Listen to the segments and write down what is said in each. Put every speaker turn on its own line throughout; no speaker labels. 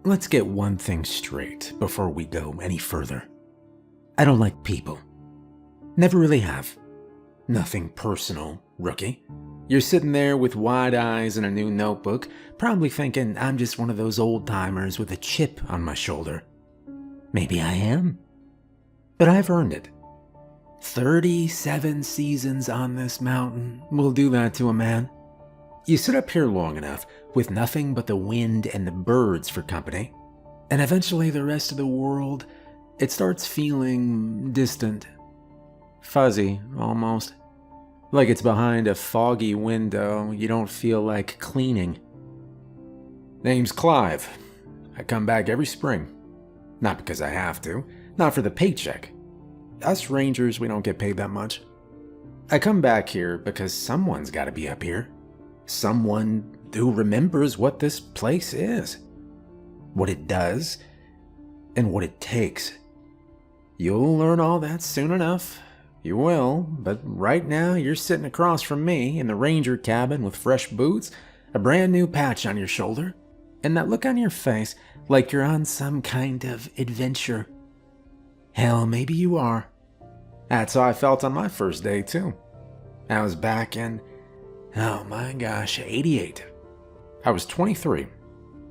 Let's get one thing straight before we go any further. I don't like people. Never really have. Nothing personal, rookie. You're sitting there with wide eyes and a new notebook, probably thinking I'm just one of those old-timers with a chip on my shoulder. Maybe I am. But I've earned it. 37 seasons on this mountain will do that to a man. You sit up here long enough with nothing but the wind and the birds for company, and eventually the rest of the world, it starts feeling distant. Fuzzy, almost. Like it's behind a foggy window you don't feel like cleaning. Name's Clive. I come back every spring. Not because I have to, not for the paycheck. Us rangers, we don't get paid that much. I come back here because someone's got to be up here. Someone who remembers what this place is, what it does, and what it takes. You'll learn all that soon enough. You will, but right now you're sitting across from me in the ranger cabin with fresh boots, a brand new patch on your shoulder, and that look on your face like you're on some kind of adventure. Hell, maybe you are. That's how I felt on my first day, too. I was back in, oh my gosh, 88. I was 23.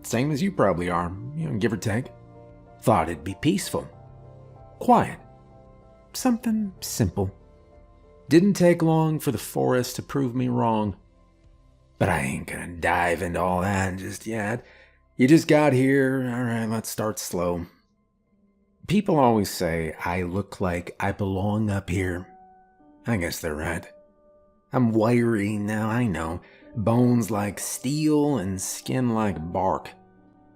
Same as you probably are, give or take. Thought it'd be peaceful. Quiet. Something simple. Didn't take long for the forest to prove me wrong. But I ain't gonna dive into all that just yet. You just got here, alright, let's start slow. People always say I look like I belong up here. I guess they're right. I'm wiry now, I know. Bones like steel and skin like bark.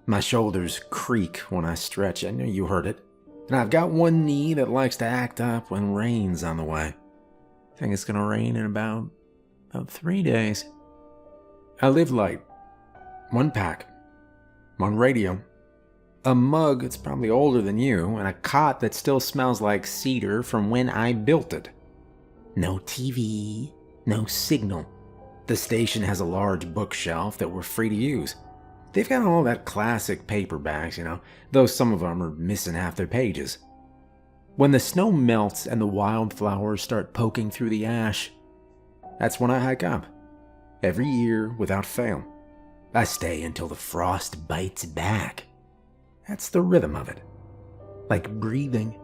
My shoulders creak when I stretch, I know you heard it. And I've got one knee that likes to act up when rain's on the way. I think it's gonna rain in about 3 days. I live light. One pack. One radio. A mug that's probably older than you, and a cot that still smells like cedar from when I built it. No TV, no signal. The station has a large bookshelf that we're free to use. They've got all that classic paperbacks, though some of them are missing half their pages. When the snow melts and the wildflowers start poking through the ash, that's when I hike up. Every year, without fail. I stay until the frost bites back. That's the rhythm of it. Like breathing.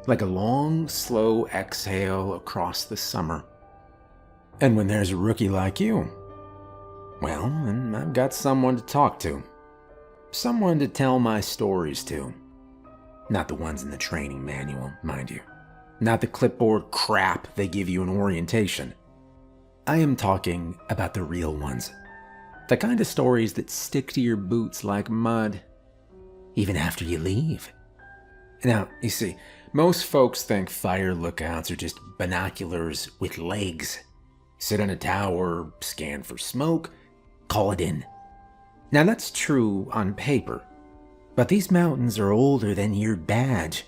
Like a long, slow exhale across the summer. And when there's a rookie like you, well, then I've got someone to talk to. Someone to tell my stories to. Not the ones in the training manual, mind you. Not the clipboard crap they give you in orientation. I am talking about the real ones. The kind of stories that stick to your boots like mud, even after you leave. Now, you see, most folks think fire lookouts are just binoculars with legs. Sit on a tower, scan for smoke, call it in. Now that's true on paper, but these mountains are older than your badge.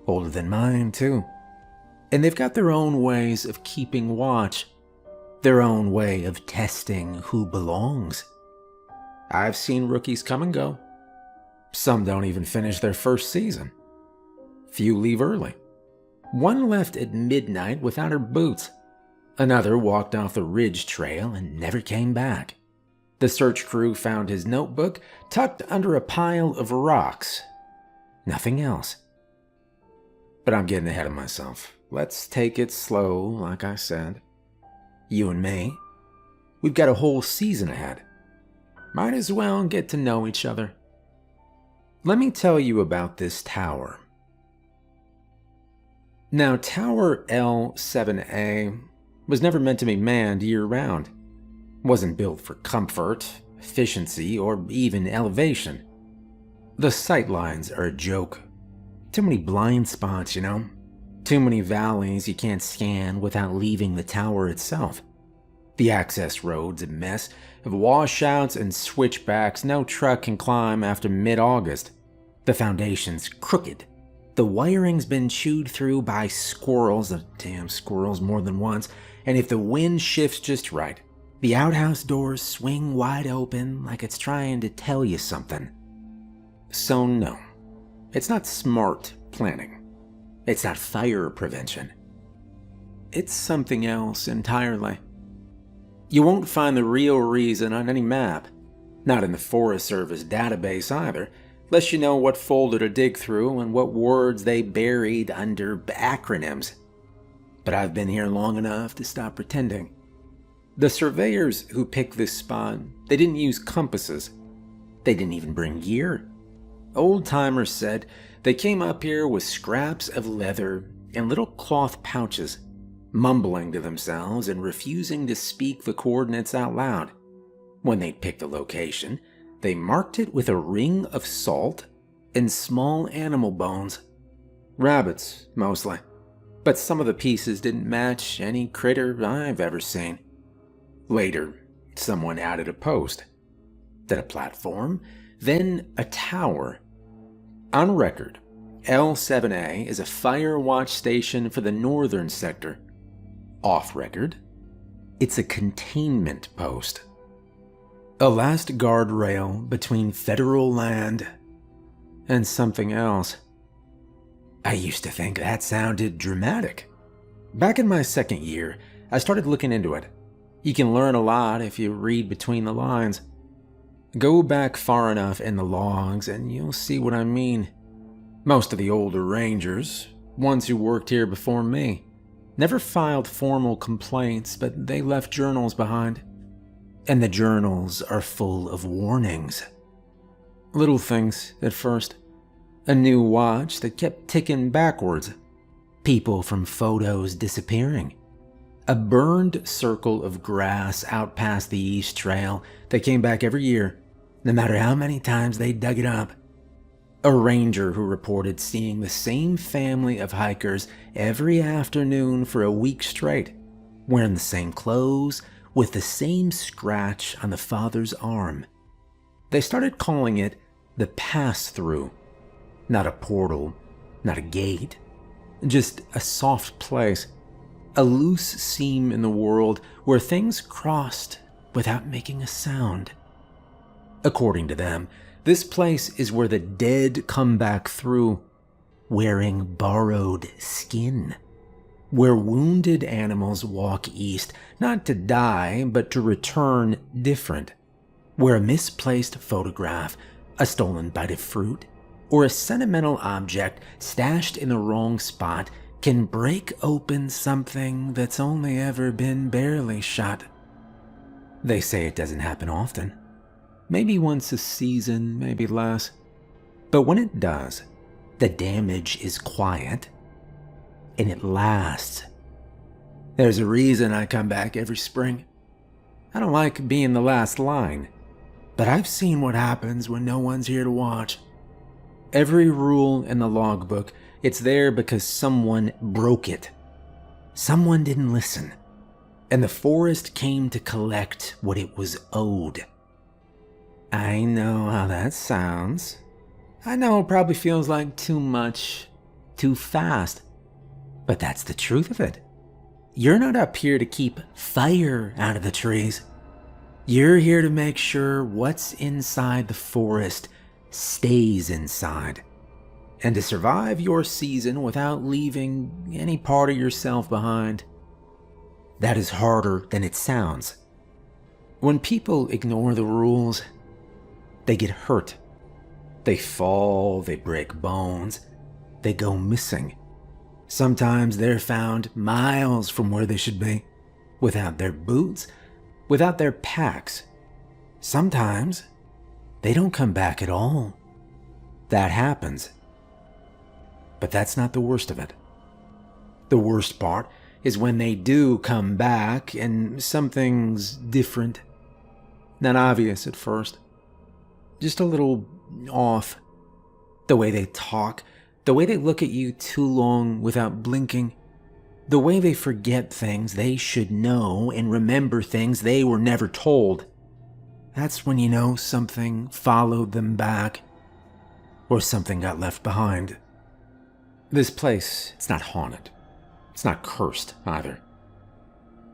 Older than mine, too. And they've got their own ways of keeping watch. Their own way of testing who belongs. I've seen rookies come and go. Some don't even finish their first season. Few leave early. One left at midnight without her boots. Another walked off the ridge trail and never came back. The search crew found his notebook tucked under a pile of rocks. Nothing else. But I'm getting ahead of myself. Let's take it slow, like I said. You and me, we've got a whole season ahead. Might as well get to know each other. Let me tell you about this tower. Now, Tower L7A was never meant to be manned year-round. Wasn't built for comfort, efficiency, or even elevation. The sightlines are a joke. Too many blind spots, Too many valleys you can't scan without leaving the tower itself. The access road's a mess of washouts and switchbacks no truck can climb after mid-August. The foundation's crooked. The wiring's been chewed through by squirrels, the damn squirrels more than once, and if the wind shifts just right, the outhouse doors swing wide open like it's trying to tell you something. So no, it's not smart planning. It's not fire prevention. It's something else entirely. You won't find the real reason on any map, not in the Forest Service database either, unless you know what folder to dig through and what words they buried under acronyms. But I've been here long enough to stop pretending. The surveyors who picked this spot, they didn't use compasses. They didn't even bring gear. Old-timers said they came up here with scraps of leather and little cloth pouches, mumbling to themselves and refusing to speak the coordinates out loud. When they picked a location, they marked it with a ring of salt and small animal bones. Rabbits, mostly. But some of the pieces didn't match any critter I've ever seen. Later, someone added a post, then a platform, then a tower. On record, L7A is a fire watch station for the northern sector. Off record, it's a containment post. A last guardrail between federal land and something else. I used to think that sounded dramatic. Back in my second year, I started looking into it. You can learn a lot if you read between the lines. Go back far enough in the logs and you'll see what I mean. Most of the older rangers, ones who worked here before me, never filed formal complaints, but they left journals behind. And the journals are full of warnings. Little things at first. A new watch that kept ticking backwards. People from photos disappearing. A burned circle of grass out past the East Trail that came back every year, no matter how many times they dug it up. A ranger who reported seeing the same family of hikers every afternoon for a week straight, wearing the same clothes, with the same scratch on the father's arm. They started calling it the pass-through. Not a portal, not a gate, just a soft place, a loose seam in the world where things crossed without making a sound. According to them, this place is where the dead come back through, wearing borrowed skin. Where wounded animals walk east, not to die, but to return different. Where a misplaced photograph, a stolen bite of fruit, or a sentimental object stashed in the wrong spot can break open something that's only ever been barely shut. They say it doesn't happen often. Maybe once a season, maybe less. But when it does, the damage is quiet, and it lasts. There's a reason I come back every spring. I don't like being the last line, but I've seen what happens when no one's here to watch. Every rule in the logbook, it's there because someone broke it. Someone didn't listen, and the forest came to collect what it was owed. I know how that sounds. I know it probably feels like too much, too fast, but that's the truth of it. You're not up here to keep fire out of the trees. You're here to make sure what's inside the forest stays inside, and to survive your season without leaving any part of yourself behind. That is harder than it sounds. When people ignore the rules, they get hurt. They fall, they break bones, they go missing. Sometimes they're found miles from where they should be, without their boots, without their packs. Sometimes they don't come back at all. That happens. But that's not the worst of it. The worst part is when they do come back and something's different. Not obvious at first. Just a little off. The way they talk, the way they look at you too long without blinking, the way they forget things they should know and remember things they were never told. That's when you know something followed them back, or something got left behind. This place, it's not haunted. It's not cursed either.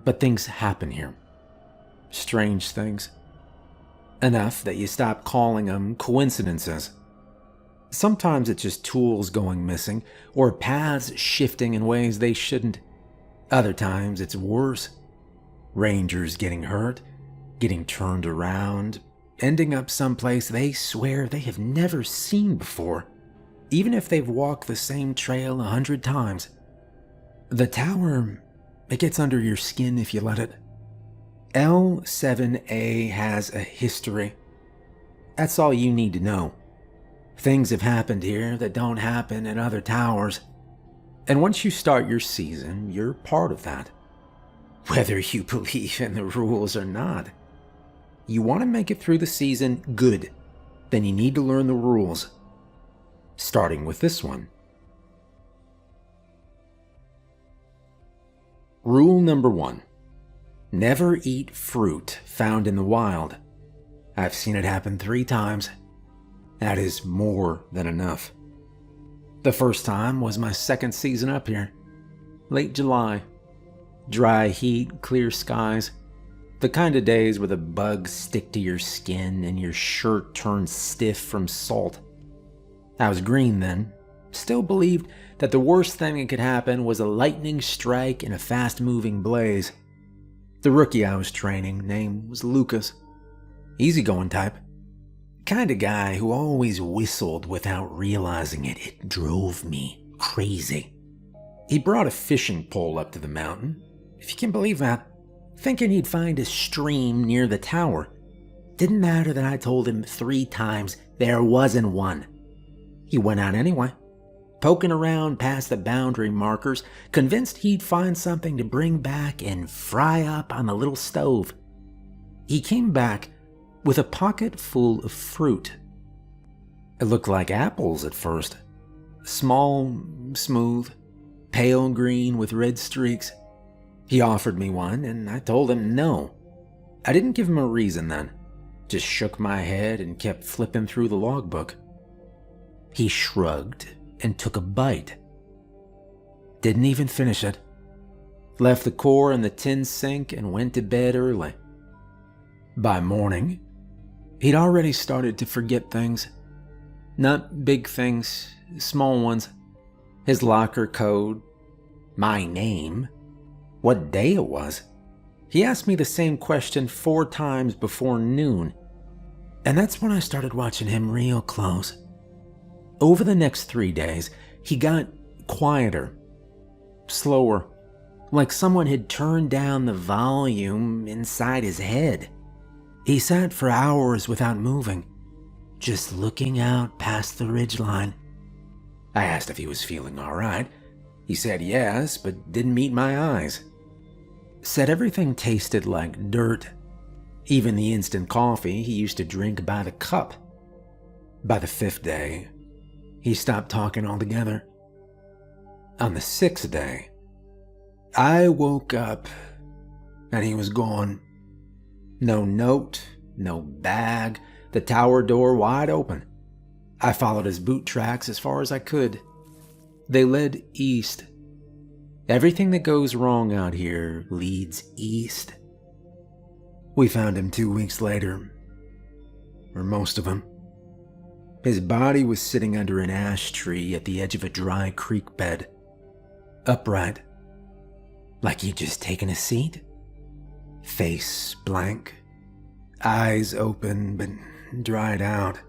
But things happen here. Strange things. Enough that you stop calling them coincidences. Sometimes it's just tools going missing or paths shifting in ways they shouldn't. Other times it's worse. Rangers getting hurt, getting turned around, ending up someplace they swear they have never seen before, even if they've walked the same trail 100 times. The tower, it gets under your skin if you let it. L7A has a history. That's all you need to know. Things have happened here that don't happen in other towers. And once you start your season, you're part of that. Whether you believe in the rules or not. You want to make it through the season good, then you need to learn the rules. Starting with this one. Rule number 1. Never eat fruit found in the wild. I've seen it happen 3 times. That is more than enough. The first time was my second season up here. Late July. Dry heat, clear skies. The kind of days where the bugs stick to your skin and your shirt turns stiff from salt. I was green then. Still believed that the worst thing that could happen was a lightning strike in a fast-moving blaze. The rookie I was training, name was Lucas. Easygoing type. Kind of guy who always whistled without realizing it. It drove me crazy. He brought a fishing pole up to the mountain, if you can believe that, thinking he'd find a stream near the tower. Didn't matter that I told him 3 times there wasn't one. He went out anyway, poking around past the boundary markers, convinced he'd find something to bring back and fry up on the little stove. He came back with a pocket full of fruit. It looked like apples at first. Small, smooth, pale green with red streaks. He offered me one, and I told him no. I didn't give him a reason then. Just shook my head and kept flipping through the logbook. He shrugged and took a bite. Didn't even finish it. Left the core in the tin sink and went to bed early. By morning, he'd already started to forget things. Not big things, small ones. His locker code, my name, what day it was. He asked me the same question 4 times before noon. And that's when I started watching him real close. Over the next 3 days, he got quieter, slower, like someone had turned down the volume inside his head. He sat for hours without moving, just looking out past the ridgeline. I asked if he was feeling all right. He said yes, but didn't meet my eyes. Said everything tasted like dirt. Even the instant coffee he used to drink by the cup. By the 5th day, he stopped talking altogether. On the 6th day, I woke up and he was gone. No note, no bag, the tower door wide open. I followed his boot tracks as far as I could. They led east. Everything that goes wrong out here leads east. We found him 2 weeks later, or most of him. His body was sitting under an ash tree at the edge of a dry creek bed, upright, like he'd just taken a seat. Face blank, eyes open but dried out.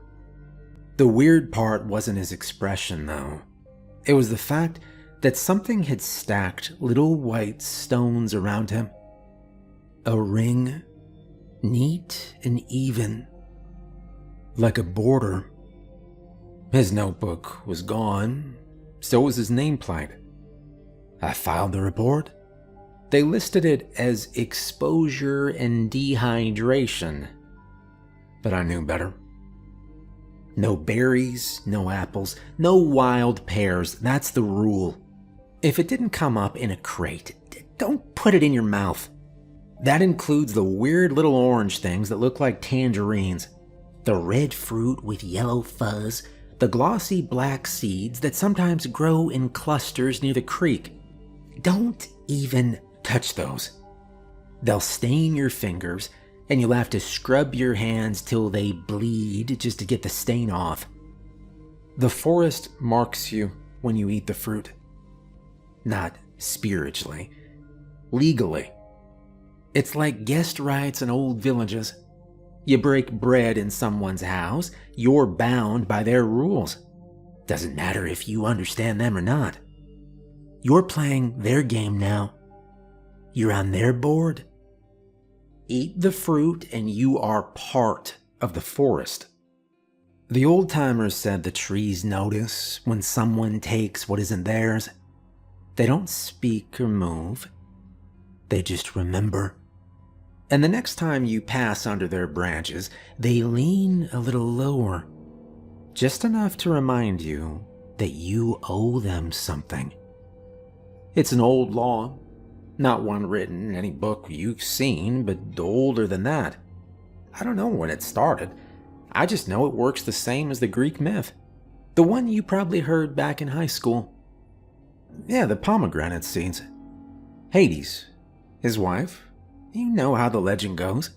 The weird part wasn't his expression, though. It was the fact that something had stacked little white stones around him. A ring, neat and even, like a border. His notebook was gone, so was his nameplate. I filed the report. They listed it as exposure and dehydration, but I knew better. No berries, no apples, no wild pears, that's the rule. If it didn't come up in a crate, don't put it in your mouth. That includes the weird little orange things that look like tangerines, the red fruit with yellow fuzz, the glossy black seeds that sometimes grow in clusters near the creek. Don't even touch those. They'll stain your fingers, and you'll have to scrub your hands till they bleed just to get the stain off. The forest marks you when you eat the fruit. Not spiritually, legally. It's like guest rights in old villages. You break bread in someone's house, you're bound by their rules. Doesn't matter if you understand them or not. You're playing their game now. You're on their board. Eat the fruit and you are part of the forest. The old-timers said the trees notice when someone takes what isn't theirs. They don't speak or move. They just remember. And the next time you pass under their branches, they lean a little lower, just enough to remind you that you owe them something. It's an old law, not one written in any book you've seen, but older than that. I don't know when it started. I just know it works the same as the Greek myth, the one you probably heard back in high school. Yeah, the pomegranate seeds. Hades, his wife, you know how the legend goes.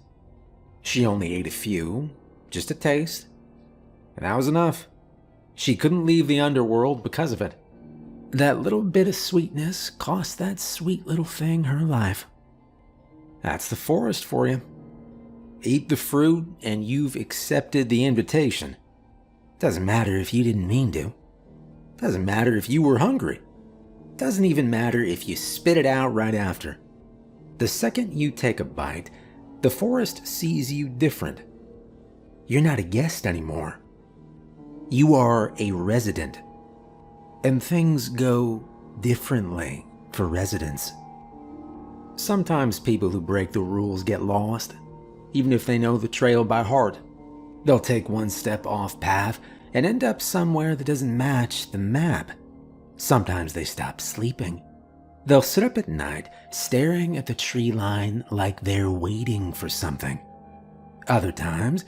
She only ate a few, just a taste, and that was enough. She couldn't leave the underworld because of it. That little bit of sweetness cost that sweet little thing her life. That's the forest for you. Eat the fruit and you've accepted the invitation. Doesn't matter if you didn't mean to. Doesn't matter if you were hungry. Doesn't even matter if you spit it out right after. The second you take a bite, the forest sees you different. You're not a guest anymore. You are a resident. And things go differently for residents. Sometimes people who break the rules get lost, even if they know the trail by heart. They'll take one step off path and end up somewhere that doesn't match the map. Sometimes they stop sleeping. They'll sit up at night staring at the tree line like they're waiting for something. Other times,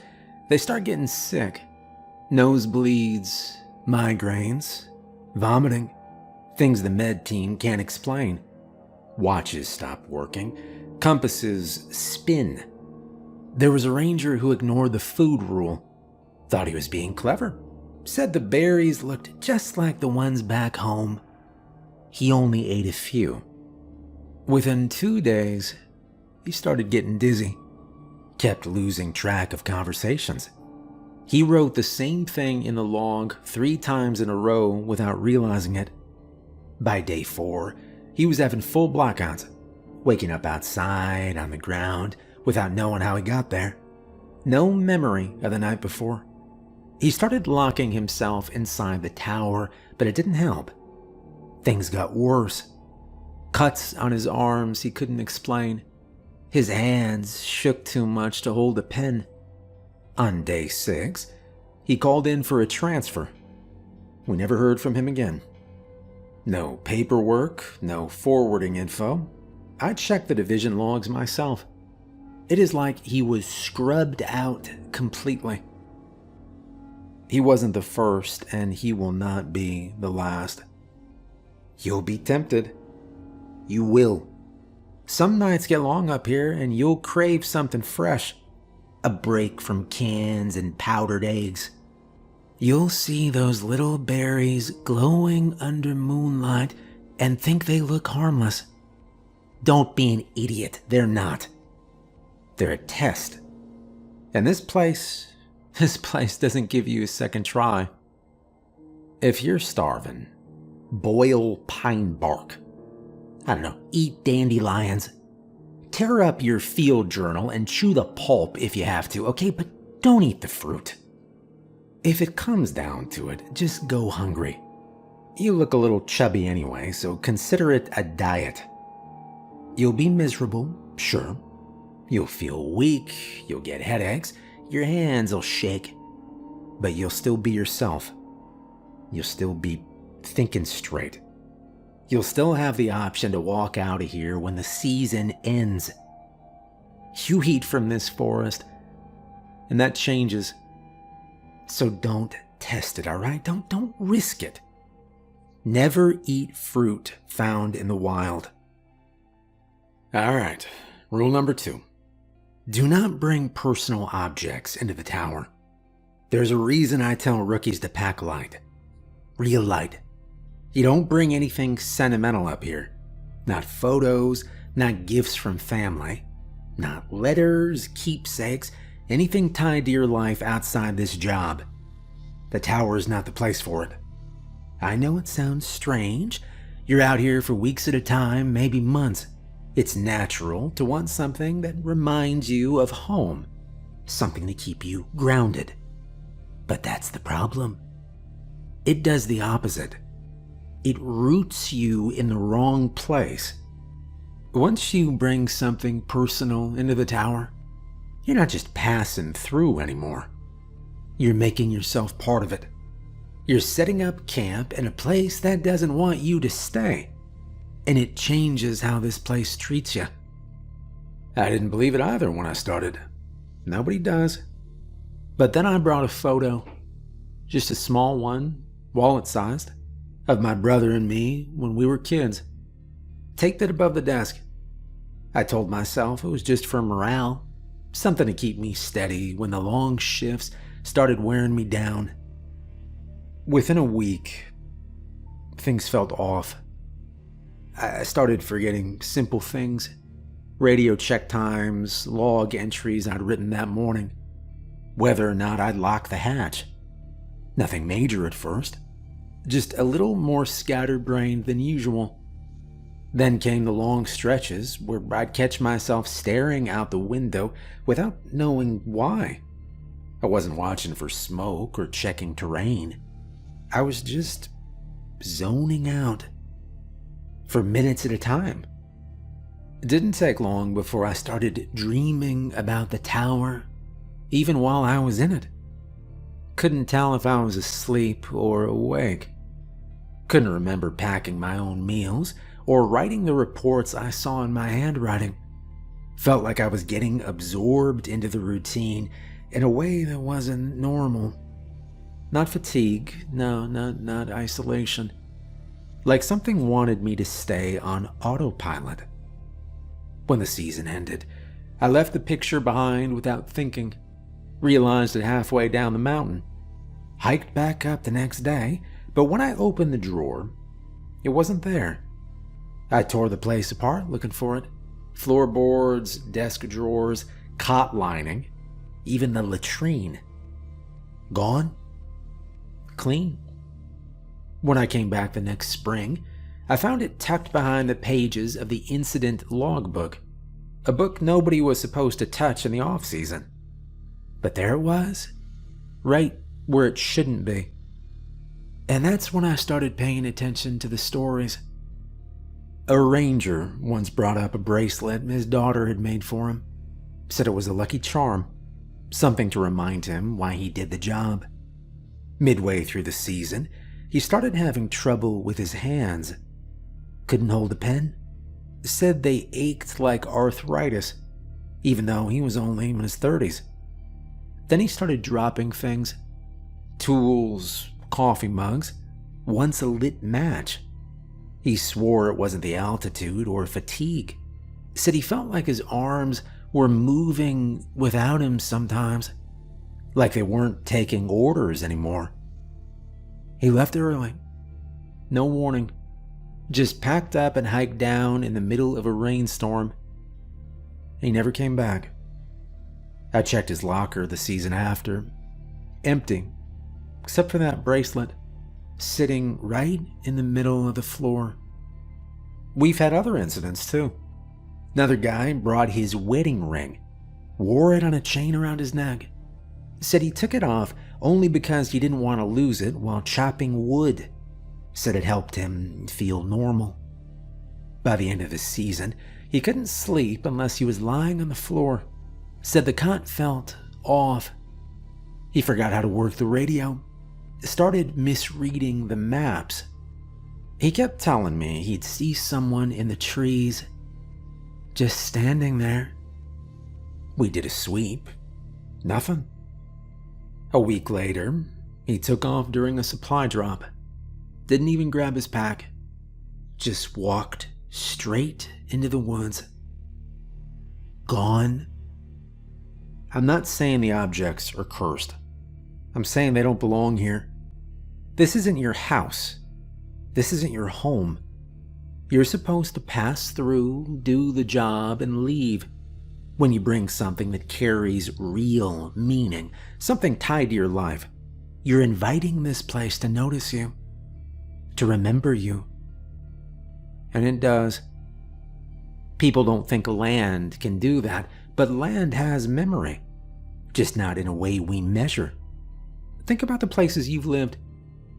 they start getting sick. Nosebleeds, migraines, vomiting, things the med team can't explain. Watches stop working, compasses spin. There was a ranger who ignored the food rule, thought he was being clever, said the berries looked just like the ones back home. He only ate a few. Within 2 days, he started getting dizzy, kept losing track of conversations. He wrote the same thing in the log 3 times in a row without realizing it. By day 4, he was having full blackouts, waking up outside on the ground without knowing how he got there. No memory of the night before. He started locking himself inside the tower, but it didn't help. Things got worse. Cuts on his arms he couldn't explain. His hands shook too much to hold a pen. On day 6, he called in for a transfer. We never heard from him again. No paperwork, no forwarding info. I checked the division logs myself. It is like he was scrubbed out completely. He wasn't the first, and he will not be the last. You'll be tempted. You will. Some nights get long up here, and you'll crave something fresh. A break from cans and powdered eggs. You'll see those little berries glowing under moonlight and think they look harmless. Don't be an idiot, they're not. They're a test. And this place doesn't give you a second try. If you're starving, boil pine bark. I don't know, eat dandelions. Tear up your field journal and chew the pulp if you have to, okay? But don't eat the fruit. If it comes down to it, just go hungry. You look a little chubby anyway, so consider it a diet. You'll be miserable, sure. You'll feel weak, you'll get headaches, your hands will shake. But you'll still be yourself. You'll still be thinking straight. You'll still have the option to walk out of here when the season ends. You eat from this forest, and that changes. So don't test it, all right? Don't risk it. Never eat fruit found in the wild. All right, rule number 2. Do not bring personal objects into the tower. There's a reason I tell rookies to pack light. real light. You don't bring anything sentimental up here. Not photos, not gifts from family, not letters, keepsakes, anything tied to your life outside this job. The tower is not the place for it. I know it sounds strange. You're out here for weeks at a time, maybe months. It's natural to want something that reminds you of home, something to keep you grounded. But that's the problem. It does the opposite. It roots you in the wrong place. Once you bring something personal into the tower, you're not just passing through anymore. You're making yourself part of it. You're setting up camp in a place that doesn't want you to stay, and it changes how this place treats you. I didn't believe it either when I started. Nobody does. But then I brought a photo, just a small one, wallet-sized, of my brother and me when we were kids. Taped it above the desk. I told myself it was just for morale, something to keep me steady when the long shifts started wearing me down. Within a week, things felt off. I started forgetting simple things. Radio check times, log entries I'd written that morning. Whether or not I'd locked the hatch. Nothing major at first. Just a little more scatterbrained than usual. Then came the long stretches where I'd catch myself staring out the window without knowing why. I wasn't watching for smoke or checking terrain. I was just zoning out for minutes at a time. It didn't take long before I started dreaming about the tower, even while I was in it. Couldn't tell if I was asleep or awake. Couldn't remember packing my own meals or writing the reports I saw in my handwriting. Felt like I was getting absorbed into the routine in a way that wasn't normal. Not fatigue, no, not isolation. Like something wanted me to stay on autopilot. When the season ended, I left the picture behind without thinking. Realized it halfway down the mountain. Hiked back up the next day, but when I opened the drawer, it wasn't there. I tore the place apart looking for it. Floorboards, desk drawers, cot lining, even the latrine. Gone. Clean. When I came back the next spring, I found it tucked behind the pages of the incident logbook, a book nobody was supposed to touch in the off-season. But there it was, right where it shouldn't be. And that's when I started paying attention to the stories. A ranger once brought up a bracelet his daughter had made for him. Said it was a lucky charm, something to remind him why he did the job. Midway through the season, he started having trouble with his hands. Couldn't hold a pen. Said they ached like arthritis, even though he was only in his 30s. Then he started dropping things. Tools, coffee mugs, once a lit match. He swore it wasn't the altitude or fatigue. Said he felt like his arms were moving without him sometimes, like they weren't taking orders anymore. He left early. No warning. Just packed up and hiked down in the middle of a rainstorm. He never came back. I checked his locker the season after. Empty, except for that bracelet, sitting right in the middle of the floor. We've had other incidents too. Another guy brought his wedding ring, wore it on a chain around his neck. Said he took it off only because he didn't want to lose it while chopping wood. Said it helped him feel normal. By the end of the season, he couldn't sleep unless he was lying on the floor. Said the cot felt off. He forgot how to work the radio. Started misreading the maps. He kept telling me he'd see someone in the trees, just standing there. We did a sweep. Nothing. A week later, he took off during a supply drop. Didn't even grab his pack. Just walked straight into the woods. Gone. I'm not saying the objects are cursed. I'm saying they don't belong here. This isn't your house. This isn't your home. You're supposed to pass through, do the job, and leave. When you bring something that carries real meaning, something tied to your life, you're inviting this place to notice you, to remember you. And it does. People don't think land can do that, but land has memory, just not in a way we measure. Think about the places you've lived.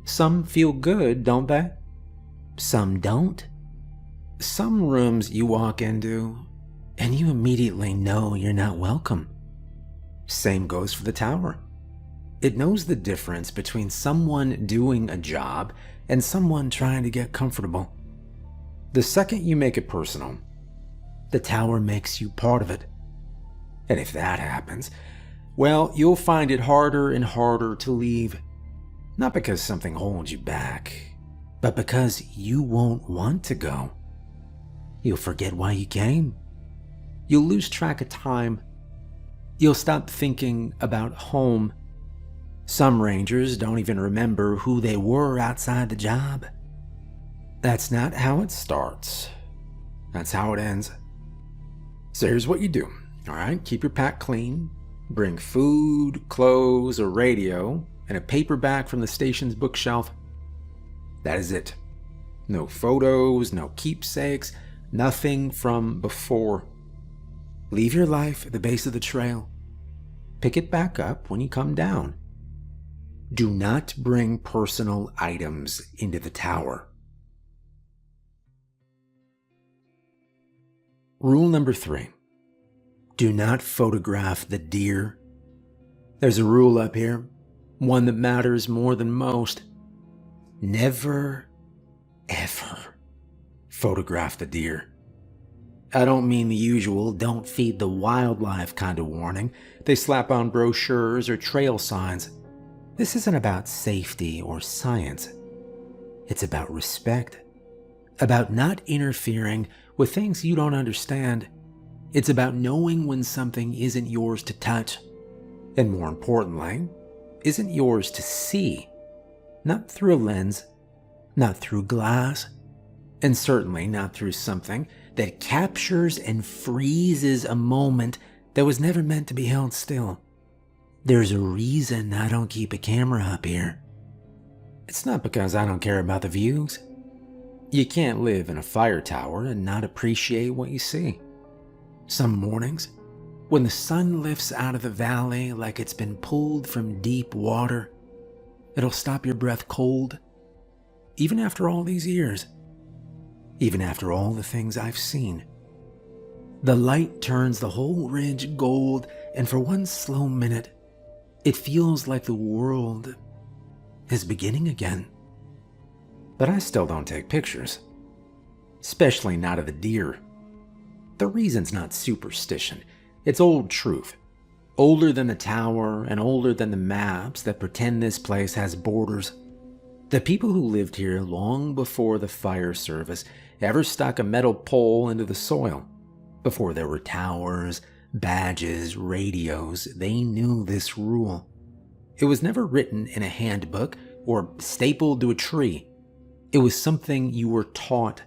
Some feel good, don't they? Some don't. Some rooms you walk into, and you immediately know you're not welcome. Same goes for the tower. It knows the difference between someone doing a job and someone trying to get comfortable. The second you make it personal, the tower makes you part of it. And if that happens, well, you'll find it harder and harder to leave. Not because something holds you back, but because you won't want to go. You'll forget why you came. You'll lose track of time. You'll stop thinking about home. Some rangers don't even remember who they were outside the job. That's not how it starts. That's how it ends. So here's what you do, all right? Keep your pack clean. Bring food, clothes, a radio, and a paperback from the station's bookshelf. That is it. No photos, no keepsakes, nothing from before. Leave your life at the base of the trail. Pick it back up when you come down. Do not bring personal items into the tower. Rule number 3. Do not photograph the deer. There's a rule up here, one that matters more than most. Never, ever photograph the deer. I don't mean the usual don't feed the wildlife kind of warning they slap on brochures or trail signs. This isn't about safety or science. It's about respect, about not interfering with things you don't understand. It's about knowing when something isn't yours to touch, and more importantly, isn't yours to see. Not through a lens, not through glass, and certainly not through something that captures and freezes a moment that was never meant to be held still. There's a reason I don't keep a camera up here. It's not because I don't care about the views. You can't live in a fire tower and not appreciate what you see. Some mornings, when the sun lifts out of the valley like it's been pulled from deep water, it'll stop your breath cold, even after all these years, even after all the things I've seen. The light turns the whole ridge gold, and for one slow minute, it feels like the world is beginning again. But I still don't take pictures, especially not of the deer. The reason's not superstition, it's old truth. Older than the tower and older than the maps that pretend this place has borders. The people who lived here long before the fire service ever stuck a metal pole into the soil. Before there were towers, badges, radios, they knew this rule. It was never written in a handbook or stapled to a tree. It was something you were taught,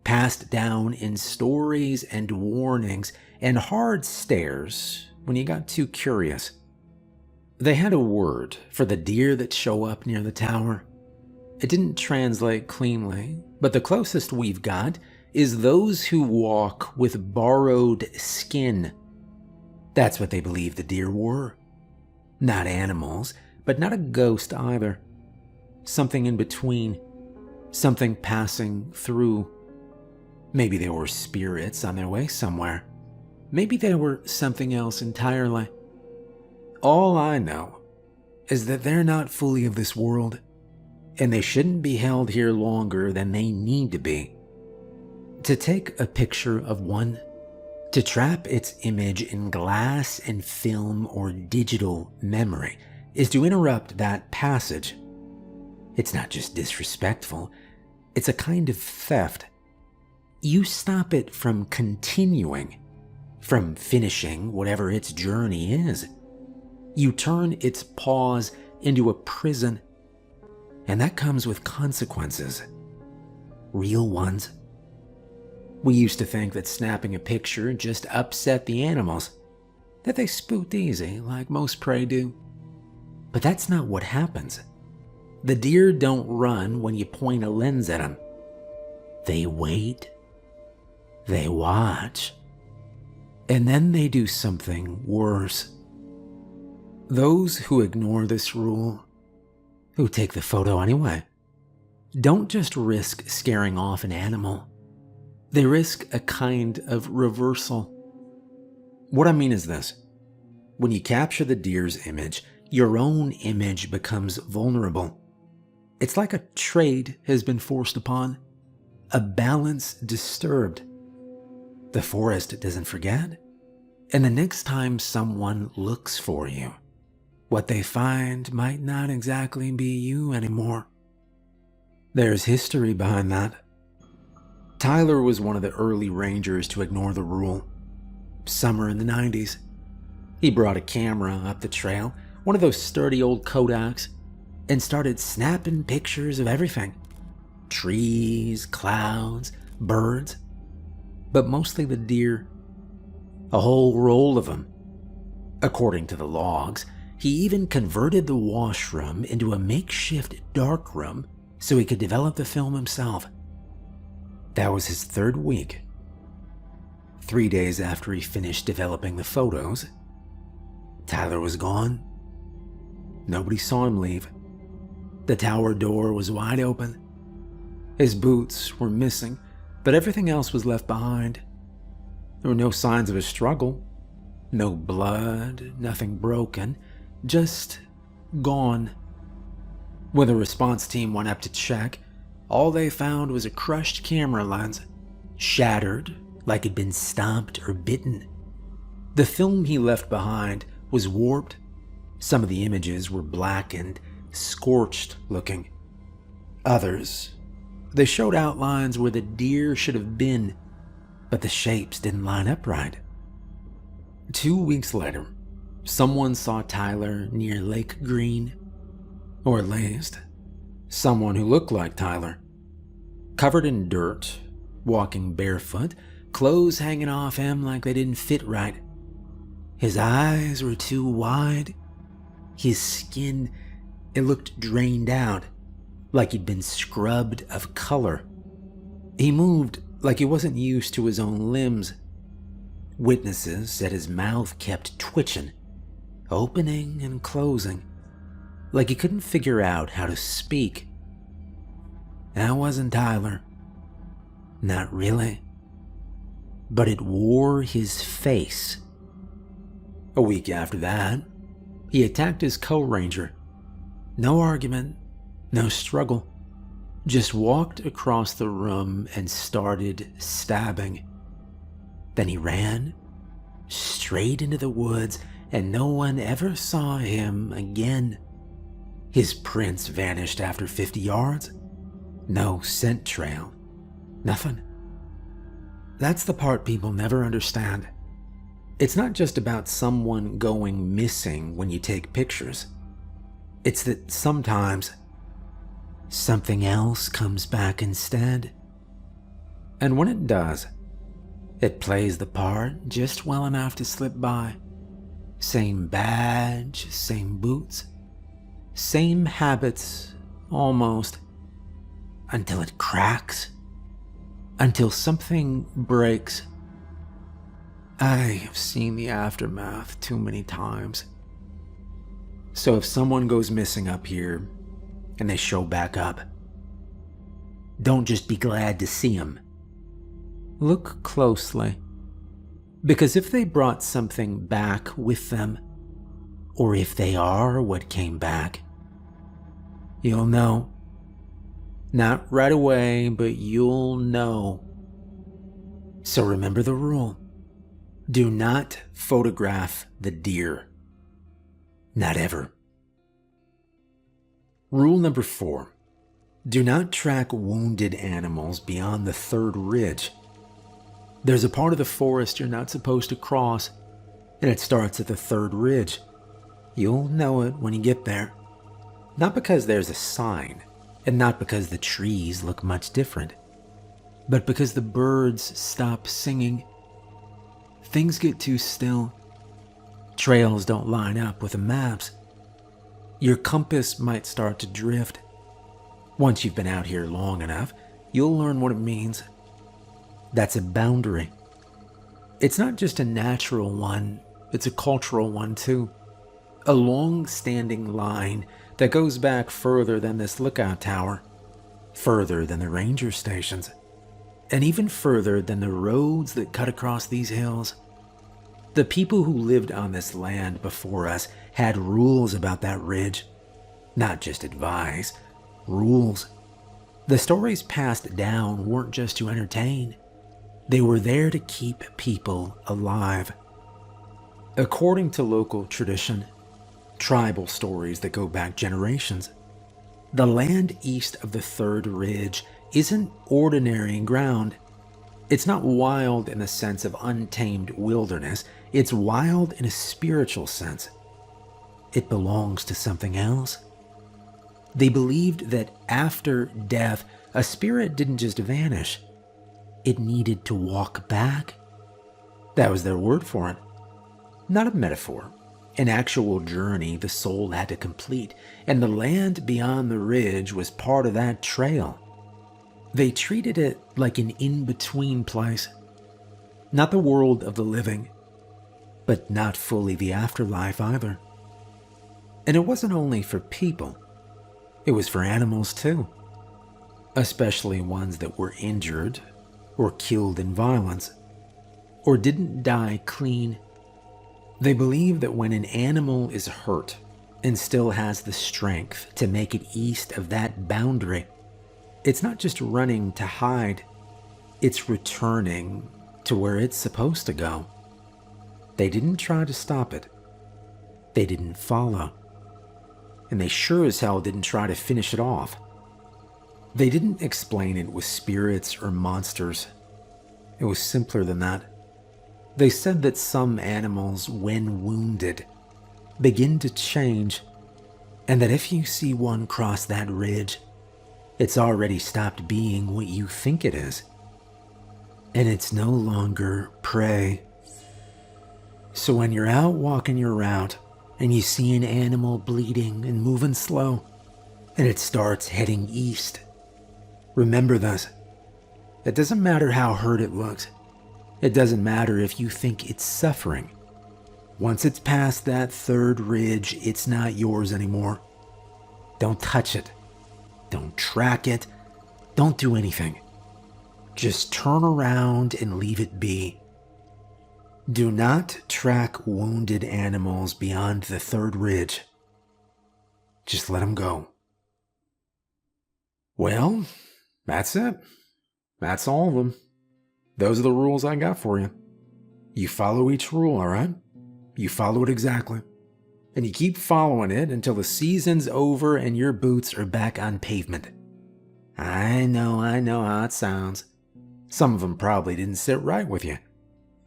passed down in stories and warnings and hard stares when you got too curious. They had a word for the deer that show up near the tower. It didn't translate cleanly, but the closest we've got is those who walk with borrowed skin. That's what they believe the deer were. Not animals, but not a ghost either. Something in between. Something passing through. Maybe they were spirits on their way somewhere. Maybe they were something else entirely. All I know is that they're not fully of this world, and they shouldn't be held here longer than they need to be. To take a picture of one, to trap its image in glass and film or digital memory, is to interrupt that passage. It's not just disrespectful, it's a kind of theft. You stop it from continuing, from finishing whatever its journey is. You turn its pause into a prison. And that comes with consequences. Real ones. We used to think that snapping a picture just upset the animals, that they spooked easy like most prey do. But that's not what happens. The deer don't run when you point a lens at them. They wait. They watch. And then they do something worse. Those who ignore this rule, who take the photo anyway, don't just risk scaring off an animal. They risk a kind of reversal. What I mean is this. When you capture the deer's image, your own image becomes vulnerable. It's like a trade has been forced upon, a balance disturbed. The forest doesn't forget, and the next time someone looks for you, what they find might not exactly be you anymore. There's history behind that. Tyler was one of the early rangers to ignore the rule. Summer in the 90s. He brought a camera up the trail, one of those sturdy old Kodaks, and started snapping pictures of everything. Trees, clouds, birds, but mostly the deer. A whole roll of them. According to the logs, he even converted the washroom into a makeshift darkroom so he could develop the film himself. That was his third week. 3 days after he finished developing the photos, Tyler was gone. Nobody saw him leave. The tower door was wide open. His boots were missing, but everything else was left behind. There were no signs of a struggle. No blood, nothing broken, just gone. When the response team went up to check, all they found was a crushed camera lens, shattered like it'd been stomped or bitten. The film he left behind was warped. Some of the images were blackened, scorched looking. Others, they showed outlines where the deer should have been, but the shapes didn't line up right. 2 weeks later, someone saw Tyler near Lake Green, or at least, someone who looked like Tyler, covered in dirt, walking barefoot, clothes hanging off him like they didn't fit right. His eyes were too wide. His skin, it looked drained out, like he'd been scrubbed of color. He moved like he wasn't used to his own limbs. Witnesses said his mouth kept twitching, opening and closing, like he couldn't figure out how to speak. That wasn't Tyler. Not really. But it wore his face. A week after that, he attacked his co-ranger. No argument, no struggle. Just walked across the room and started stabbing. Then he ran straight into the woods, and no one ever saw him again. His prints vanished after 50 yards. No scent trail. Nothing. That's the part people never understand. It's not just about someone going missing when you take pictures. It's that sometimes something else comes back instead. And when it does, it plays the part just well enough to slip by. Same badge, same boots, same habits, almost. Until it cracks. Until something breaks. I have seen the aftermath too many times. So if someone goes missing up here and they show back up, don't just be glad to see them. Look closely. Because if they brought something back with them, or if they are what came back, you'll know. Not right away, but you'll know. So remember the rule. Do not photograph the deer. Not ever. Rule number 4. Do not track wounded animals beyond the 3rd ridge. There's a part of the forest you're not supposed to cross, and it starts at the 3rd ridge. You'll know it when you get there. Not because there's a sign, And not because the trees look much different, but because the birds stop singing. Things get too still. Trails don't line up with the maps. Your compass might start to drift. Once you've been out here long enough, you'll learn what it means. That's a boundary. It's not just a natural one, it's a cultural one too. A long-standing line that goes back further than this lookout tower, further than the ranger stations, and even further than the roads that cut across these hills. The people who lived on this land before us had rules about that ridge. Not just advice, rules. The stories passed down weren't just to entertain. They were there to keep people alive. According to local tradition, tribal stories that go back generations, the land east of the Third Ridge isn't ordinary ground. It's not wild in the sense of untamed wilderness. It's wild in a spiritual sense. It belongs to something else. They believed that after death, a spirit didn't just vanish. It needed to walk back. That was their word for it. Not a metaphor. An actual journey the soul had to complete, and the land beyond the ridge was part of that trail. They treated it like an in-between place. Not the world of the living, but not fully the afterlife either. And it wasn't only for people. It was for animals too. Especially ones that were injured or killed in violence, or didn't die clean. They believe that when an animal is hurt and still has the strength to make it east of that boundary, it's not just running to hide, it's returning to where it's supposed to go. They didn't try to stop it. They didn't follow. And they sure as hell didn't try to finish it off. They didn't explain it with spirits or monsters. It was simpler than that. They said that some animals, when wounded, begin to change, and that if you see one cross that ridge, it's already stopped being what you think it is. And it's no longer prey. So when you're out walking your route, and you see an animal bleeding and moving slow, and it starts heading east, remember this. It doesn't matter how hurt it looks. It doesn't matter if you think it's suffering. Once it's past that third ridge, it's not yours anymore. Don't touch it. Don't track it. Don't do anything. Just turn around and leave it be. Do not track wounded animals beyond the third ridge. Just let them go. Well, that's it. That's all of them. Those are the rules I got for you. You follow each rule, all right? You follow it exactly. And you keep following it until the season's over and your boots are back on pavement. I know how it sounds. Some of them probably didn't sit right with you.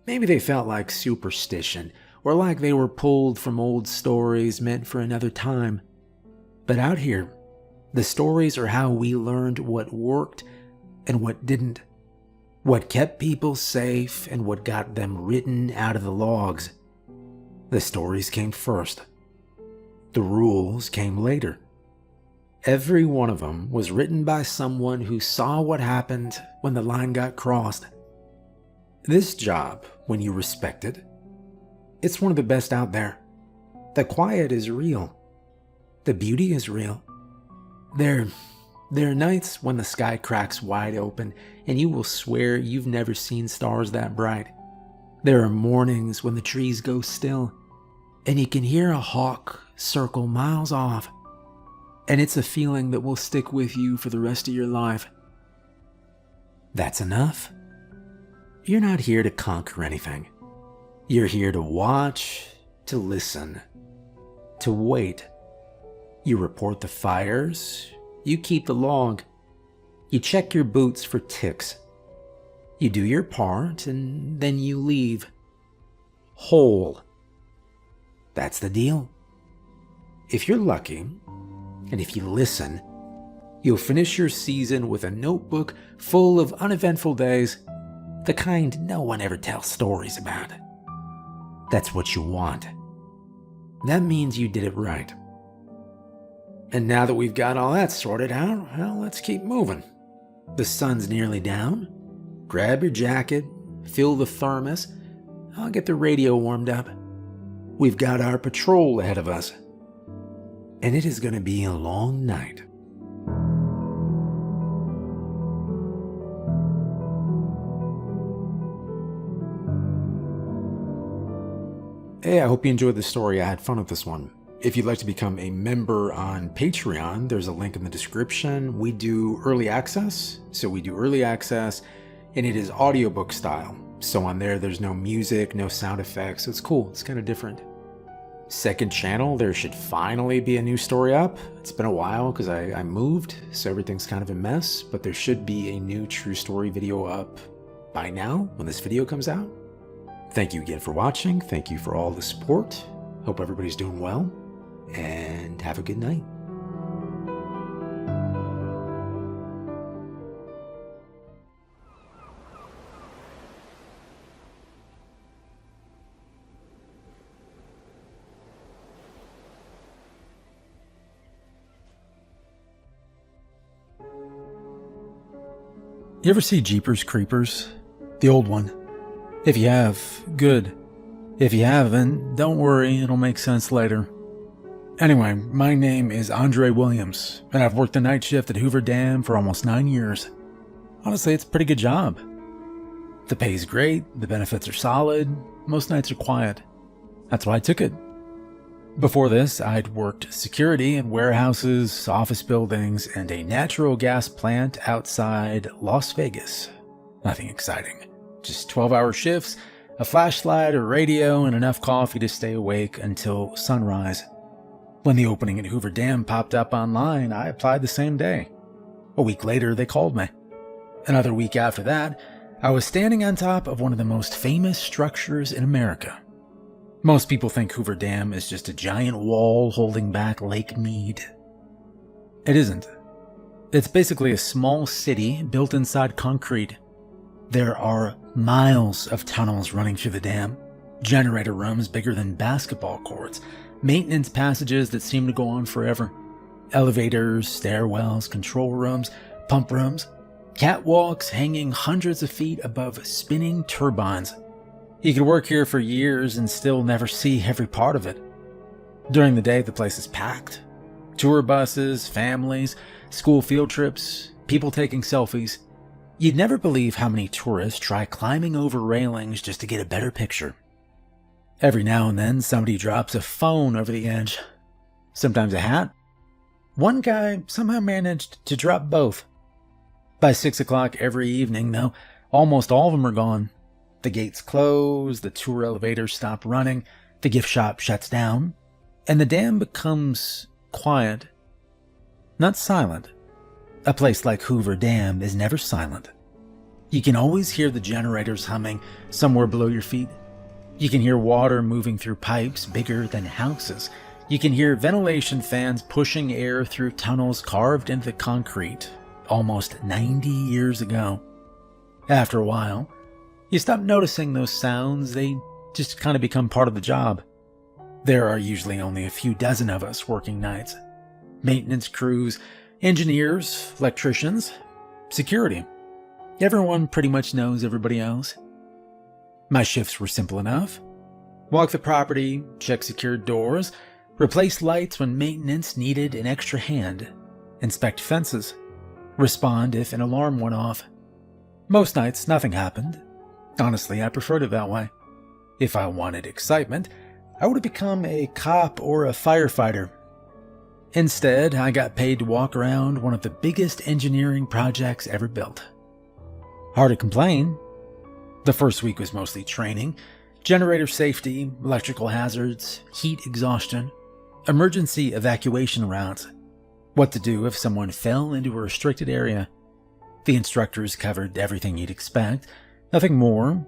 Maybe they felt like superstition, or like they were pulled from old stories meant for another time. But out here, the stories are how we learned what worked and what didn't. What kept people safe and what got them written out of the logs. The stories came first. The rules came later. Every one of them was written by someone who saw what happened when the line got crossed. This job, when you respect it, it's one of the best out there. The quiet is real. The beauty is real. There are nights when the sky cracks wide open and you will swear you've never seen stars that bright. There are mornings when the trees go still and you can hear a hawk circle miles off. And it's a feeling that will stick with you for the rest of your life. That's enough. You're not here to conquer anything. You're here to watch, to listen, to wait. You report the fires. You keep the log. You check your boots for ticks. You do your part, and then you leave. Whole. That's the deal. If you're lucky, and if you listen, You'll finish your season with a notebook full of uneventful days, the kind no one ever tells stories about. That's what you want. That means you did it right. And now that we've got all that sorted out, well, let's keep moving. The sun's nearly down. Grab your jacket, fill the thermos. I'll get the radio warmed up. We've got our patrol ahead of us. And it is going to be a long night. Hey, I hope you enjoyed the story. I had fun with this one. If you'd like to become a member on Patreon, there's a link in the description. We do early access. And it is audiobook style. So on there's no music, no sound effects. So it's cool. It's kind of different. Second channel, there should finally be a new story up. It's been a while because I moved, so everything's kind of a mess. But there should be a new true story video up by now when this video comes out. Thank you again for watching. Thank you for all the support. Hope everybody's doing well. And have a good night.
You ever see Jeepers Creepers? The old one? If you have, good. If you haven't, don't worry, it'll make sense later. Anyway, my name is Andre Williams, and I've worked the night shift at Hoover Dam for almost 9 years. Honestly, it's a pretty good job. The pay's great, the benefits are solid, most nights are quiet. That's why I took it. Before this, I'd worked security in warehouses, office buildings, and a natural gas plant outside Las Vegas. Nothing exciting. Just 12-hour shifts, a flashlight, a radio, and enough coffee to stay awake until sunrise. When the opening at Hoover Dam popped up online, I applied the same day. A week later, they called me. Another week after that, I was standing on top of one of the most famous structures in America. Most people think Hoover Dam is just a giant wall holding back Lake Mead. It isn't. It's basically a small city built inside concrete. There are miles of tunnels running through the dam, generator rooms bigger than basketball courts, maintenance passages that seem to go on forever, elevators, stairwells, control rooms, pump rooms, catwalks hanging hundreds of feet above spinning turbines. You could work here for years and still never see every part of it. During the day, the place is packed. Tour buses, families, school field trips, people taking selfies. You'd never believe how many tourists try climbing over railings just to get a better picture. Every now and then, somebody drops a phone over the edge. Sometimes a hat. One guy somehow managed to drop both. By 6 o'clock every evening, though, almost all of them are gone. The gates close, the tour elevators stop running, the gift shop shuts down, and the dam becomes quiet. Not silent. A place like Hoover Dam is never silent. You can always hear the generators humming somewhere below your feet. You can hear water moving through pipes bigger than houses. You can hear ventilation fans pushing air through tunnels carved into the concrete almost 90 years ago. After a while, you stop noticing those sounds. They just kind of become part of the job. There are usually only a few dozen of us working nights. Maintenance crews, engineers, electricians, security. Everyone pretty much knows everybody else. My shifts were simple enough. Walk the property, check secured doors, replace lights when maintenance needed an extra hand, inspect fences, respond if an alarm went off. Most nights, nothing happened. Honestly, I preferred it that way. If I wanted excitement, I would have become a cop or a firefighter. Instead, I got paid to walk around one of the biggest engineering projects ever built. Hard to complain. The first week was mostly training, generator safety, electrical hazards, heat exhaustion, emergency evacuation routes, what to do if someone fell into a restricted area. The instructors covered everything you'd expect, nothing more.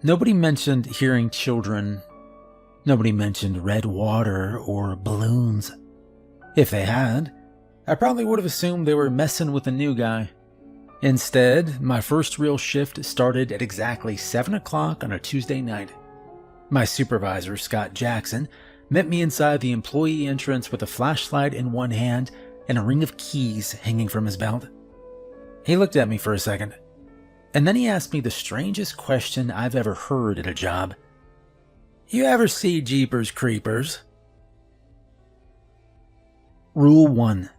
Nobody mentioned hearing children. Nobody mentioned red water or balloons. If they had, I probably would have assumed they were messing with the new guy. Instead, my first real shift started at exactly 7 o'clock on a Tuesday night. My supervisor, Scott Jackson, met me inside the employee entrance with a flashlight in one hand and a ring of keys hanging from his belt. He looked at me for a second, and then he asked me the strangest question I've ever heard at a job. "You ever see Jeepers Creepers?" Rule 1.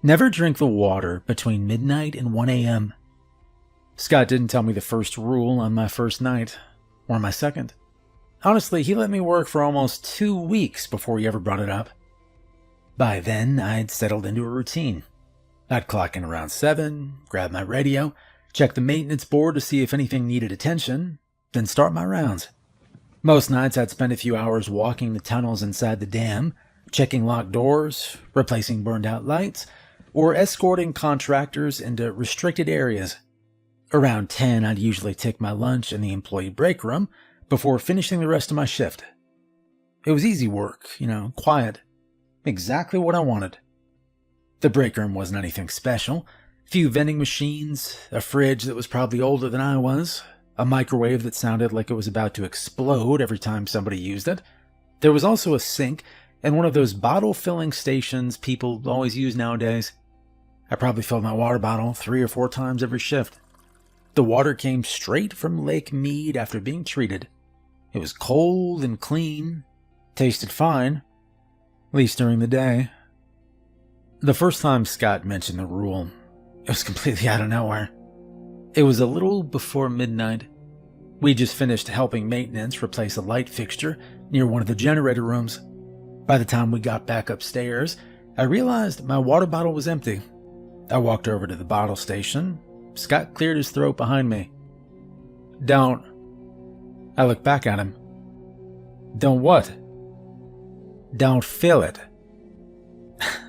Never drink the water between midnight and 1 a.m. Scott didn't tell me the first rule on my first night, or my second. Honestly, he let me work for almost 2 weeks before he ever brought it up. By then, I'd settled into a routine. I'd clock in around 7, grab my radio, check the maintenance board to see if anything needed attention, then start my rounds. Most nights I'd spend a few hours walking the tunnels inside the dam, checking locked doors, replacing burned out lights, or escorting contractors into restricted areas. Around 10, I'd usually take my lunch in the employee break room before finishing the rest of my shift. It was easy work, quiet. Exactly what I wanted. The break room wasn't anything special. Few vending machines, a fridge that was probably older than I was, a microwave that sounded like it was about to explode every time somebody used it. There was also a sink and one of those bottle filling stations people always use nowadays. I probably filled my water bottle 3 or 4 times every shift. The water came straight from Lake Mead after being treated. It was cold and clean, tasted fine, at least during the day. The first time Scott mentioned the rule, it was completely out of nowhere. It was a little before midnight. We just finished helping maintenance replace a light fixture near one of the generator rooms. By the time we got back upstairs, I realized my water bottle was empty. I walked over to the bottle station. Scott cleared his throat behind me. "Don't." I looked back at him. "Don't what?" "Don't fill it."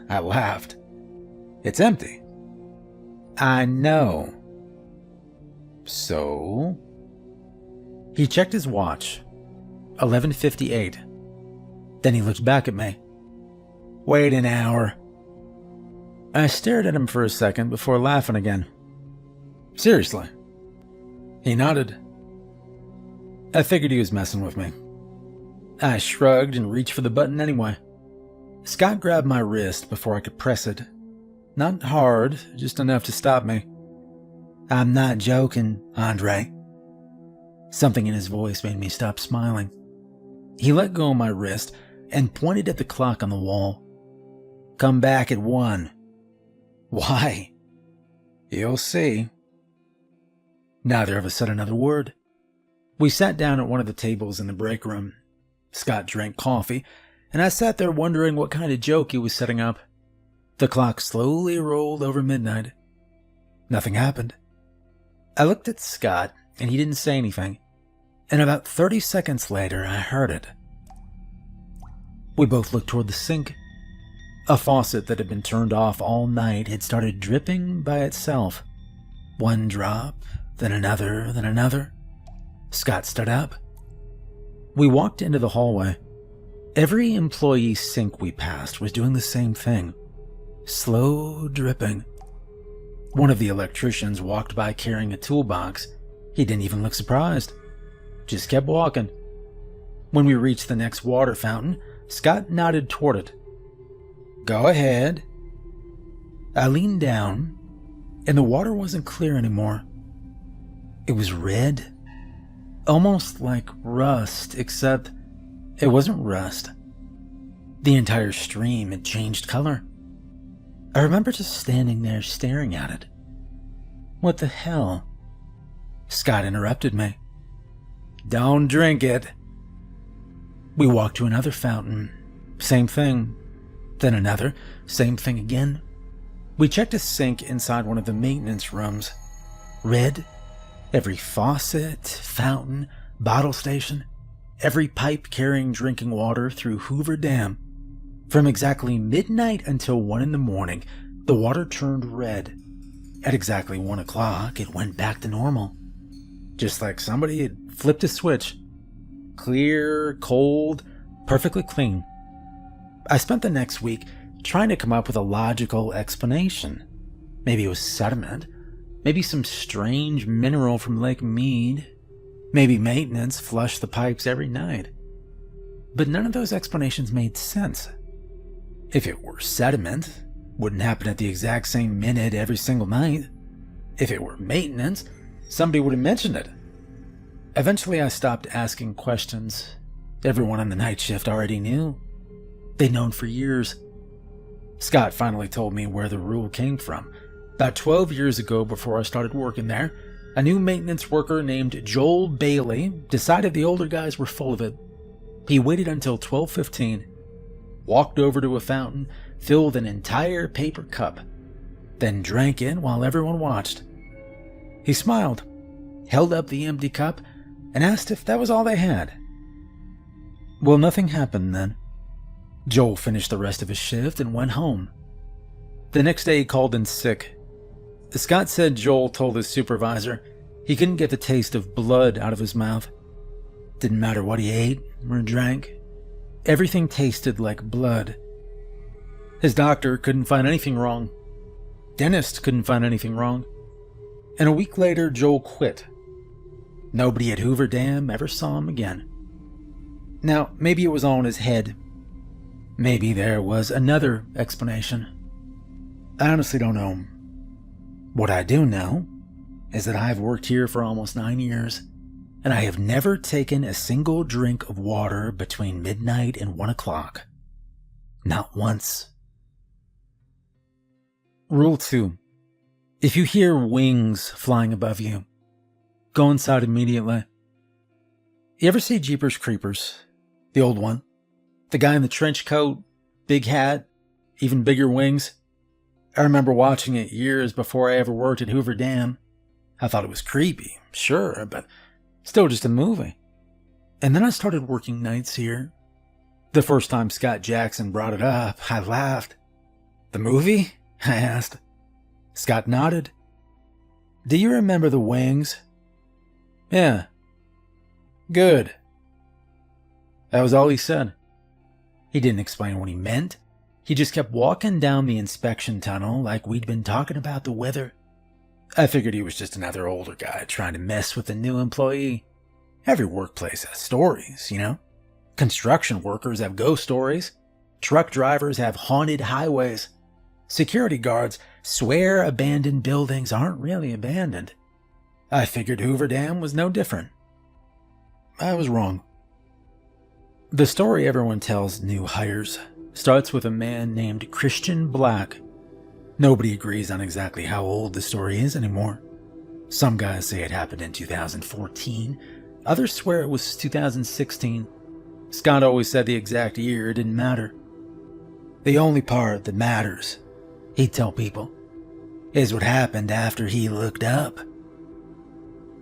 I laughed. "It's empty." "I know." "So?" He checked his watch. 11:58. Then he looked back at me. "Wait an hour." I stared at him for a second before laughing again. "Seriously?" He nodded. I figured he was messing with me. I shrugged and reached for the button anyway. Scott grabbed my wrist before I could press it. Not hard, just enough to stop me. "I'm not joking, Andre." Something in his voice made me stop smiling. He let go of my wrist and pointed at the clock on the wall. "Come back at 1. "Why?" "You'll see." Neither of us said another word. We sat down at one of the tables in the break room. Scott drank coffee, and I sat there wondering what kind of joke he was setting up. The clock slowly rolled over midnight. Nothing happened. I looked at Scott, and he didn't say anything. And about 30 seconds later, I heard it. We both looked toward the sink. A faucet that had been turned off all night had started dripping by itself. One drop, then another, then another. Scott stood up. We walked into the hallway. Every employee sink we passed was doing the same thing. Slow dripping. One of the electricians walked by carrying a toolbox. He didn't even look surprised. Just kept walking. When we reached the next water fountain, Scott nodded toward it. "Go ahead." I leaned down, and the water wasn't clear anymore. It was red, almost like rust, except it wasn't rust. The entire stream had changed color. I remember just standing there staring at it. "What the hell?" Scott interrupted me. "Don't drink it." We walked to another fountain. Same thing. Then another. Same thing again. We checked a sink inside one of the maintenance rooms. Red. Every faucet, fountain, bottle station, every pipe carrying drinking water through Hoover Dam. From exactly midnight until 1 in the morning, the water turned red. At exactly 1 o'clock, it went back to normal. Just like somebody had flipped a switch. Clear, cold, perfectly clean. I spent the next week trying to come up with a logical explanation. Maybe it was sediment. Maybe some strange mineral from Lake Mead. Maybe maintenance flushed the pipes every night. But none of those explanations made sense. If it were sediment, it wouldn't happen at the exact same minute every single night. If it were maintenance, somebody would have mentioned it. Eventually, I stopped asking questions. Everyone on the night shift already knew. They'd known for years. Scott finally told me where the rule came from. About 12 years ago, before I started working there, a new maintenance worker named Joel Bailey decided the older guys were full of it. He waited until 12:15, walked over to a fountain, filled an entire paper cup, then drank it while everyone watched. He smiled, held up the empty cup, and asked if that was all they had. Well, nothing happened then. Joel finished the rest of his shift and went home. The next day he called in sick. Scott said Joel told his supervisor he couldn't get the taste of blood out of his mouth. Didn't matter what he ate or drank. Everything tasted like blood. His doctor couldn't find anything wrong. Dentist couldn't find anything wrong. And a week later, Joel quit. Nobody at Hoover Dam ever saw him again. Now, maybe it was all in his head. Maybe there was another explanation. I honestly don't know. What I do know is that I've worked here for almost 9 years, and I have never taken a single drink of water between midnight and 1 o'clock. Not once. Rule 2. If you hear wings flying above you, go inside immediately. You ever see Jeepers Creepers? The old one? The guy in the trench coat, big hat, even bigger wings? I remember watching it years before I ever worked at Hoover Dam. I thought it was creepy, sure, but still just a movie. And then I started working nights here. The first time Scott Jackson brought it up, I laughed. The movie? I asked. Scott nodded. Do you remember the wings? Yeah. Good. That was all he said. He didn't explain what he meant. He just kept walking down the inspection tunnel like we'd been talking about the weather. I figured he was just another older guy trying to mess with a new employee. Every workplace has stories, you know? Construction workers have ghost stories. Truck drivers have haunted highways. Security guards swear abandoned buildings aren't really abandoned. I figured Hoover Dam was no different. I was wrong. The story everyone tells new hires starts with a man named Christian Black. Nobody agrees on exactly how old the story is anymore. Some guys say it happened in 2014. Others swear it was 2016. Scott always said the exact year didn't matter. The only part that matters, he'd tell people, is what happened after he looked up.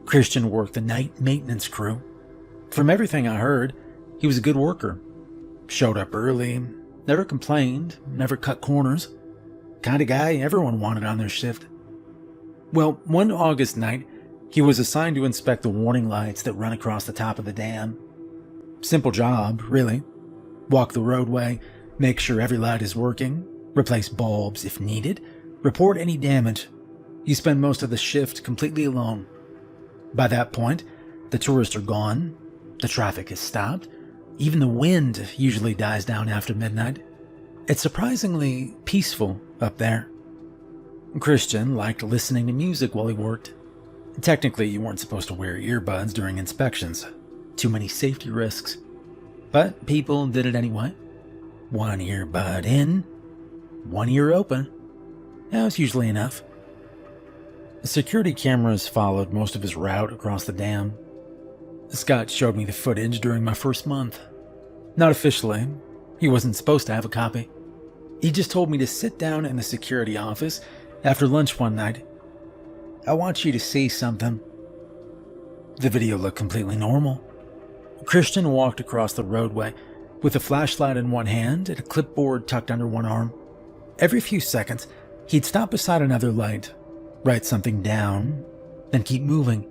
Christian worked the night maintenance crew. From everything I heard, he was a good worker. Showed up early, never complained, never cut corners. Kind of guy everyone wanted on their shift. Well, one August night, he was assigned to inspect the warning lights that run across the top of the dam. Simple job, really. Walk the roadway, make sure every light is working, replace bulbs if needed, report any damage. You spend most of the shift completely alone. By that point, the tourists are gone, the traffic is stopped, even the wind usually dies down after midnight. It's surprisingly peaceful up there. Christian liked listening to music while he worked. Technically, you weren't supposed to wear earbuds during inspections. Too many safety risks. But people did it anyway. One earbud in, one ear open. That was usually enough. Security cameras followed most of his route across the dam. Scott showed me the footage during my first month. Not officially. He wasn't supposed to have a copy. He just told me to sit down in the security office after lunch one night. I want you to see something. The video looked completely normal. Christian walked across the roadway with a flashlight in one hand and a clipboard tucked under one arm. Every few seconds, he'd stop beside another light, write something down, then keep moving.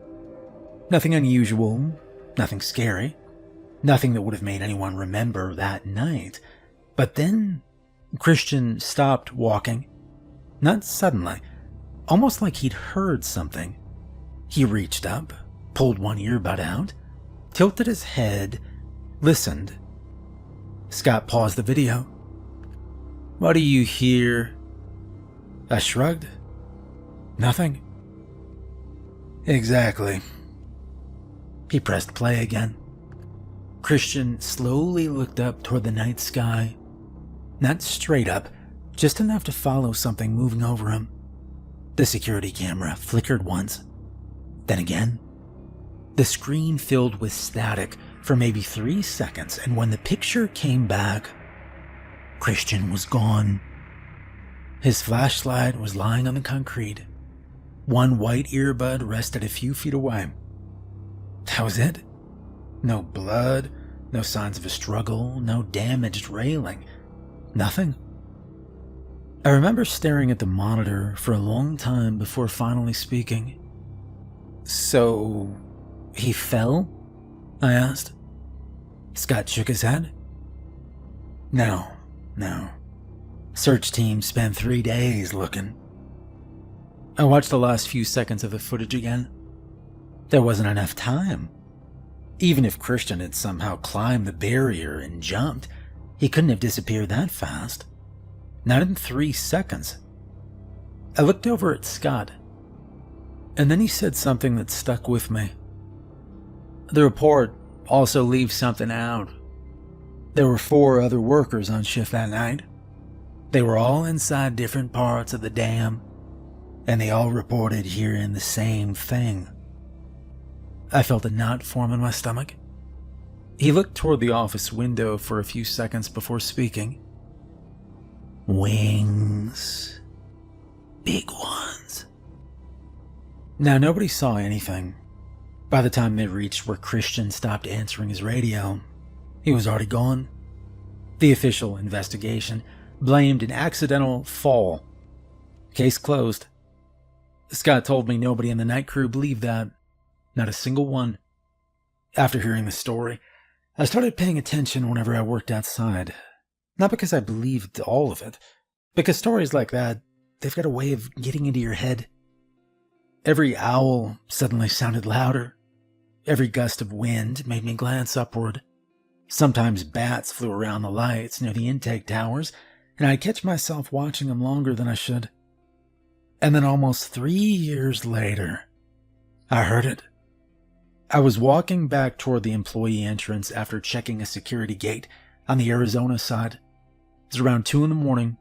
Nothing unusual, nothing scary, nothing that would have made anyone remember that night. But then, Christian stopped walking. Not suddenly, almost like he'd heard something. He reached up, pulled one earbud out, tilted his head, listened. Scott paused the video. "What do you hear?" I shrugged. "Nothing." "Exactly." He pressed play again. Christian slowly looked up toward the night sky. Not straight up, just enough to follow something moving over him. The security camera flickered once, then again. The screen filled with static for maybe 3 seconds, and when the picture came back, Christian was gone. His flashlight was lying on the concrete. One white earbud rested a few feet away. That was it. No blood, no signs of a struggle, no damaged railing. Nothing. I remember staring at the monitor for a long time before finally speaking. "So, he fell?" I asked. Scott shook his head. No. Search team spent 3 days looking." I watched the last few seconds of the footage again. There wasn't enough time. Even if Christian had somehow climbed the barrier and jumped, he couldn't have disappeared that fast. Not in 3 seconds. I looked over at Scott, and then he said something that stuck with me. "The report also leaves something out. There were 4 other workers on shift that night. They were all inside different parts of the dam, and they all reported hearing the same thing." I felt a knot form in my stomach. He looked toward the office window for a few seconds before speaking. "Wings. Big ones." Now, nobody saw anything. By the time they reached where Christian stopped answering his radio, he was already gone. The official investigation blamed an accidental fall. Case closed. Scott told me nobody in the night crew believed that. Not a single one. After hearing the story, I started paying attention whenever I worked outside. Not because I believed all of it, because stories like that, they've got a way of getting into your head. Every owl suddenly sounded louder. Every gust of wind made me glance upward. Sometimes bats flew around the lights near the intake towers, and I'd catch myself watching them longer than I should. And then almost 3 years later, I heard it. I was walking back toward the employee entrance after checking a security gate on the Arizona side. It was around 2 a.m.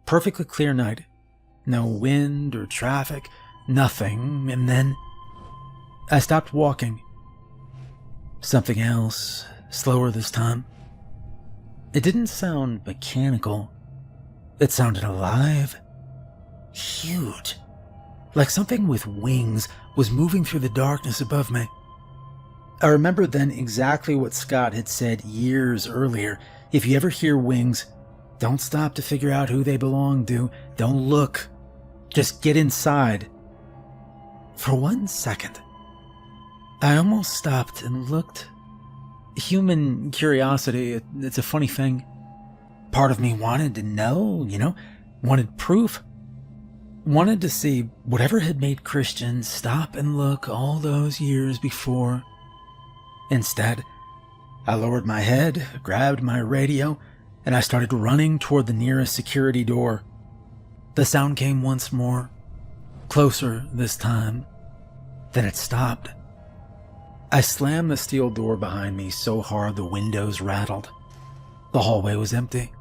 Perfectly clear night. No wind or traffic, nothing, and then I stopped walking. Something else, slower this time. It didn't sound mechanical. It sounded alive. Huge. Like something with wings was moving through the darkness above me. I remember then exactly what Scott had said years earlier. If you ever hear wings, don't stop to figure out who they belong to. Don't look. Just get inside. For 1 second, I almost stopped and looked. Human curiosity, it's a funny thing. Part of me wanted to know, wanted proof. Wanted to see whatever had made Christian stop and look all those years before. Instead, I lowered my head, grabbed my radio, and I started running toward the nearest security door. The sound came once more, closer this time. Then it stopped. I slammed the steel door behind me so hard the windows rattled. The hallway was empty.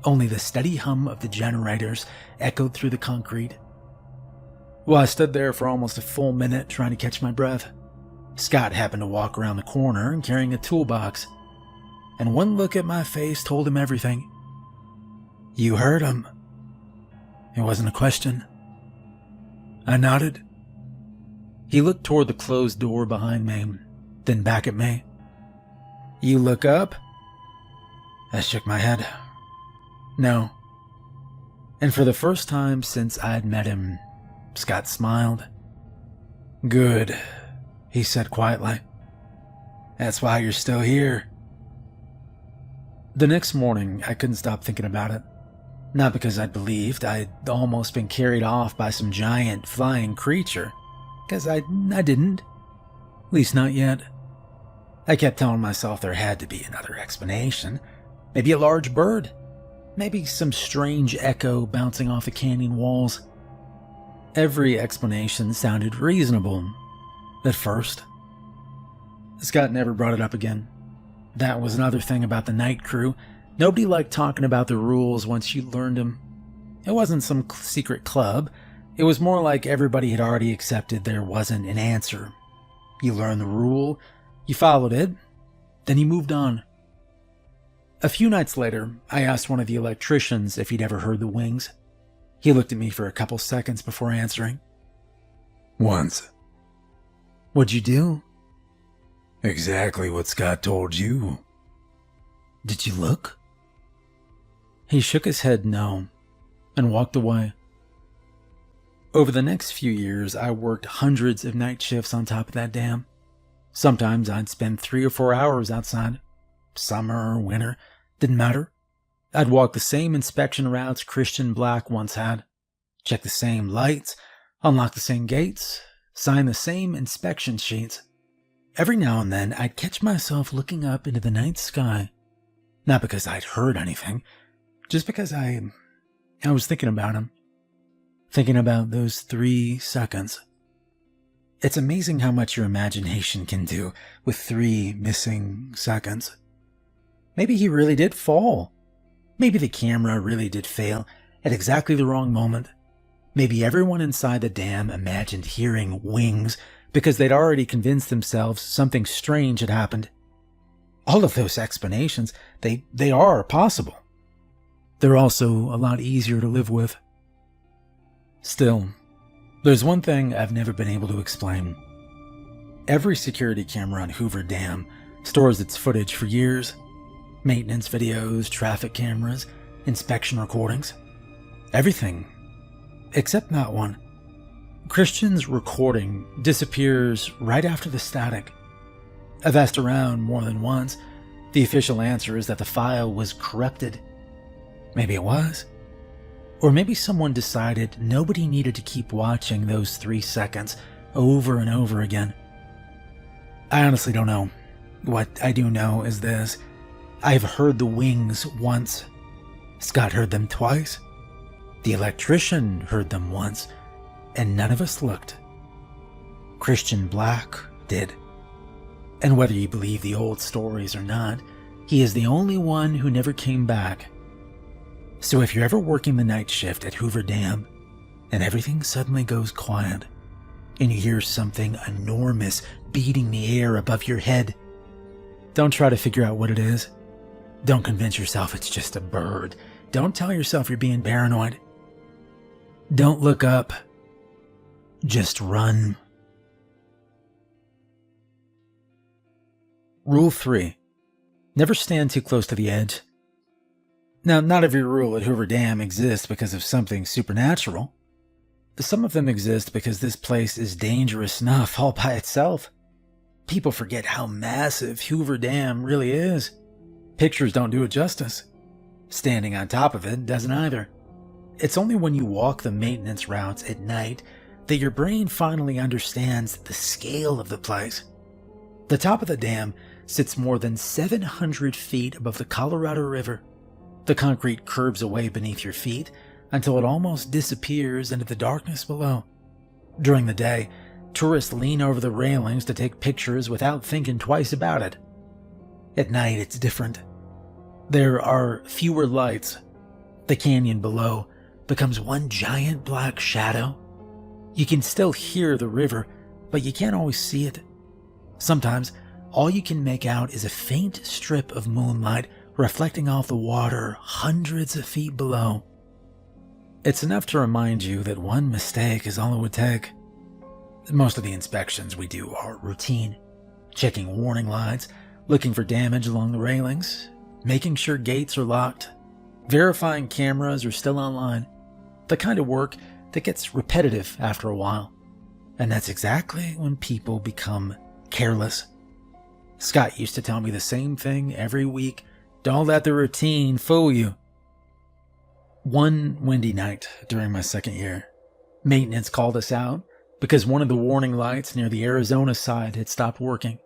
Only the steady hum of the generators echoed through the concrete. Well, I stood there for almost a full minute trying to catch my breath. Scott happened to walk around the corner and carrying a toolbox, and one look at my face told him everything. "You heard him." It wasn't a question. I nodded. He looked toward the closed door behind me, then back at me. "You look up?" I shook my head. No. And for the first time since I'd met him, Scott smiled. "Good," he said quietly. "That's why you're still here." The next morning, I couldn't stop thinking about it. Not because I believed I'd almost been carried off by some giant flying creature, because I didn't. At least not yet. I kept telling myself there had to be another explanation. Maybe a large bird. Maybe some strange echo bouncing off the canyon walls. Every explanation sounded reasonable at first. Scott never brought it up again. That was another thing about the night crew. Nobody liked talking about the rules once you learned them. It wasn't some secret club. It was more like everybody had already accepted there wasn't an answer. You learned the rule, you followed it, then you moved on. A few nights later, I asked one of the electricians if he'd ever heard the wings. He looked at me for a couple seconds before answering.
Once.
What'd you do?
Exactly what Scott told you.
Did you look? He shook his head no, and walked away. Over the next few years, I worked hundreds of night shifts on top of that dam. Sometimes I'd spend 3 or 4 hours outside. Summer or winter, didn't matter. I'd walk the same inspection routes Christian Black once had, check the same lights, unlock the same gates, sign the same inspection sheets. Every now and then, I'd catch myself looking up into the night sky. Not because I'd heard anything, just because I was thinking about him. Thinking about those 3 seconds. It's amazing how much your imagination can do with 3 missing seconds. Maybe he really did fall. Maybe the camera really did fail at exactly the wrong moment. Maybe everyone inside the dam imagined hearing wings because they'd already convinced themselves something strange had happened. All of those explanations, they are possible. They're also a lot easier to live with. Still, there's one thing I've never been able to explain. Every security camera on Hoover Dam stores its footage for years. Maintenance videos, traffic cameras, inspection recordings. Everything. Except not one. Christian's recording disappears right after the static. I've asked around more than once. The official answer is that the file was corrupted. Maybe it was. Or maybe someone decided nobody needed to keep watching those 3 seconds over and over again. I honestly don't know. What I do know is this. I've heard the wings once. Scott heard them twice. The electrician heard them once. And none of us looked. Christian Black did. And whether you believe the old stories or not, he is the only one who never came back. So if you're ever working the night shift at Hoover Dam, and everything suddenly goes quiet, and you hear something enormous beating the air above your head, don't try to figure out what it is. Don't convince yourself it's just a bird. Don't tell yourself you're being paranoid. Don't look up. Just run. Rule 3. Never stand too close to the edge. Now, not every rule at Hoover Dam exists because of something supernatural. Some of them exist because this place is dangerous enough all by itself. People forget how massive Hoover Dam really is. Pictures don't do it justice. Standing on top of it doesn't either. It's only when you walk the maintenance routes at night that your brain finally understands the scale of the place. The top of the dam sits more than 700 feet above the Colorado River. The concrete curves away beneath your feet until it almost disappears into the darkness below. During the day, tourists lean over the railings to take pictures without thinking twice about it. At night, it's different. There are fewer lights. The canyon below becomes one giant black shadow. You can still hear the river, but you can't always see it. Sometimes, all you can make out is a faint strip of moonlight reflecting off the water hundreds of feet below. It's enough to remind you that one mistake is all it would take. Most of the inspections we do are routine. Checking warning lights, looking for damage along the railings, making sure gates are locked, verifying cameras are still online. The kind of work that gets repetitive after a while. And that's exactly when people become careless. Scott used to tell me the same thing every week. Don't let the routine fool you. One windy night during my second year, maintenance called us out because one of the warning lights near the Arizona side had stopped working.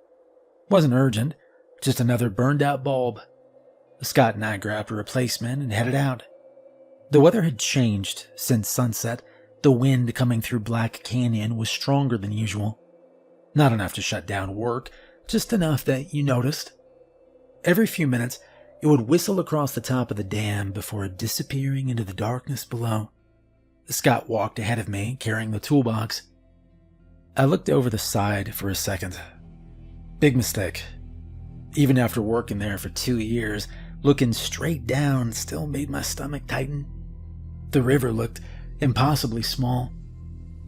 Wasn't urgent, just another burned out bulb. Scott and I grabbed a replacement and headed out. The weather had changed since sunset. The wind coming through Black Canyon was stronger than usual. Not enough to shut down work, just enough that you noticed. Every few minutes, it would whistle across the top of the dam before disappearing into the darkness below. Scott walked ahead of me, carrying the toolbox. I looked over the side for a second. Big mistake. Even after working there for 2 years, looking straight down still made my stomach tighten. The river looked impossibly small.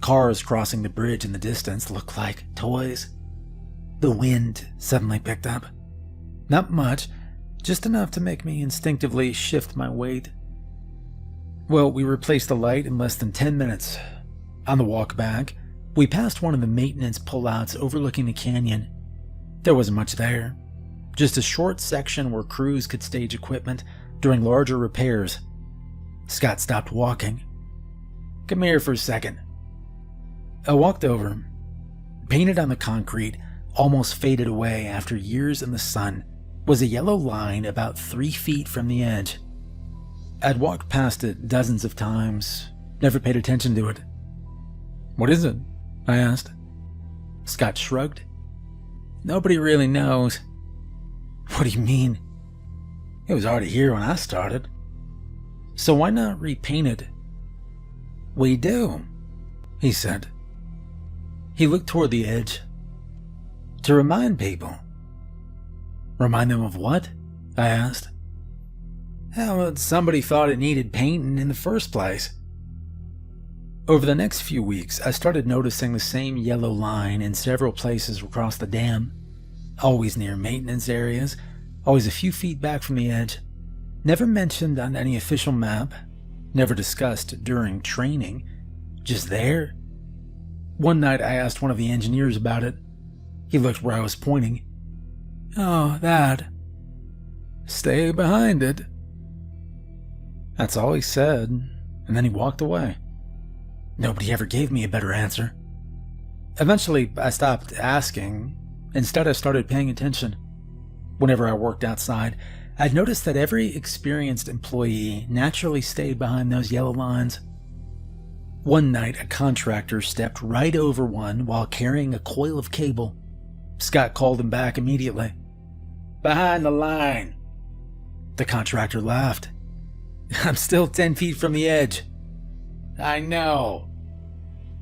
Cars crossing the bridge in the distance looked like toys. The wind suddenly picked up. Not much, just enough to make me instinctively shift my weight. Well, we replaced the light in less than 10 minutes. On the walk back, we passed one of the maintenance pullouts overlooking the canyon. There wasn't much there. Just a short section where crews could stage equipment during larger repairs. Scott stopped walking. "Come here for a second." I walked over. Painted on the concrete, almost faded away after years in the sun, was a yellow line about 3 feet from the edge. I'd walked past it dozens of times, never paid attention to it. "What is it?" I asked. Scott shrugged. "Nobody really knows." "What do you mean?" "It was already here when I started." "So why not repaint it?" "We do," he said. He looked toward the edge. "To remind people." "Remind them of what?" I asked. "How somebody thought it needed painting in the first place." Over the next few weeks, I started noticing the same yellow line in several places across the dam. Always near maintenance areas, always a few feet back from the edge. Never mentioned on any official map, never discussed during training, just there. One night I asked one of the engineers about it. He looked where I was pointing. "Oh, that. Stay behind it." That's all he said, and then he walked away. Nobody ever gave me a better answer. Eventually, I stopped asking. Instead, I started paying attention. Whenever I worked outside, I'd noticed that every experienced employee naturally stayed behind those yellow lines. One night, a contractor stepped right over one while carrying a coil of cable. Scott called him back immediately. "Behind the line." The contractor laughed. "I'm still 10 feet from the edge." "I know."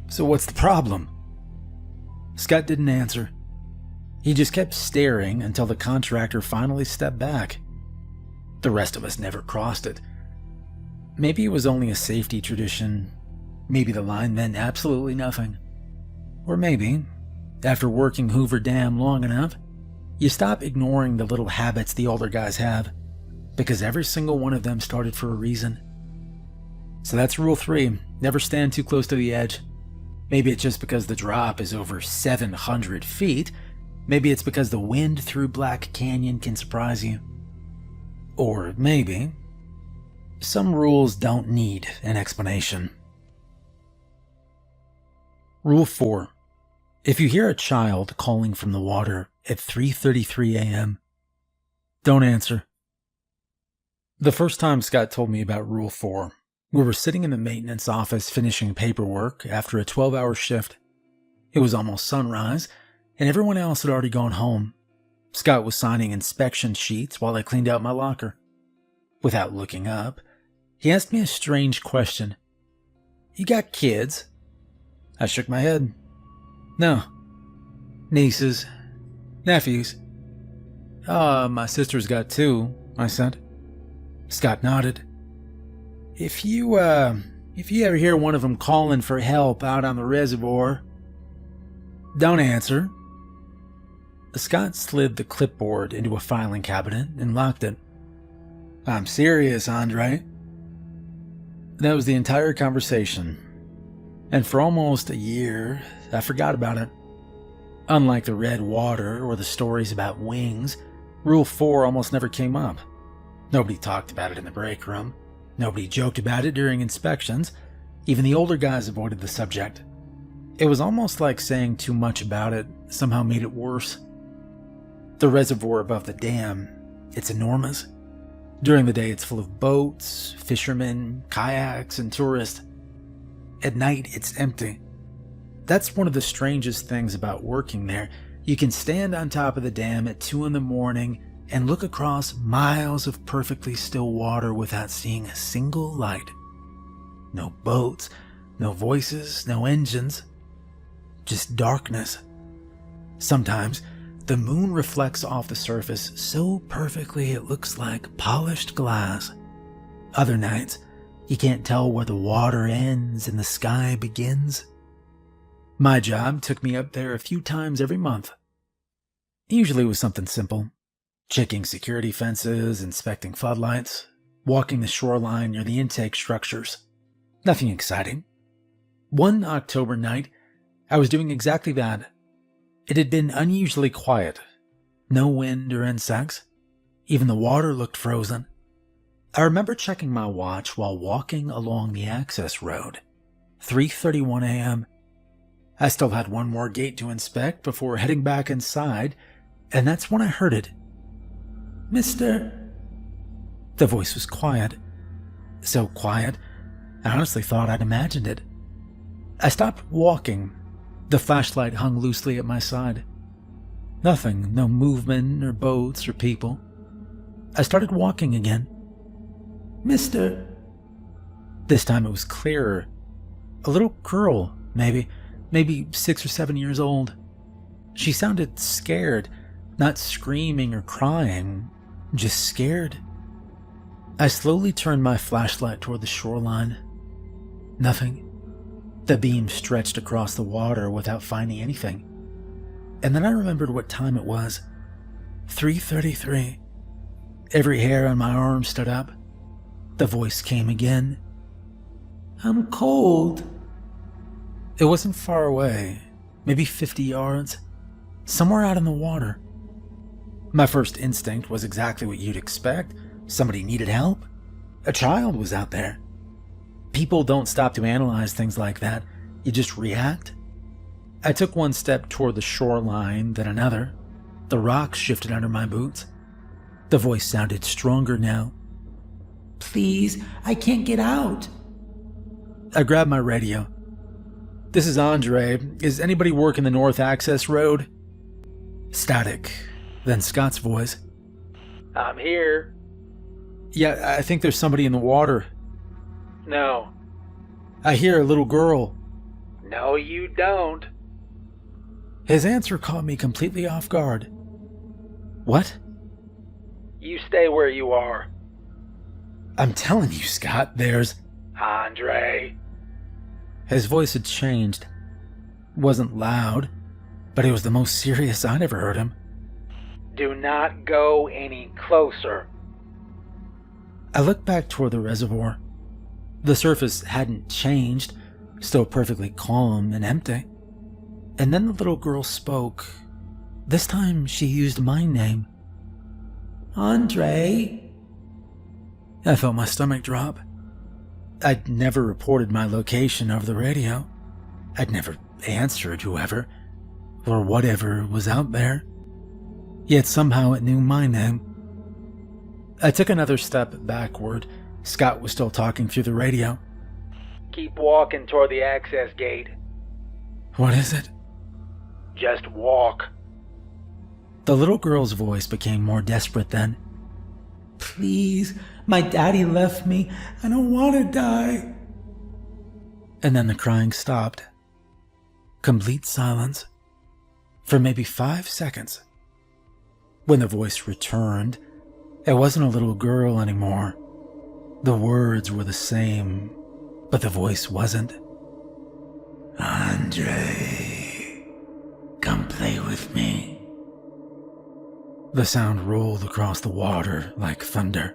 "So what's the problem?" Scott didn't answer. He just kept staring until the contractor finally stepped back. The rest of us never crossed it. Maybe it was only a safety tradition. Maybe the line meant absolutely nothing. Or maybe, after working Hoover Dam long enough, you stop ignoring the little habits the older guys have, because every single one of them started for a reason. So that's rule 3, never stand too close to the edge. Maybe it's just because the drop is over 700 feet. Maybe it's because the wind through Black Canyon can surprise you. Or maybe some rules don't need an explanation. Rule 4. If you hear a child calling from the water at 3:33 a.m., don't answer. The first time Scott told me about Rule 4, we were sitting in the maintenance office finishing paperwork after a 12-hour shift. It was almost sunrise, and everyone else had already gone home. Scott was signing inspection sheets while I cleaned out my locker. Without looking up, he asked me a strange question. "You got kids?" I shook my head. "No." "Nieces? Nephews?" My sister's got 2, I said. Scott nodded. If you ever hear one of them calling for help out on the reservoir, don't answer." Scott slid the clipboard into a filing cabinet and locked it. "I'm serious, Andre." That was the entire conversation. And for almost a year, I forgot about it. Unlike the red water or the stories about wings, Rule 4 almost never came up. Nobody talked about it in the break room. Nobody joked about it during inspections. Even the older guys avoided the subject. It was almost like saying too much about it somehow made it worse. The reservoir above the dam, it's enormous. During the day, it's full of boats, fishermen, kayaks, and tourists. At night, it's empty. That's one of the strangest things about working there. You can stand on top of the dam at 2 a.m. and look across miles of perfectly still water without seeing a single light. No boats, no voices, no engines. Just darkness. Sometimes, the moon reflects off the surface so perfectly it looks like polished glass. Other nights, you can't tell where the water ends and the sky begins. My job took me up there a few times every month. Usually it was something simple. Checking security fences, inspecting floodlights, walking the shoreline near the intake structures. Nothing exciting. One October night, I was doing exactly that. It had been unusually quiet. No wind or insects. Even the water looked frozen. I remember checking my watch while walking along the access road. 3:31 a.m. I still had one more gate to inspect before heading back inside, and that's when I heard it. "Mister..." The voice was quiet. So quiet, I honestly thought I'd imagined it. I stopped walking. The flashlight hung loosely at my side. Nothing, no movement or boats or people. I started walking again. "Mister..." This time it was clearer. A little girl, maybe 6 or 7 years old. She sounded scared, not screaming or crying, just scared. I slowly turned my flashlight toward the shoreline. Nothing. The beam stretched across the water without finding anything. And then I remembered what time it was. 3:33. Every hair on my arm stood up. The voice came again. "I'm cold." It wasn't far away, maybe 50 yards, somewhere out in the water. My first instinct was exactly what you'd expect. Somebody needed help. A child was out there. People don't stop to analyze things like that. You just react. I took one step toward the shoreline, then another. The rocks shifted under my boots. The voice sounded stronger now. "Please, I can't get out." I grabbed my radio. "This is Andre. Is anybody working the North Access Road?" Static. Then Scott's voice. "I'm here." "Yeah, I think there's somebody in the water." "No." "I hear a little girl." "No, you don't." His answer caught me completely off guard. "What?" "You stay where you are." "I'm telling you, Scott, there's..." "Andre." His voice had changed. It wasn't loud, but it was the most serious I'd ever heard him. "Do not go any closer." I looked back toward the reservoir. The surface hadn't changed, still perfectly calm and empty. And then the little girl spoke. This time she used my name. "Andre." I felt my stomach drop. I'd never reported my location over the radio. I'd never answered whoever or whatever was out there. Yet somehow it knew my name. I took another step backward. Scott was still talking through the radio. "Keep walking toward the access gate." "What is it?" "Just walk." The little girl's voice became more desperate then. "Please, my daddy left me. I don't want to die." And then the crying stopped. Complete silence. For maybe 5 seconds. When the voice returned, it wasn't a little girl anymore. The words were the same, but the voice wasn't. "Andre, come play with me." The sound rolled across the water like thunder.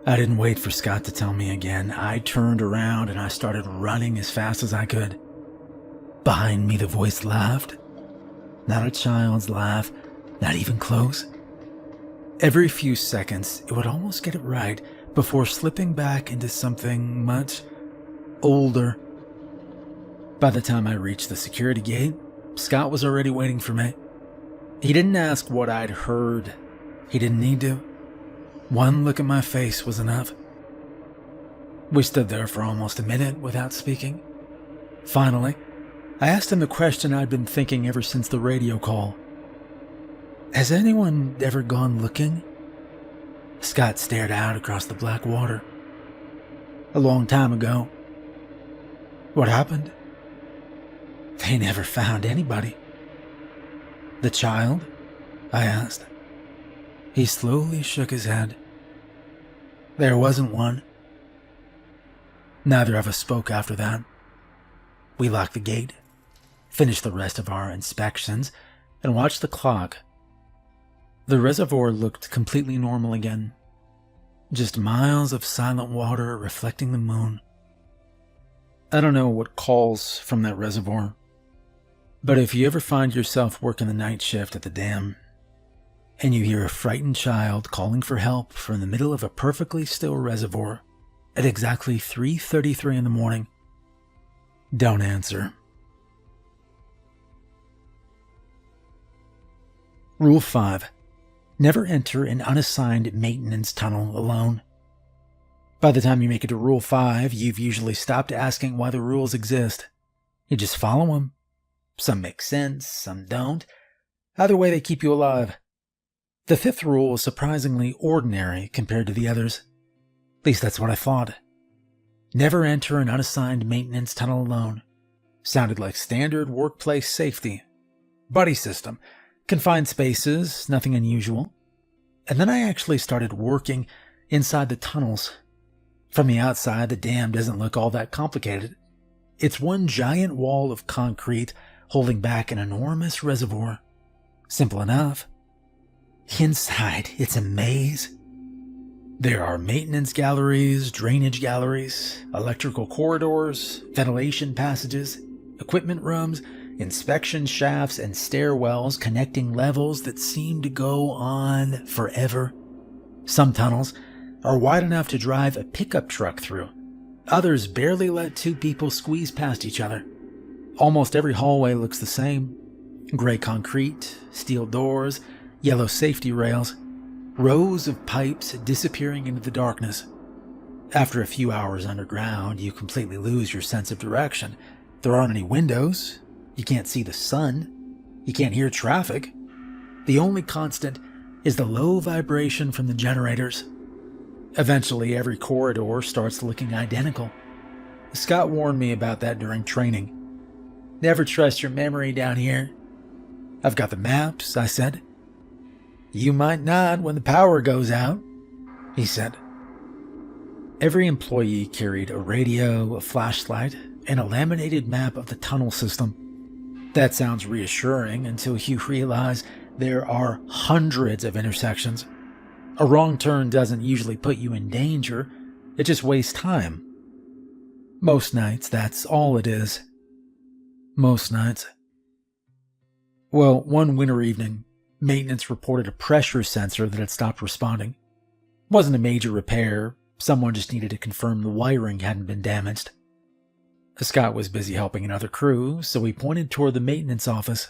I didn't wait for Scott to tell me again. I turned around and I started running as fast as I could. Behind me, the voice laughed. Not a child's laugh, not even close. Every few seconds, it would almost get it right, before slipping back into something much older. By the time I reached the security gate, Scott was already waiting for me. He didn't ask what I'd heard. He didn't need to. One look at my face was enough. We stood there for almost a minute without speaking. Finally, I asked him the question I'd been thinking ever since the radio call. Has anyone ever gone looking? Scott stared out across the black water. A long time ago. What happened? They never found anybody. The child? I asked. He slowly shook his head. There wasn't one. Neither of us spoke after that. We locked the gate, finished the rest of our inspections, and watched the clock. The reservoir looked completely normal again. Just miles of silent water reflecting the moon. I don't know what calls from that reservoir, but if you ever find yourself working the night shift at the dam, and you hear a frightened child calling for help from the middle of a perfectly still reservoir at exactly 3:33 in the morning, don't answer. Rule 5. Never enter an unassigned maintenance tunnel alone. By the time you make it to Rule 5, you've usually stopped asking why the rules exist. You just follow them. Some make sense, some don't. Either way, they keep you alive. The 5th rule is surprisingly ordinary compared to the others. At least that's what I thought. Never enter an unassigned maintenance tunnel alone. Sounded like standard workplace safety. Buddy system. Confined spaces, nothing unusual. And then I actually started working inside the tunnels. From the outside, the dam doesn't look all that complicated. It's one giant wall of concrete holding back an enormous reservoir. Simple enough. Inside, it's a maze. There are maintenance galleries, drainage galleries, electrical corridors, ventilation passages, equipment rooms, inspection shafts, and stairwells connecting levels that seem to go on forever. Some tunnels are wide enough to drive a pickup truck through. Others barely let two people squeeze past each other. Almost every hallway looks the same. Gray concrete, steel doors, yellow safety rails, rows of pipes disappearing into the darkness. After a few hours underground, you completely lose your sense of direction. There aren't any windows. You can't see the sun. You can't hear traffic. The only constant is the low vibration from the generators. Eventually, every corridor starts looking identical. Scott warned me about that during training. Never trust your memory down here. I've got the maps, I said. You might not when the power goes out, he said. Every employee carried a radio, a flashlight, and a laminated map of the tunnel system. That sounds reassuring until you realize there are hundreds of intersections. A wrong turn doesn't usually put you in danger, it just wastes time. Most nights, that's all it is. Most nights. Well, one winter evening, maintenance reported a pressure sensor that had stopped responding. It wasn't a major repair, someone just needed to confirm the wiring hadn't been damaged. Scott was busy helping another crew, so he pointed toward the maintenance office.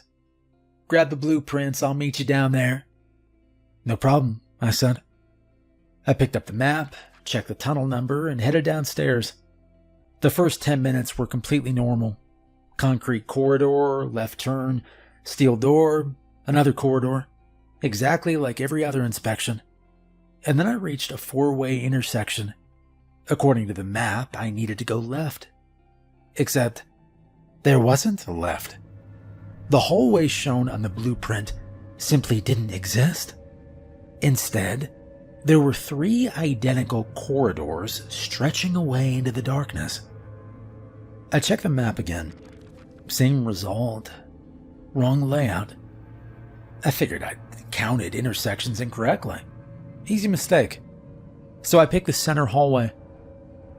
Grab the blueprints, I'll meet you down there. No problem, I said. I picked up the map, checked the tunnel number, and headed downstairs. The first 10 minutes were completely normal. Concrete corridor, left turn, steel door, another corridor, exactly like every other inspection. And then I reached a 4-way intersection. According to the map, I needed to go left. Except, there wasn't a left. The hallway shown on the blueprint simply didn't exist. Instead, there were 3 identical corridors stretching away into the darkness. I checked the map again. Same result. Wrong layout. I figured I'd counted intersections incorrectly. Easy mistake. So I picked the center hallway.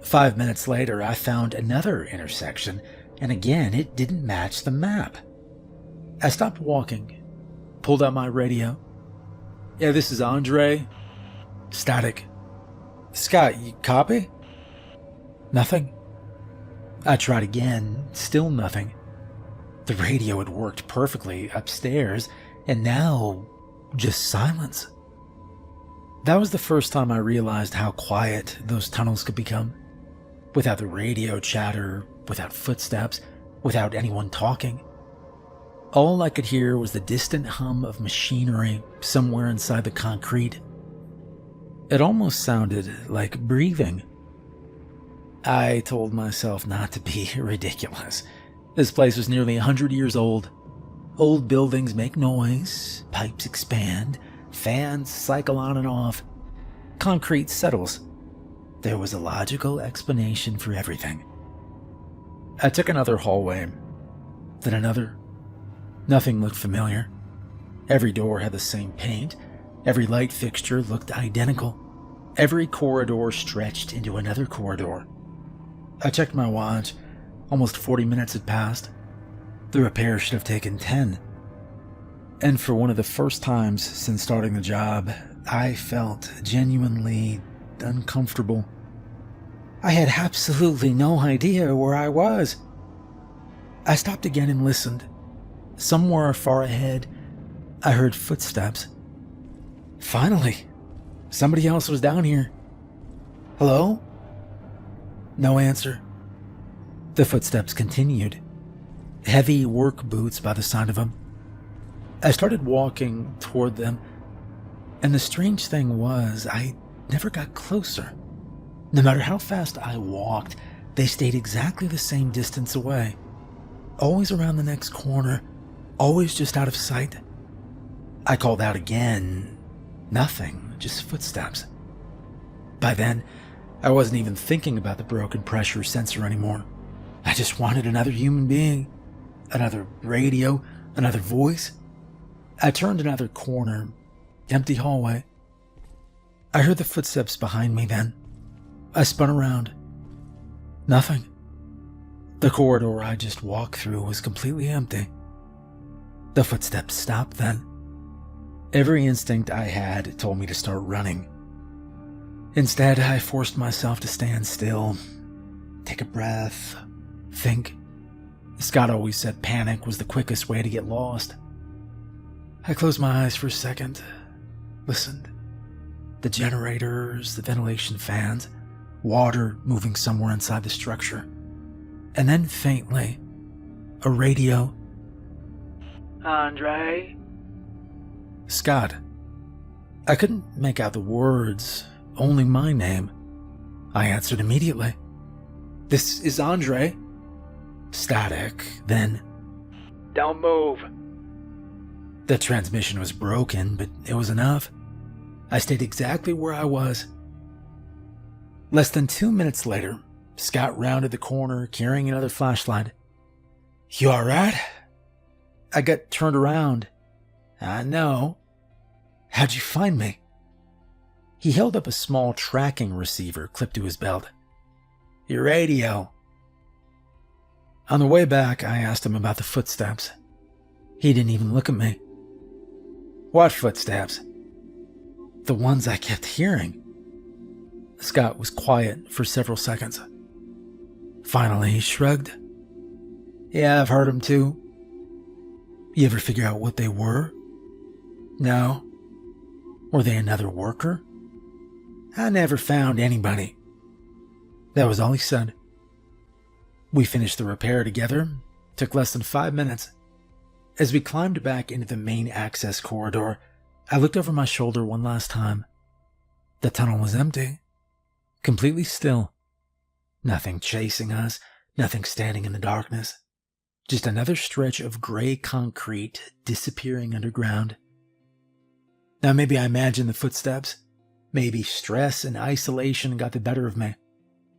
5 minutes later, I found another intersection, and again, it didn't match the map. I stopped walking, pulled out my radio. Yeah, this is Andre. Static. Scott, you copy? Nothing. I tried again, still nothing. The radio had worked perfectly upstairs, and now just silence. That was the first time I realized how quiet those tunnels could become. Without the radio chatter, without footsteps, without anyone talking. All I could hear was the distant hum of machinery somewhere inside the concrete. It almost sounded like breathing. I told myself not to be ridiculous. This place was nearly 100 years old. Old buildings make noise, pipes expand, fans cycle on and off. Concrete settles. There was a logical explanation for everything. I took another hallway, then another. Nothing looked familiar. Every door had the same paint. Every light fixture looked identical. Every corridor stretched into another corridor. I checked my watch. Almost 40 minutes had passed. The repair should have taken 10. And for one of the first times since starting the job, I felt genuinely uncomfortable. I had absolutely no idea where I was. I stopped again and listened. Somewhere far ahead, I heard footsteps. Finally, somebody else was down here. Hello? No answer. The footsteps continued. Heavy work boots by the sound of them. I started walking toward them, and the strange thing was, I never got closer. No matter how fast I walked, they stayed exactly the same distance away. Always around the next corner, always just out of sight. I called out again. Nothing, just footsteps. By then, I wasn't even thinking about the broken pressure sensor anymore. I just wanted another human being, another radio, another voice. I turned another corner, empty hallway. I heard the footsteps behind me then. I spun around. Nothing. The corridor I just walked through was completely empty. The footsteps stopped then. Every instinct I had told me to start running. Instead, I forced myself to stand still, take a breath, think. Scott always said panic was the quickest way to get lost. I closed my eyes for a second, listened. The generators, the ventilation fans, water moving somewhere inside the structure. And then faintly, a radio. Andre? Scott. I couldn't make out the words, only my name. I answered immediately. This is Andre. Static, then. Don't move. The transmission was broken, but it was enough. I stayed exactly where I was. Less than 2 minutes later, Scott rounded the corner carrying another flashlight. You alright? I got turned around. I know. How'd you find me? He held up a small tracking receiver clipped to his belt. Your radio. On the way back, I asked him about the footsteps. He didn't even look at me. What footsteps? The ones I kept hearing. Scott was quiet for several seconds. Finally, he shrugged. Yeah, I've heard them too. You ever figure out what they were? No. Were they another worker? I never found anybody. That was all he said. We finished the repair together. Took less than 5 minutes. As we climbed back into the main access corridor, I looked over my shoulder one last time. The tunnel was empty. Completely still. Nothing chasing us, nothing standing in the darkness. Just another stretch of gray concrete disappearing underground. Now maybe I imagined the footsteps. Maybe stress and isolation got the better of me.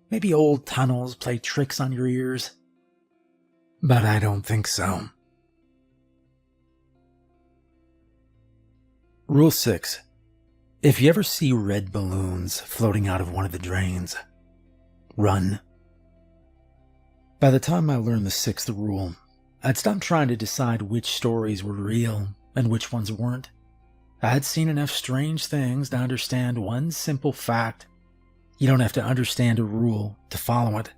Maybe old tunnels play tricks on your ears. But I don't think so. Rule 6. If you ever see red balloons floating out of one of the drains, run. By the time I learned the 6th rule, I'd stopped trying to decide which stories were real and which ones weren't. I had seen enough strange things to understand one simple fact. You don't have to understand a rule to follow it.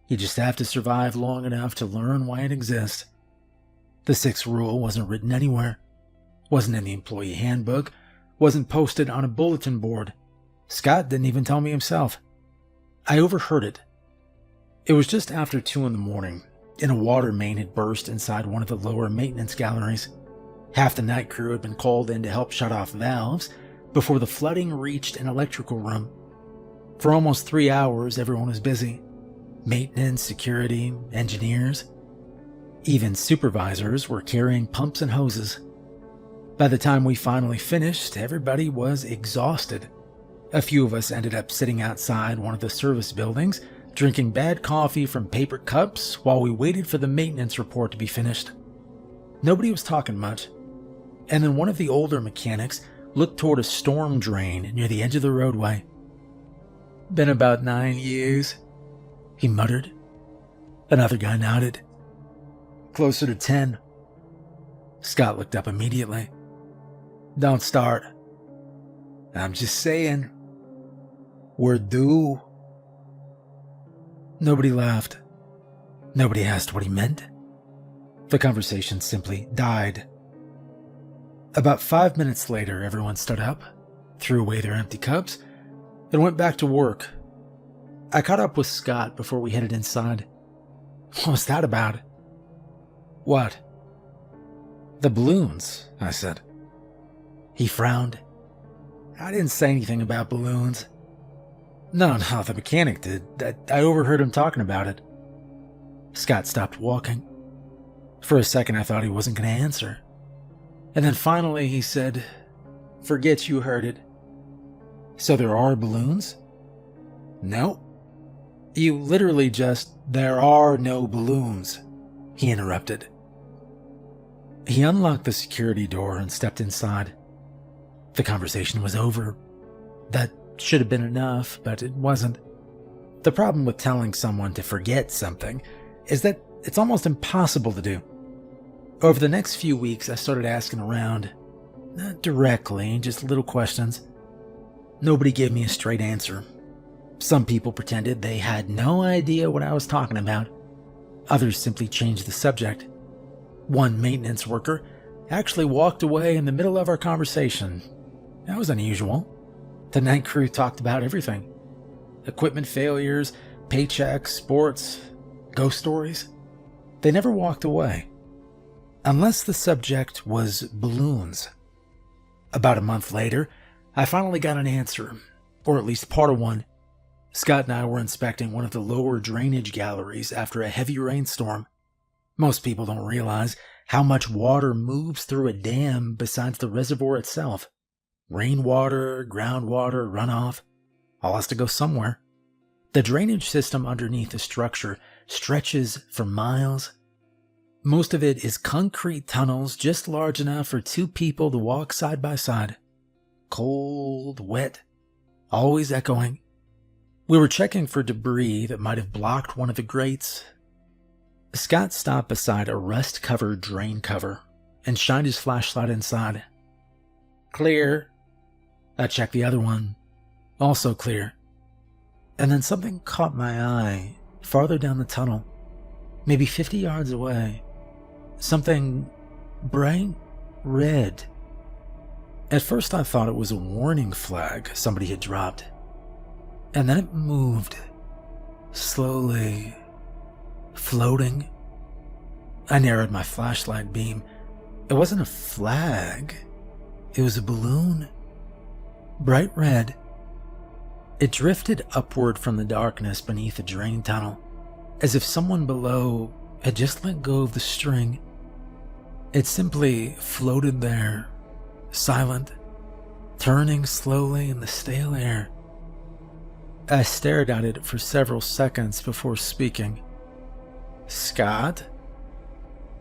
You just have to survive long enough to learn why it exists. The sixth rule wasn't written anywhere, wasn't in the employee handbook, wasn't posted on a bulletin board. Scott didn't even tell me himself. I overheard it. It was just after 2 a.m, and a water main had burst inside one of the lower maintenance galleries. Half the night crew had been called in to help shut off valves before the flooding reached an electrical room. For almost 3 hours, everyone was busy. Maintenance, security, engineers. Even supervisors were carrying pumps and hoses. By the time we finally finished, everybody was exhausted. A few of us ended up sitting outside one of the service buildings, drinking bad coffee from paper cups while we waited for the maintenance report to be finished. Nobody was talking much, and then one of the older mechanics looked toward a storm drain near the edge of the roadway. "Been about 9 years," he muttered. Another guy nodded. "Closer to 10. Scott looked up immediately. "Don't start." "I'm just saying. We're due." Nobody laughed. Nobody asked what he meant. The conversation simply died. About 5 minutes later, everyone stood up, threw away their empty cups, and went back to work. I caught up with Scott before we headed inside. "What was that about?" "What?" "The balloons," I said. He frowned. "I didn't say anything about balloons." No, the mechanic did. I overheard him talking about it." Scott stopped walking. For a second, I thought he wasn't going to answer. And then finally he said, "Forget you heard it." "So there are balloons?" "No." "You literally just, there are no balloons," he interrupted. He unlocked the security door and stepped inside. The conversation was over. That should have been enough, but it wasn't. The problem with telling someone to forget something is that it's almost impossible to do. Over the next few weeks, I started asking around. Not directly, just little questions. Nobody gave me a straight answer. Some people pretended they had no idea what I was talking about. Others simply changed the subject. One maintenance worker actually walked away in the middle of our conversation. That was unusual. The night crew talked about everything. Equipment failures, paychecks, sports, ghost stories. They never walked away. Unless the subject was balloons. About a month later, I finally got an answer, or at least part of one. Scott and I were inspecting one of the lower drainage galleries after a heavy rainstorm. Most people don't realize how much water moves through a dam besides the reservoir itself. Rainwater, groundwater, runoff, all has to go somewhere. The drainage system underneath the structure stretches for miles. Most of it is concrete tunnels just large enough for 2 people to walk side by side. Cold, wet, always echoing. We were checking for debris that might have blocked one of the grates. Scott stopped beside a rust-covered drain cover and shined his flashlight inside. "Clear." I checked the other one. Also clear. And then something caught my eye farther down the tunnel, maybe 50 yards away. Something bright red. At first I thought it was a warning flag somebody had dropped. And then it moved, slowly, floating. I narrowed my flashlight beam. It wasn't a flag. It was a balloon. Bright red. It drifted upward from the darkness beneath the drain tunnel, as if someone below had just let go of the string. It simply floated there, silent, turning slowly in the stale air. I stared at it for several seconds before speaking. "Scott?"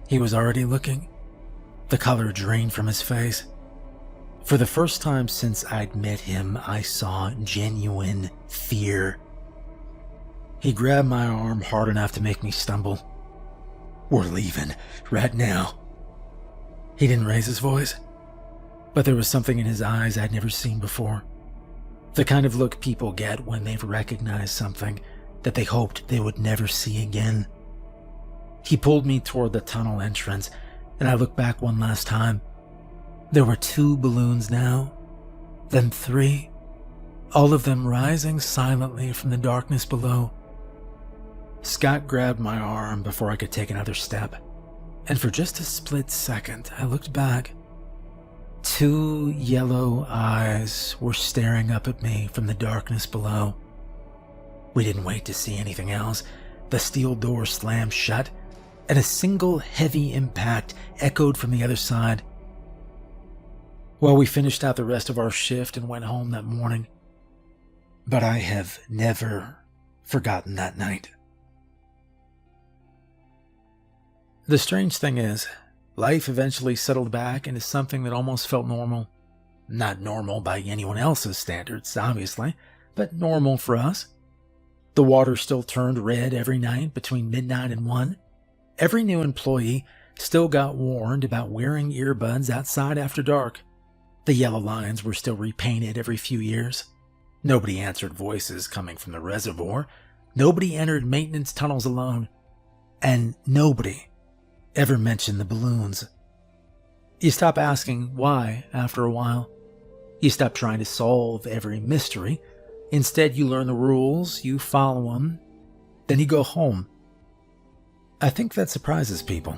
He was already looking. The color drained from his face. For the first time since I'd met him, I saw genuine fear. He grabbed my arm hard enough to make me stumble. "We're leaving, right now." He didn't raise his voice, but there was something in his eyes I'd never seen before. The kind of look people get when they've recognized something that they hoped they would never see again. He pulled me toward the tunnel entrance, and I looked back one last time. There were 2 balloons now, then 3, all of them rising silently from the darkness below. Scott grabbed my arm before I could take another step, and for just a split second, I looked back. 2 yellow eyes were staring up at me from the darkness below. We didn't wait to see anything else. The steel door slammed shut, and a single heavy impact echoed from the other side. Well, we finished out the rest of our shift and went home that morning. But I have never forgotten that night. The strange thing is, life eventually settled back into something that almost felt normal. Not normal by anyone else's standards, obviously, but normal for us. The water still turned red every night between midnight and 1. Every new employee still got warned about wearing earbuds outside after dark. The yellow lines were still repainted every few years. Nobody answered voices coming from the reservoir. Nobody entered maintenance tunnels alone. And nobody ever mentioned the balloons. You stop asking why after a while. You stop trying to solve every mystery. Instead, you learn the rules, you follow them, then you go home. I think that surprises people.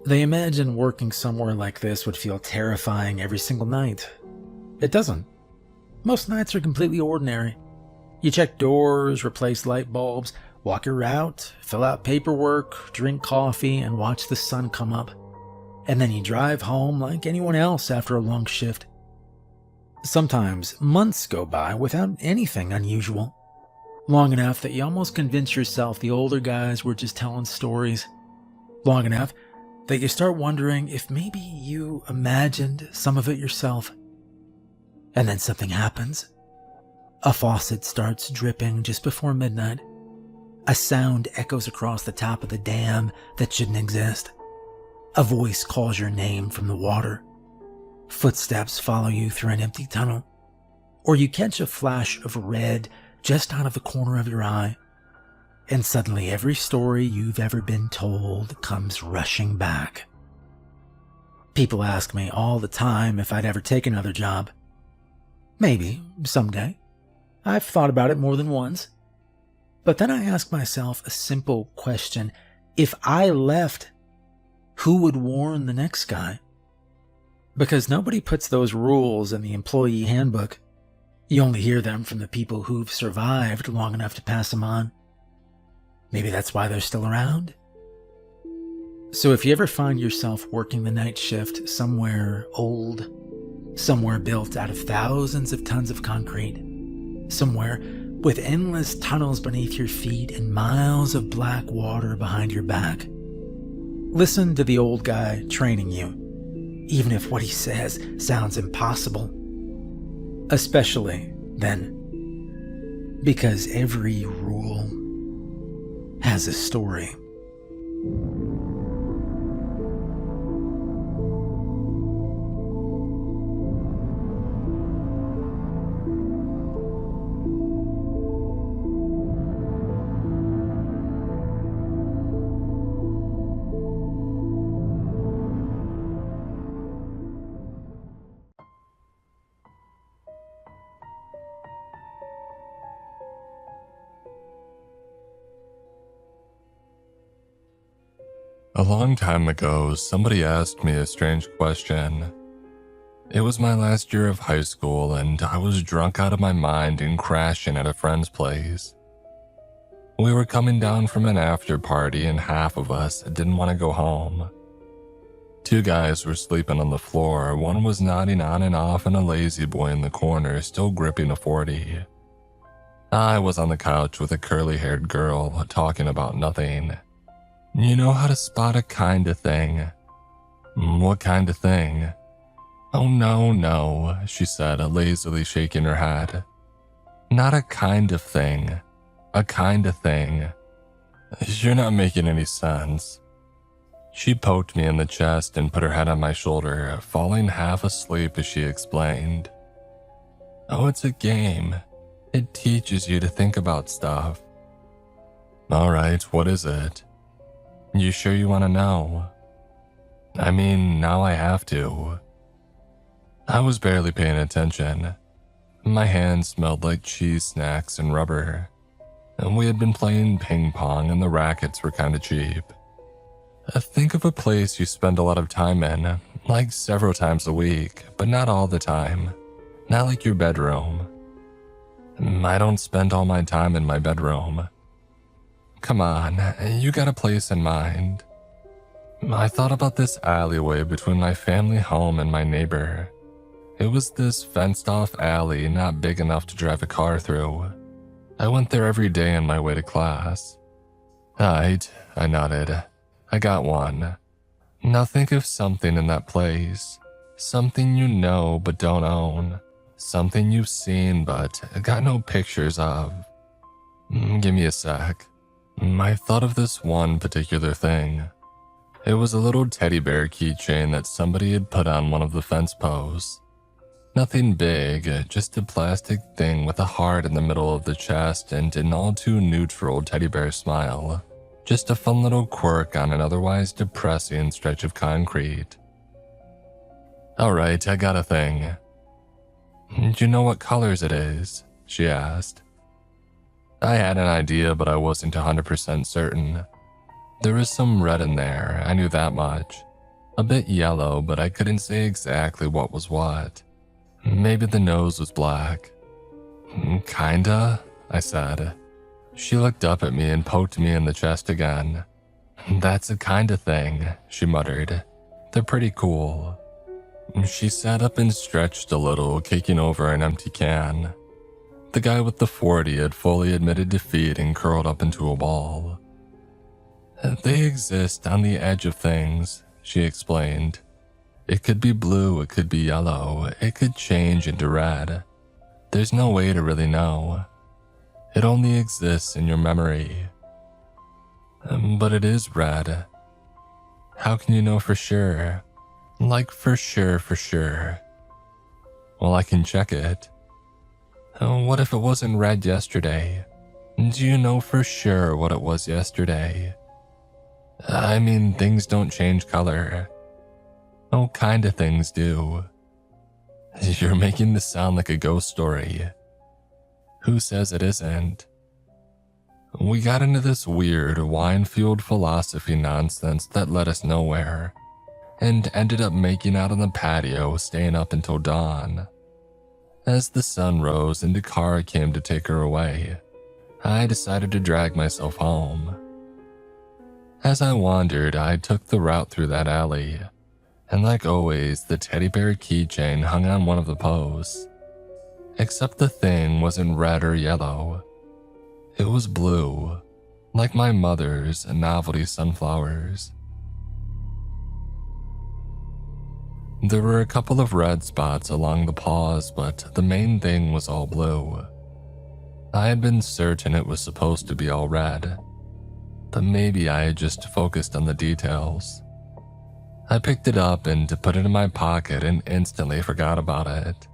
They imagine working somewhere like this would feel terrifying every single night. It doesn't. Most nights are completely ordinary. You check doors, replace light bulbs, walk your route, fill out paperwork, drink coffee, and watch the sun come up. And then you drive home like anyone else after a long shift. Sometimes months go by without anything unusual. Long enough that you almost convince yourself the older guys were just telling stories. Long enough that you start wondering if maybe you imagined some of it yourself. And then something happens. A faucet starts dripping just before midnight. A sound echoes across the top of the dam that shouldn't exist. A voice calls your name from the water. Footsteps follow you through an empty tunnel. Or you catch a flash of red just out of the corner of your eye. And suddenly every story you've ever been told comes rushing back. People ask me all the time if I'd ever take another job. Maybe, someday. I've thought about it more than once. But then I ask myself a simple question. If I left, who would warn the next guy? Because nobody puts those rules in the employee handbook. You only hear them from the people who've survived long enough to pass them on. Maybe that's why they're still around. So if you ever find yourself working the night shift somewhere old, somewhere built out of thousands of tons of concrete, somewhere with endless tunnels beneath your feet and miles of black water behind your back, listen to the old guy training you, even if what he says sounds impossible. Especially then, because every rule has a story.
A long time ago, somebody asked me a strange question. It was my last year of high school, and I was drunk out of my mind and crashing at a friend's place. We were coming down from an after party, and half of us didn't want to go home. 2 guys were sleeping on the floor. One was nodding on and off, and a lazy boy in the corner still gripping a 40. I was on the couch with a curly-haired girl, talking about nothing. You know how to spot a kind of thing. What kind of thing? Oh no, she said, lazily shaking her head. Not a kind of thing. A kind of thing. You're not making any sense. She poked me in the chest and put her head on my shoulder, falling half asleep as she explained. Oh, it's a game. It teaches you to think about stuff. Alright, what is it? You sure you want to know? I mean, now I have to. I was barely paying attention. My hands smelled like cheese snacks and rubber. And we had been playing ping pong and the rackets were kinda cheap. Think of a place you spend a lot of time in, like several times a week, but not all the time. Not like your bedroom. I don't spend all my time in my bedroom. Come on, you got a place in mind. I thought about this alleyway between my family home and my neighbor. It was this fenced-off alley not big enough to drive a car through. I went there every day on my way to class. Aight, I nodded. I got one. Now think of something in that place. Something you know but don't own. Something you've seen but got no pictures of. Give me a sec. I thought of this one particular thing. It was a little teddy bear keychain that somebody had put on one of the fence posts. Nothing big, just a plastic thing with a heart in the middle of the chest and an all too neutral teddy bear smile. Just a fun little quirk on an otherwise depressing stretch of concrete. Alright, I got a thing. Do you know what colors it is? She asked. I had an idea, but I wasn't 100% certain. There was some red in there, I knew that much. A bit yellow, but I couldn't say exactly what was what. Maybe the nose was black. Kinda, I said. She looked up at me and poked me in the chest again. That's a kinda thing, she muttered. They're pretty cool. She sat up and stretched a little, kicking over an empty can. The guy with the 40 had fully admitted defeat and curled up into a ball. They exist on the edge of things, she explained. It could be blue, it could be yellow, it could change into red. There's no way to really know. It only exists in your memory. But it is red. How can you know for sure? Like for sure. Well, I can check it. What if it wasn't red yesterday? Do you know for sure what it was yesterday? I mean, things don't change color. Oh, kinda things do. You're making this sound like a ghost story. Who says it isn't? We got into this weird, wine-fueled philosophy nonsense that led us nowhere, and ended up making out on the patio, staying up until dawn. As the sun rose and a car came to take her away, I decided to drag myself home. As I wandered, I took the route through that alley, and like always, the teddy bear keychain hung on one of the posts. Except the thing wasn't red or yellow. It was blue, like my mother's novelty sunflowers. There were a couple of red spots along the paws, but the main thing was all blue. I had been certain it was supposed to be all red, but maybe I had just focused on the details. I picked it up and put it in my pocket and instantly forgot about it.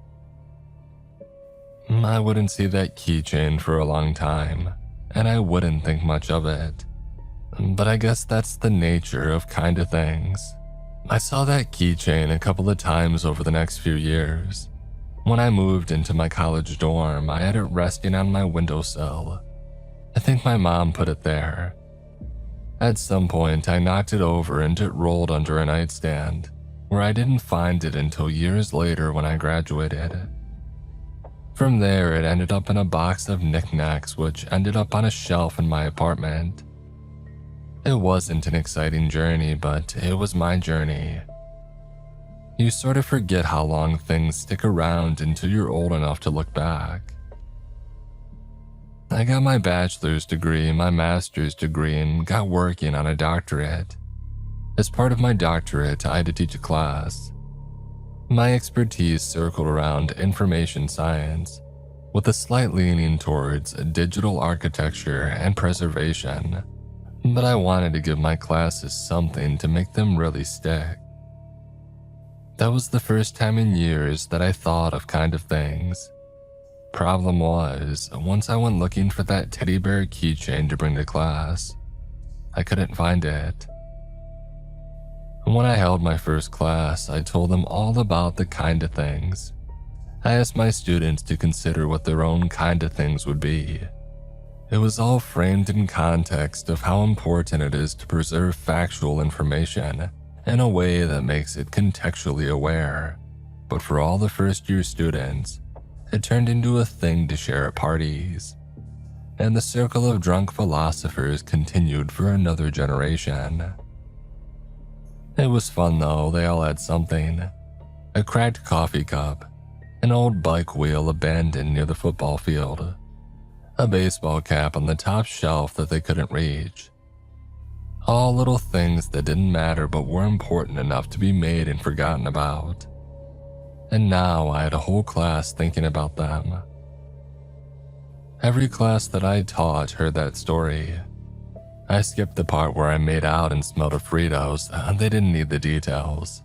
I wouldn't see that keychain for a long time, and I wouldn't think much of it. But I guess that's the nature of kinda things. I saw that keychain a couple of times over the next few years. When I moved into my college dorm, I had it resting on my windowsill. I think my mom put it there. At some point, I knocked it over and it rolled under a nightstand, where I didn't find it until years later when I graduated. From there, it ended up in a box of knickknacks, which ended up on a shelf in my apartment. It wasn't an exciting journey, but it was my journey. You sort of forget how long things stick around until you're old enough to look back. I got my bachelor's degree, my master's degree, and got working on a doctorate. As part of my doctorate, I had to teach a class. My expertise circled around information science, with a slight leaning towards digital architecture and preservation, but I wanted to give my classes something to make them really stick. That was the first time in years that I thought of kind of things, Problem was, once I went looking for that teddy bear keychain to bring to class, I couldn't find it. When I held my first class, I told them all about the kind of things. I asked my students to consider what their own kind of things would be. It was all framed in context of how important it is to preserve factual information in a way that makes it contextually aware. But for all the first-year students, it turned into a thing to share at parties. And the circle of drunk philosophers continued for another generation. It was fun though, they all had something. A cracked coffee cup, an old bike wheel abandoned near the football field, a baseball cap on the top shelf that they couldn't reach. All little things that didn't matter but were important enough to be made and forgotten about. And now I had a whole class thinking about them. Every class that I taught heard that story. I skipped the part where I made out and smelled of Fritos, they didn't need the details.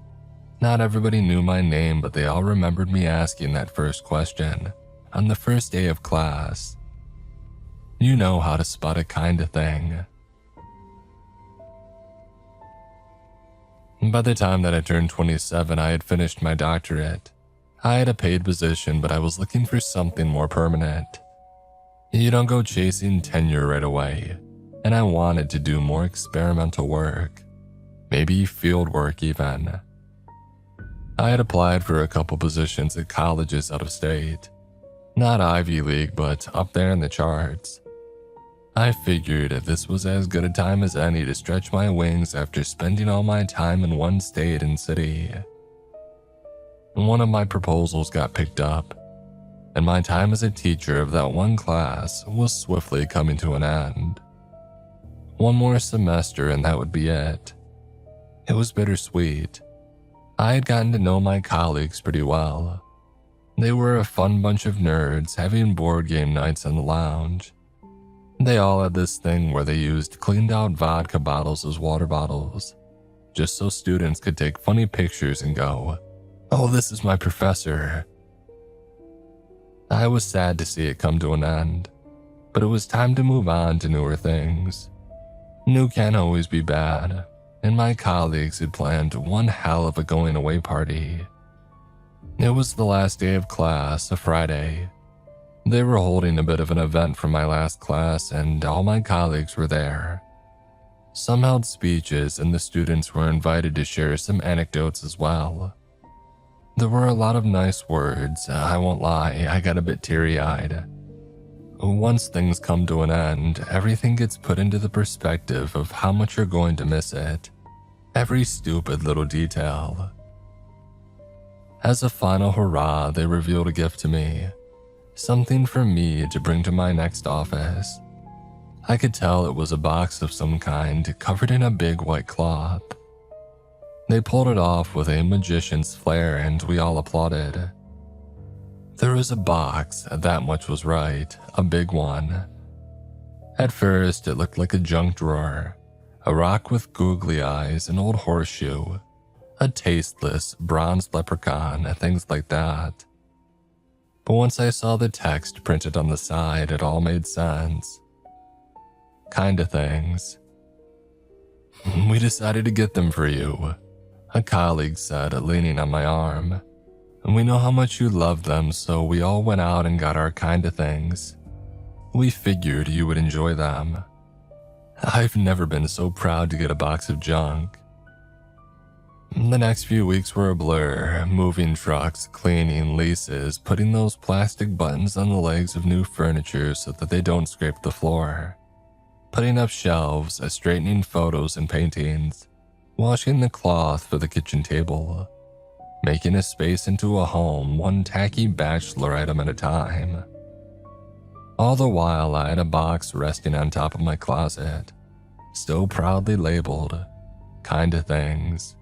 Not everybody knew my name, but they all remembered me asking that first question on the first day of class. You know how to spot a kind of thing. By the time that I turned 27, I had finished my doctorate. I had a paid position, but I was looking for something more permanent. You don't go chasing tenure right away, and I wanted to do more experimental work, maybe field work even. I had applied for a couple positions at colleges out of state. Not Ivy League, but up there in the charts. I figured this was as good a time as any to stretch my wings after spending all my time in one state and city. One of my proposals got picked up, and my time as a teacher of that one class was swiftly coming to an end. One more semester and that would be it. It was bittersweet. I had gotten to know my colleagues pretty well. They were a fun bunch of nerds having board game nights in the lounge. They all had this thing where they used cleaned out vodka bottles as water bottles, just so students could take funny pictures and go, "Oh, this is my professor." I was sad to see it come to an end, but it was time to move on to newer things. New can't always be bad, and my colleagues had planned one hell of a going away party. It was the last day of class, a Friday. They were holding a bit of an event for my last class, and all my colleagues were there. Some held speeches, and the students were invited to share some anecdotes as well. There were a lot of nice words, I won't lie, I got a bit teary-eyed. Once things come to an end, everything gets put into the perspective of how much you're going to miss it. Every stupid little detail. As a final hurrah, they revealed a gift to me. Something for me to bring to my next office. I could tell it was a box of some kind covered in a big white cloth. They pulled it off with a magician's flair and we all applauded. There was a box, that much was right, a big one. At first, it looked like a junk drawer, a rock with googly eyes, an old horseshoe, a tasteless bronze leprechaun, things like that. But once I saw the text printed on the side, it all made sense. Kinda things. "We decided to get them for you," a colleague said, leaning on my arm. "We know how much you love them, so we all went out and got our kinda things. We figured you would enjoy them." I've never been so proud to get a box of junk. The next few weeks were a blur, moving trucks, cleaning, leases, putting those plastic buttons on the legs of new furniture so that they don't scrape the floor, putting up shelves, straightening photos and paintings, washing the cloth for the kitchen table, making a space into a home, one tacky bachelor item at a time. All the while, I had a box resting on top of my closet, still proudly labeled, "Kinda Things."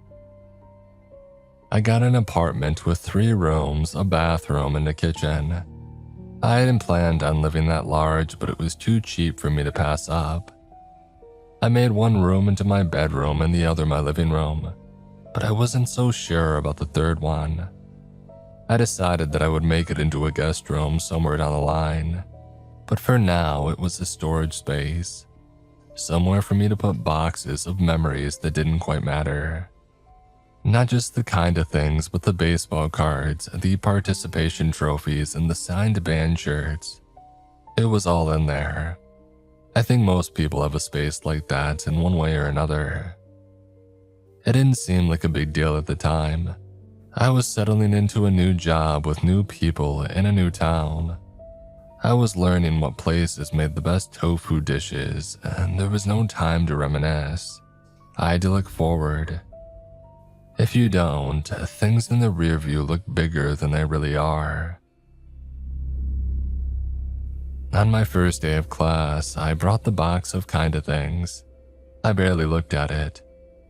I got an apartment with 3 rooms, a bathroom, and a kitchen. I hadn't planned on living that large, but it was too cheap for me to pass up. I made one room into my bedroom and the other my living room, but I wasn't so sure about the third one. I decided that I would make it into a guest room somewhere down the line, but for now it was a storage space, somewhere for me to put boxes of memories that didn't quite matter. Not just the kind of things, but the baseball cards, the participation trophies, and the signed band shirts. It was all in there. I think most people have a space like that in one way or another. It didn't seem like a big deal at the time. I was settling into a new job with new people in a new town. I was learning what places made the best tofu dishes, and there was no time to reminisce. I had to look forward. If you don't, things in the rear view look bigger than they really are. On my first day of class, I brought the box of kinda things. I barely looked at it.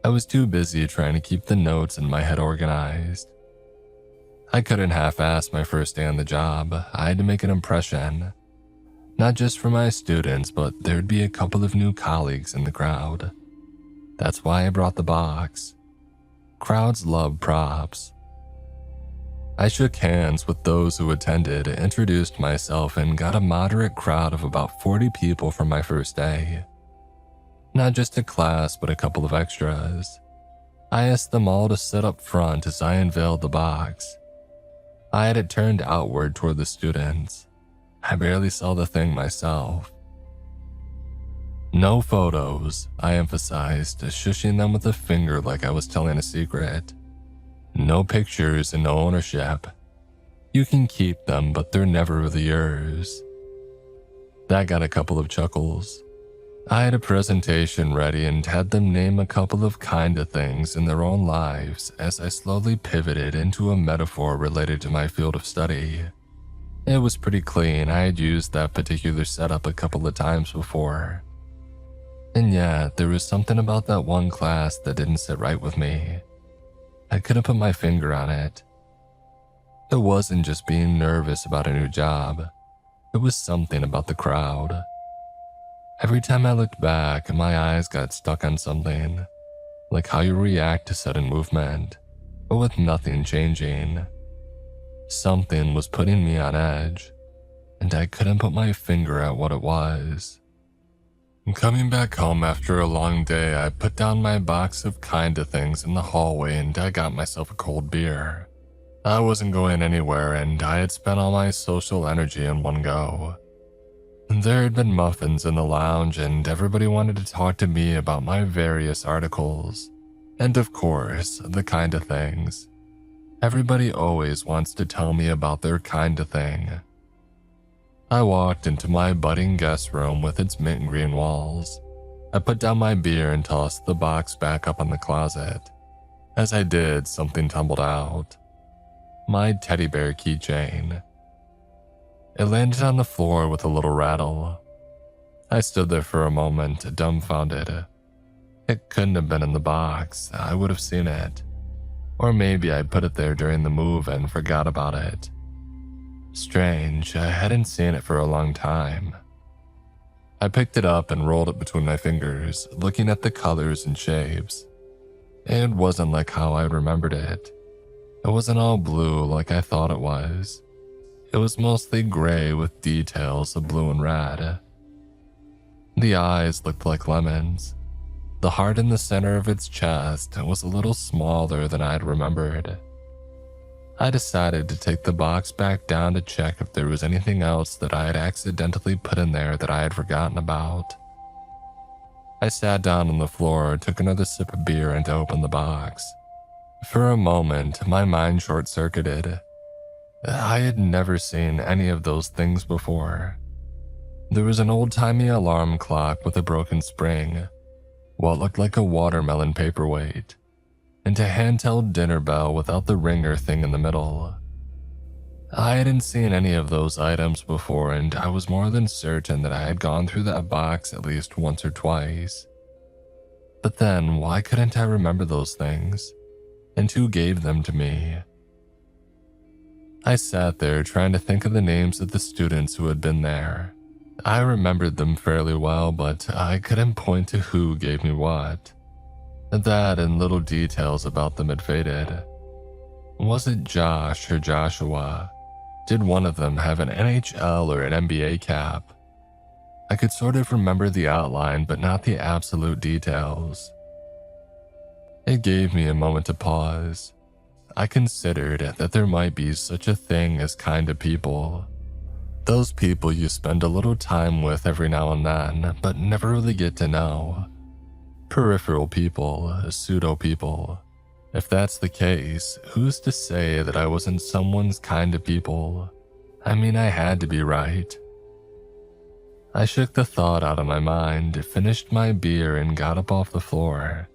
I was too busy trying to keep the notes in my head organized. I couldn't half-ass my first day on the job. I had to make an impression. Not just for my students, but there'd be a couple of new colleagues in the crowd. That's why I brought the box. Crowds love props. I shook hands with those who attended, introduced myself, and got a moderate crowd of about 40 people for my first day. Not just a class, but a couple of extras. I asked them all to sit up front as I unveiled the box. I had it turned outward toward the students. I barely saw the thing myself. No photos, I emphasized, shushing them with a finger like I was telling a secret. No pictures and no ownership. You can keep them, but they're never really yours. That got a couple of chuckles. I had a presentation ready and had them name a couple of kinda things in their own lives as I slowly pivoted into a metaphor related to my field of study. It was pretty clean. I had used that particular setup a couple of times before. And yet, there was something about that one class that didn't sit right with me. I couldn't put my finger on it. It wasn't just being nervous about a new job. It was something about the crowd. Every time I looked back, my eyes got stuck on something, like how you react to sudden movement, but with nothing changing. Something was putting me on edge, and I couldn't put my finger at what it was. Coming back home after a long day, I put down my box of kinda things in the hallway and I got myself a cold beer. I wasn't going anywhere and I had spent all my social energy in one go. There had been muffins in the lounge and everybody wanted to talk to me about my various articles. And of course, the kinda things. Everybody always wants to tell me about their kinda thing. I walked into my budding guest room with its mint green walls. I put down my beer and tossed the box back up on the closet. As I did, something tumbled out. My teddy bear keychain. It landed on the floor with a little rattle. I stood there for a moment, dumbfounded. It couldn't have been in the box. I would have seen it. Or maybe I put it there during the move and forgot about it. Strange, I hadn't seen it for a long time. I picked it up and rolled it between my fingers, looking at the colors and shapes. It wasn't like how I remembered it. It wasn't all blue like I thought it was. It was mostly gray with details of blue and red. The eyes looked like lemons. The heart in the center of its chest was a little smaller than I'd remembered. I decided to take the box back down to check if there was anything else that I had accidentally put in there that I had forgotten about. I sat down on the floor, took another sip of beer, and opened the box. For a moment, my mind short-circuited. I had never seen any of those things before. There was an old-timey alarm clock with a broken spring, what looked like a watermelon paperweight, and a handheld dinner bell without the ringer thing in the middle. I hadn't seen any of those items before, and I was more than certain that I had gone through that box at least once or twice. But then, why couldn't I remember those things? And who gave them to me? I sat there trying to think of the names of the students who had been there. I remembered them fairly well, but I couldn't point to who gave me what. That and little details about them had faded. Was it Josh or Joshua? Did one of them have an NHL or an NBA cap? I could sort of remember the outline, but not the absolute details. It gave me a moment to pause. I considered that there might be such a thing as kind of people. Those people you spend a little time with every now and then, but never really get to know. Peripheral people, pseudo people. If that's the case, who's to say that I wasn't someone's kind of people? I mean, I had to be right. I shook the thought out of my mind, finished my beer, and got up off the floor.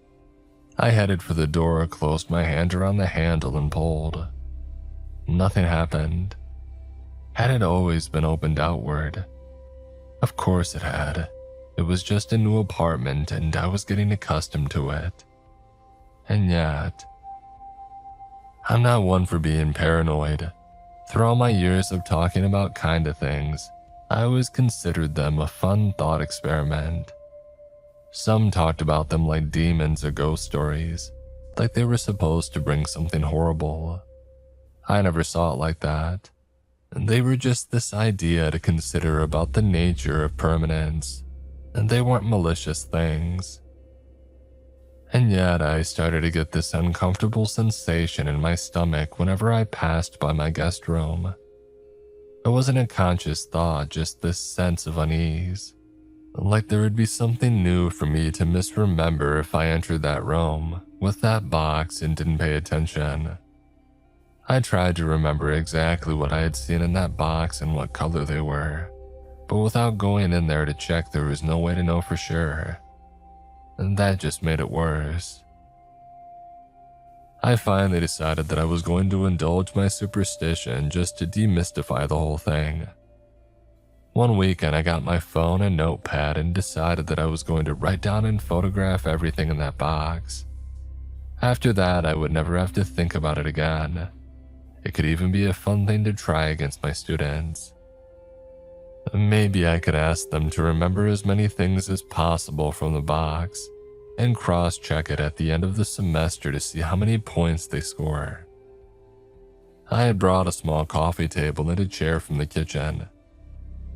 I headed for the door, closed my hand around the handle, and pulled. Nothing happened. Had it always been opened outward? Of course it had. It was just a new apartment, and I was getting accustomed to it. And yet, I'm not one for being paranoid. Through all my years of talking about kinda things, I always considered them a fun thought experiment. Some talked about them like demons or ghost stories, like they were supposed to bring something horrible. I never saw it like that. They were just this idea to consider about the nature of permanence, and they weren't malicious things. And yet I started to get this uncomfortable sensation in my stomach whenever I passed by my guest room. It wasn't a conscious thought, just this sense of unease. Like there would be something new for me to misremember if I entered that room with that box and didn't pay attention. I tried to remember exactly what I had seen in that box and what color they were, but without going in there to check, there was no way to know for sure. And that just made it worse. I finally decided that I was going to indulge my superstition just to demystify the whole thing. One weekend I got my phone and notepad and decided that I was going to write down and photograph everything in that box. After that, I would never have to think about it again. It could even be a fun thing to try against my students. Maybe I could ask them to remember as many things as possible from the box and cross-check it at the end of the semester to see how many points they score. I had brought a small coffee table and a chair from the kitchen.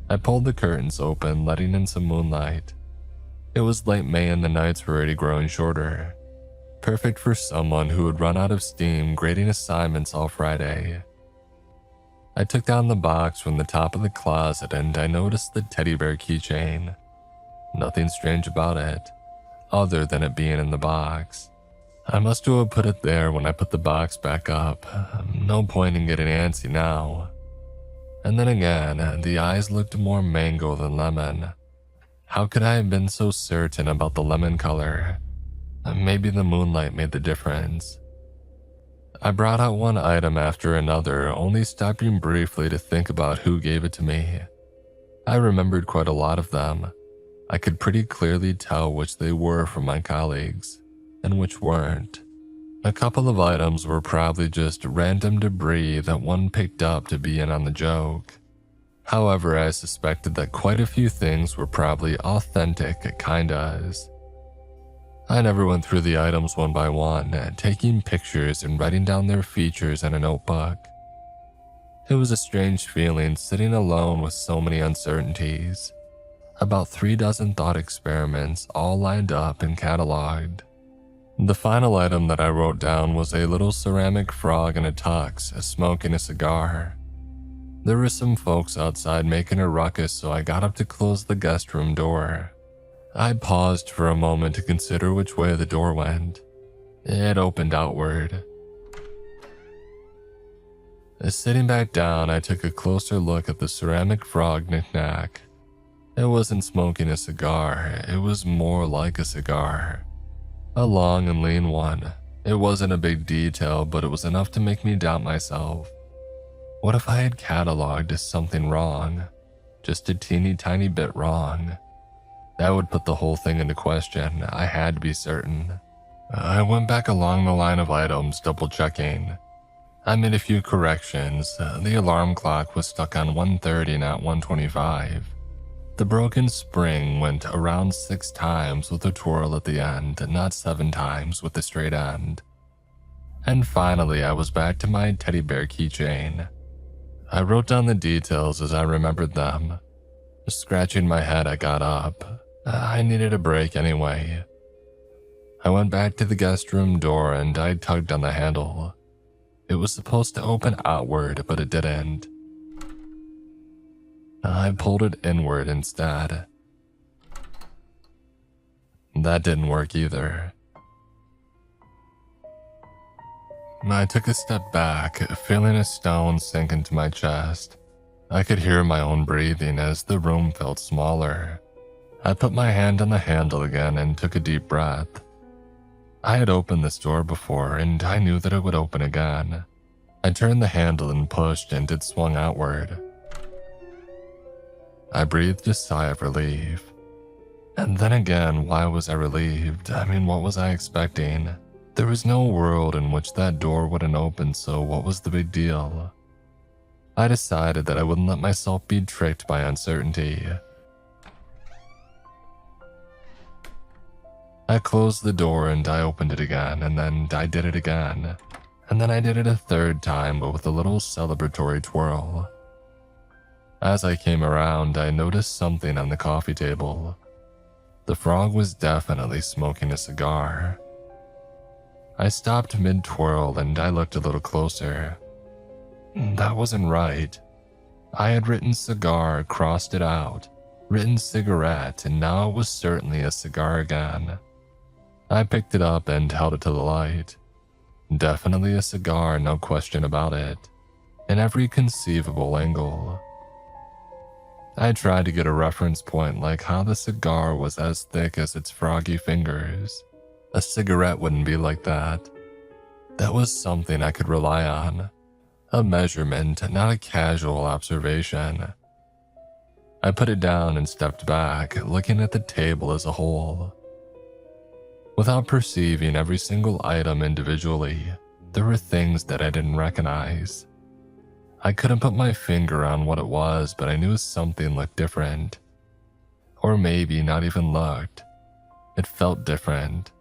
I pulled the curtains open, letting in some moonlight. It was late May and the nights were already growing shorter. Perfect for someone who would run out of steam grading assignments all Friday. I took down the box from the top of the closet and I noticed the teddy bear keychain. Nothing strange about it, other than it being in the box. I must have put it there when I put the box back up. No point in getting antsy now. And then again, the eyes looked more mango than lemon. How could I have been so certain about the lemon color? Maybe the moonlight made the difference. I brought out one item after another, only stopping briefly to think about who gave it to me. I remembered quite a lot of them. I could pretty clearly tell which they were from my colleagues, and which weren't. A couple of items were probably just random debris that one picked up to be in on the joke. However, I suspected that quite a few things were probably authentic kindas. I never went through the items one by one, taking pictures and writing down their features in a notebook. It was a strange feeling sitting alone with so many uncertainties. About 36 thought experiments all lined up and cataloged. The final item that I wrote down was a little ceramic frog in a tux, smoking a cigar. There were some folks outside making a ruckus, so I got up to close the guest room door. I paused for a moment to consider which way the door went. It opened outward. Sitting back down, I took a closer look at the ceramic frog knick-knack. It wasn't smoking a cigar, it was more like a cigar. A long and lean one. It wasn't a big detail, but it was enough to make me doubt myself. What if I had cataloged something wrong? Just a teeny tiny bit wrong? That would put the whole thing into question. I had to be certain. I went back along the line of items, double checking. I made a few corrections. The alarm clock was stuck on 1:30, not 1:25. The broken spring went around 6 times with a twirl at the end, not 7 times with a straight end. And finally, I was back to my teddy bear keychain. I wrote down the details as I remembered them. Scratching my head, I got up. I needed a break anyway. I went back to the guest room door and I tugged on the handle. It was supposed to open outward, but it didn't. I pulled it inward instead. That didn't work either. I took a step back, feeling a stone sink into my chest. I could hear my own breathing as the room felt smaller. I put my hand on the handle again and took a deep breath. I had opened this door before and I knew that it would open again. I turned the handle and pushed and it swung outward. I breathed a sigh of relief. And then again, why was I relieved? What was I expecting? There was no world in which that door wouldn't open, so what was the big deal? I decided that I wouldn't let myself be tricked by uncertainty. I closed the door and I opened it again, and then I did it again. And then I did it a third time, but with a little celebratory twirl. As I came around, I noticed something on the coffee table. The frog was definitely smoking a cigar. I stopped mid-twirl and I looked a little closer. That wasn't right. I had written cigar, crossed it out, written cigarette, and now it was certainly a cigar again. I picked it up and held it to the light. Definitely a cigar, no question about it, in every conceivable angle. I tried to get a reference point like how the cigar was as thick as its froggy fingers. A cigarette wouldn't be like that. That was something I could rely on. A measurement, not a casual observation. I put it down and stepped back, looking at the table as a whole. Without perceiving every single item individually, there were things that I didn't recognize. I couldn't put my finger on what it was, but I knew something looked different. Or maybe not even looked. It felt different.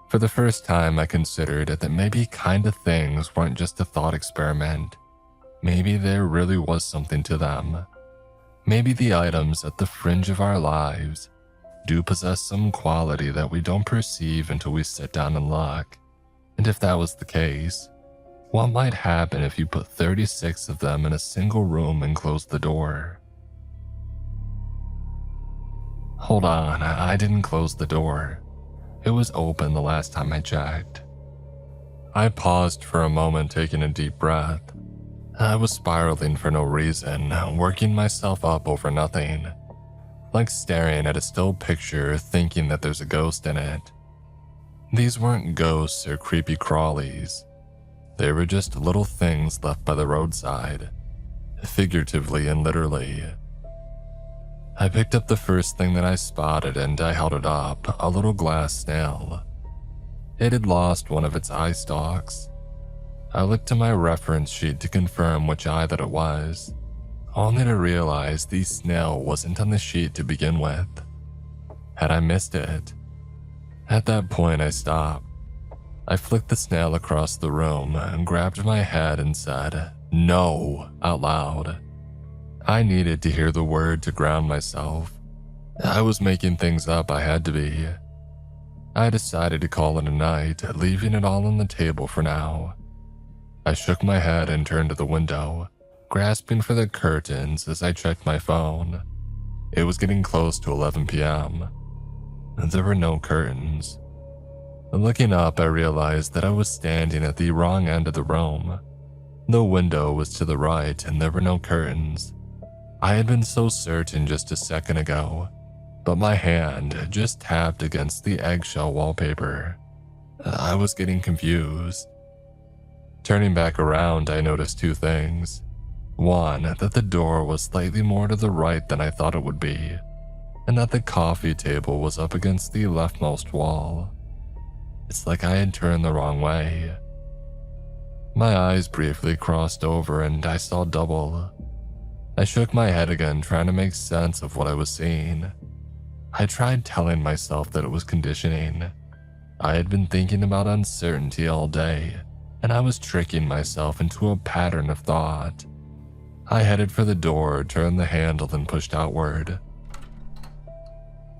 For the first time, I considered that maybe kind of things weren't just a thought experiment. Maybe there really was something to them. Maybe the items at the fringe of our lives do possess some quality that we don't perceive until we sit down and look. And if that was the case, what might happen if you put 36 of them in a single room and closed the door? Hold on, I didn't close the door. It was open the last time I checked. I paused for a moment, taking a deep breath. I was spiraling for no reason, working myself up over nothing. Like staring at a still picture, thinking that there's a ghost in it. These weren't ghosts or creepy crawlies. They were just little things left by the roadside, figuratively and literally. I picked up the first thing that I spotted and I held it up, a little glass snail. It had lost one of its eye stalks. I looked to my reference sheet to confirm which eye that it was, only to realize the snail wasn't on the sheet to begin with. Had I missed it? At that point, I stopped. I flicked the snail across the room and grabbed my head and said, "No," out loud. I needed to hear the word to ground myself. I was making things up, I had to be. I decided to call it a night, leaving it all on the table for now. I shook my head and turned to the window, grasping for the curtains as I checked my phone. It was getting close to 11 p.m. There were no curtains. Looking up, I realized that I was standing at the wrong end of the room. The window was to the right and there were no curtains. I had been so certain just a second ago, but my hand just tapped against the eggshell wallpaper. I was getting confused. Turning back around, I noticed two things. One, that the door was slightly more to the right than I thought it would be, and that the coffee table was up against the leftmost wall. It's like I had turned the wrong way. My eyes briefly crossed over and I saw double. I shook my head again, trying to make sense of what I was seeing. I tried telling myself that it was conditioning. I had been thinking about uncertainty all day, and I was tricking myself into a pattern of thought. I headed for the door, turned the handle, and pushed outward.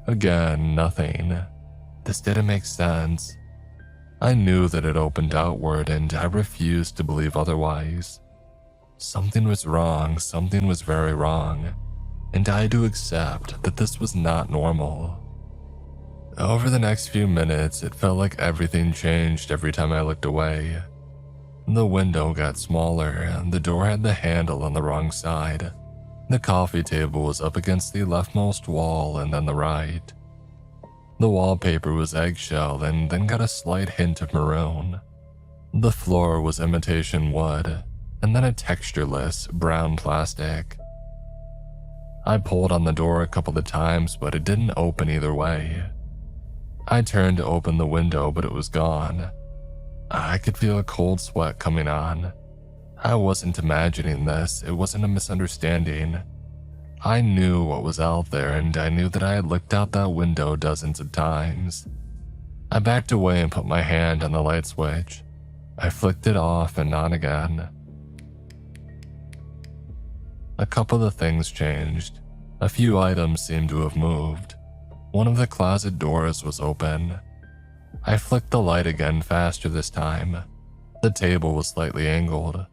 Again, nothing. This didn't make sense. I knew that it opened outward, and I refused to believe otherwise. Something was wrong, something was very wrong, and I had to accept that this was not normal. Over the next few minutes, it felt like everything changed every time I looked away. The window got smaller, and the door had the handle on the wrong side. The coffee table was up against the leftmost wall and then the right. The wallpaper was eggshell and then got a slight hint of maroon. The floor was imitation wood, and then a textureless brown plastic. I pulled on the door a couple of times, but it didn't open either way. I turned to open the window, but it was gone. I could feel a cold sweat coming on. I wasn't imagining this, it wasn't a misunderstanding. I knew what was out there, and I knew that I had looked out that window dozens of times. I backed away and put my hand on the light switch. I flicked it off and on again. A couple of things changed. A few items seemed to have moved. One of the closet doors was open. I flicked the light again faster this time. The table was slightly angled.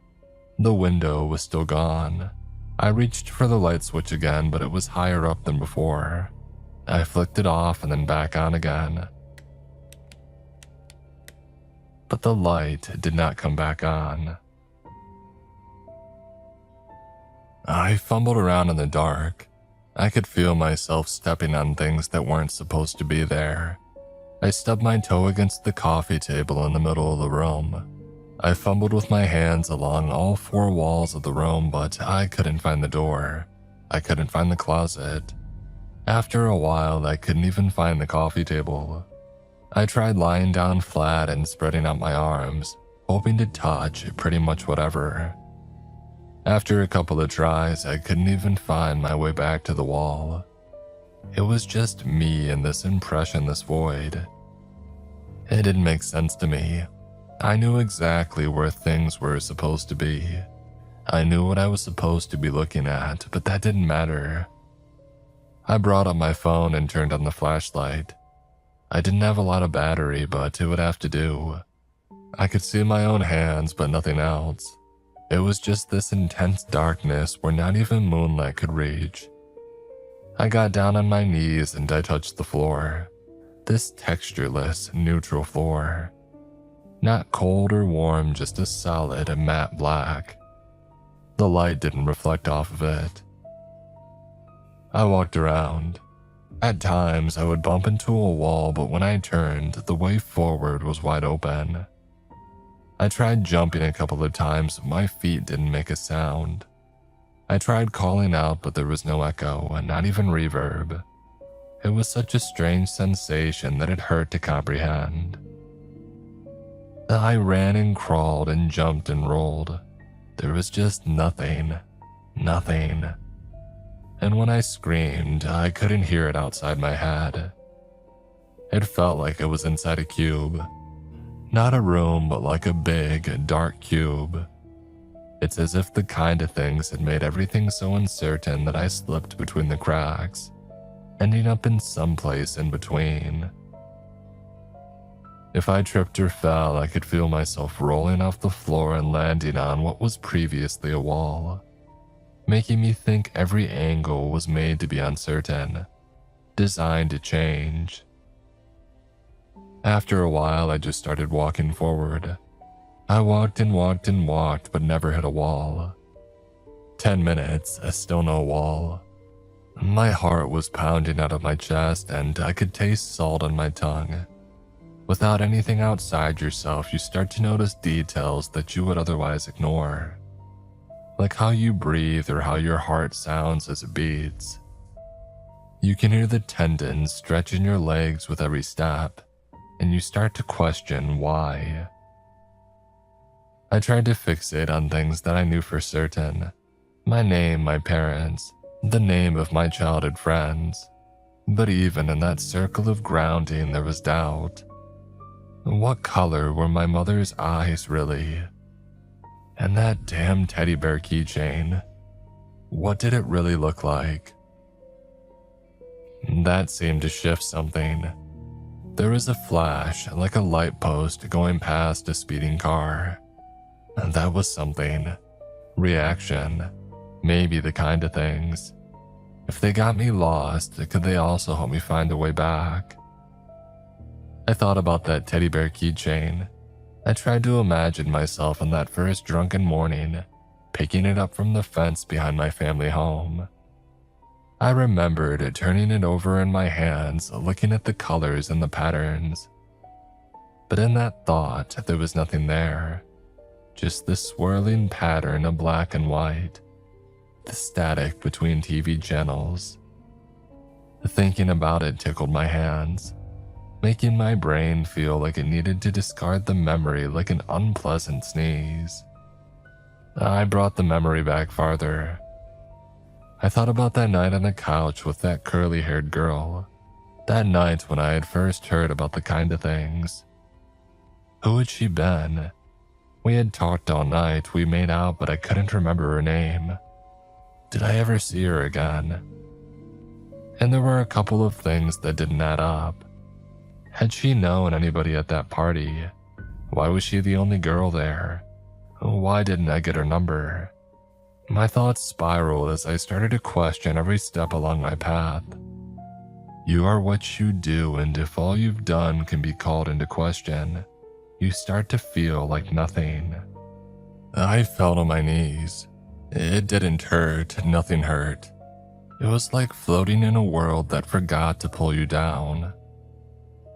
The window was still gone. I reached for the light switch again, but it was higher up than before. I flicked it off and then back on again. But the light did not come back on. I fumbled around in the dark. I could feel myself stepping on things that weren't supposed to be there. I stubbed my toe against the coffee table in the middle of the room. I fumbled with my hands along all four walls of the room, but I couldn't find the door. I couldn't find the closet. After a while, I couldn't even find the coffee table. I tried lying down flat and spreading out my arms, hoping to touch pretty much whatever. After a couple of tries, I couldn't even find my way back to the wall. It was just me in this impressionless void. It didn't make sense to me. I knew exactly where things were supposed to be. I knew what I was supposed to be looking at, but that didn't matter. I brought up my phone and turned on the flashlight. I didn't have a lot of battery, but it would have to do. I could see my own hands, but nothing else. It was just this intense darkness where not even moonlight could reach. I got down on my knees and I touched the floor. This textureless, neutral floor. Not cold or warm, just a solid matte black. The light didn't reflect off of it. I walked around. At times, I would bump into a wall, but when I turned, the way forward was wide open. I tried jumping a couple of times, but my feet didn't make a sound. I tried calling out, but there was no echo, and not even reverb. It was such a strange sensation that it hurt to comprehend. I ran and crawled and jumped and rolled. There was just nothing. Nothing. And when I screamed, I couldn't hear it outside my head. It felt like I was inside a cube. Not a room, but like a big, dark cube. It's as if the kind of things had made everything so uncertain that I slipped between the cracks, ending up in some place in between. If I tripped or fell, I could feel myself rolling off the floor and landing on what was previously a wall, making me think every angle was made to be uncertain, designed to change. After a while, I just started walking forward. I walked and walked and walked, but never hit a wall. 10 minutes, still no wall. My heart was pounding out of my chest, and I could taste salt on my tongue. Without anything outside yourself, you start to notice details that you would otherwise ignore. Like how you breathe or how your heart sounds as it beats. You can hear the tendons stretch in your legs with every step, and you start to question why. I tried to fixate on things that I knew for certain. My name, my parents, the name of my childhood friends. But even in that circle of grounding, there was doubt. What color were my mother's eyes really? And that damn teddy bear keychain, what did it really look like? That seemed to shift something. There was a flash, like a light post going past a speeding car. That was something. Reaction. Maybe the kind of things. If they got me lost, could they also help me find a way back? I thought about that teddy bear keychain. I tried to imagine myself on that first drunken morning, picking it up from the fence behind my family home. I remembered turning it over in my hands, looking at the colors and the patterns. But in that thought, there was nothing there. Just the swirling pattern of black and white. The static between TV channels. Thinking about it tickled my hands, making my brain feel like it needed to discard the memory like an unpleasant sneeze. I brought the memory back farther. I thought about that night on the couch with that curly-haired girl. That night when I had first heard about the kind of things. Who had she been? We had talked all night, we made out, but I couldn't remember her name. Did I ever see her again? And there were a couple of things that didn't add up. Had she known anybody at that party? Why was she the only girl there? Why didn't I get her number? My thoughts spiraled as I started to question every step along my path. You are what you do, and if all you've done can be called into question, you start to feel like nothing. I fell to my knees. It didn't hurt, nothing hurt. It was like floating in a world that forgot to pull you down.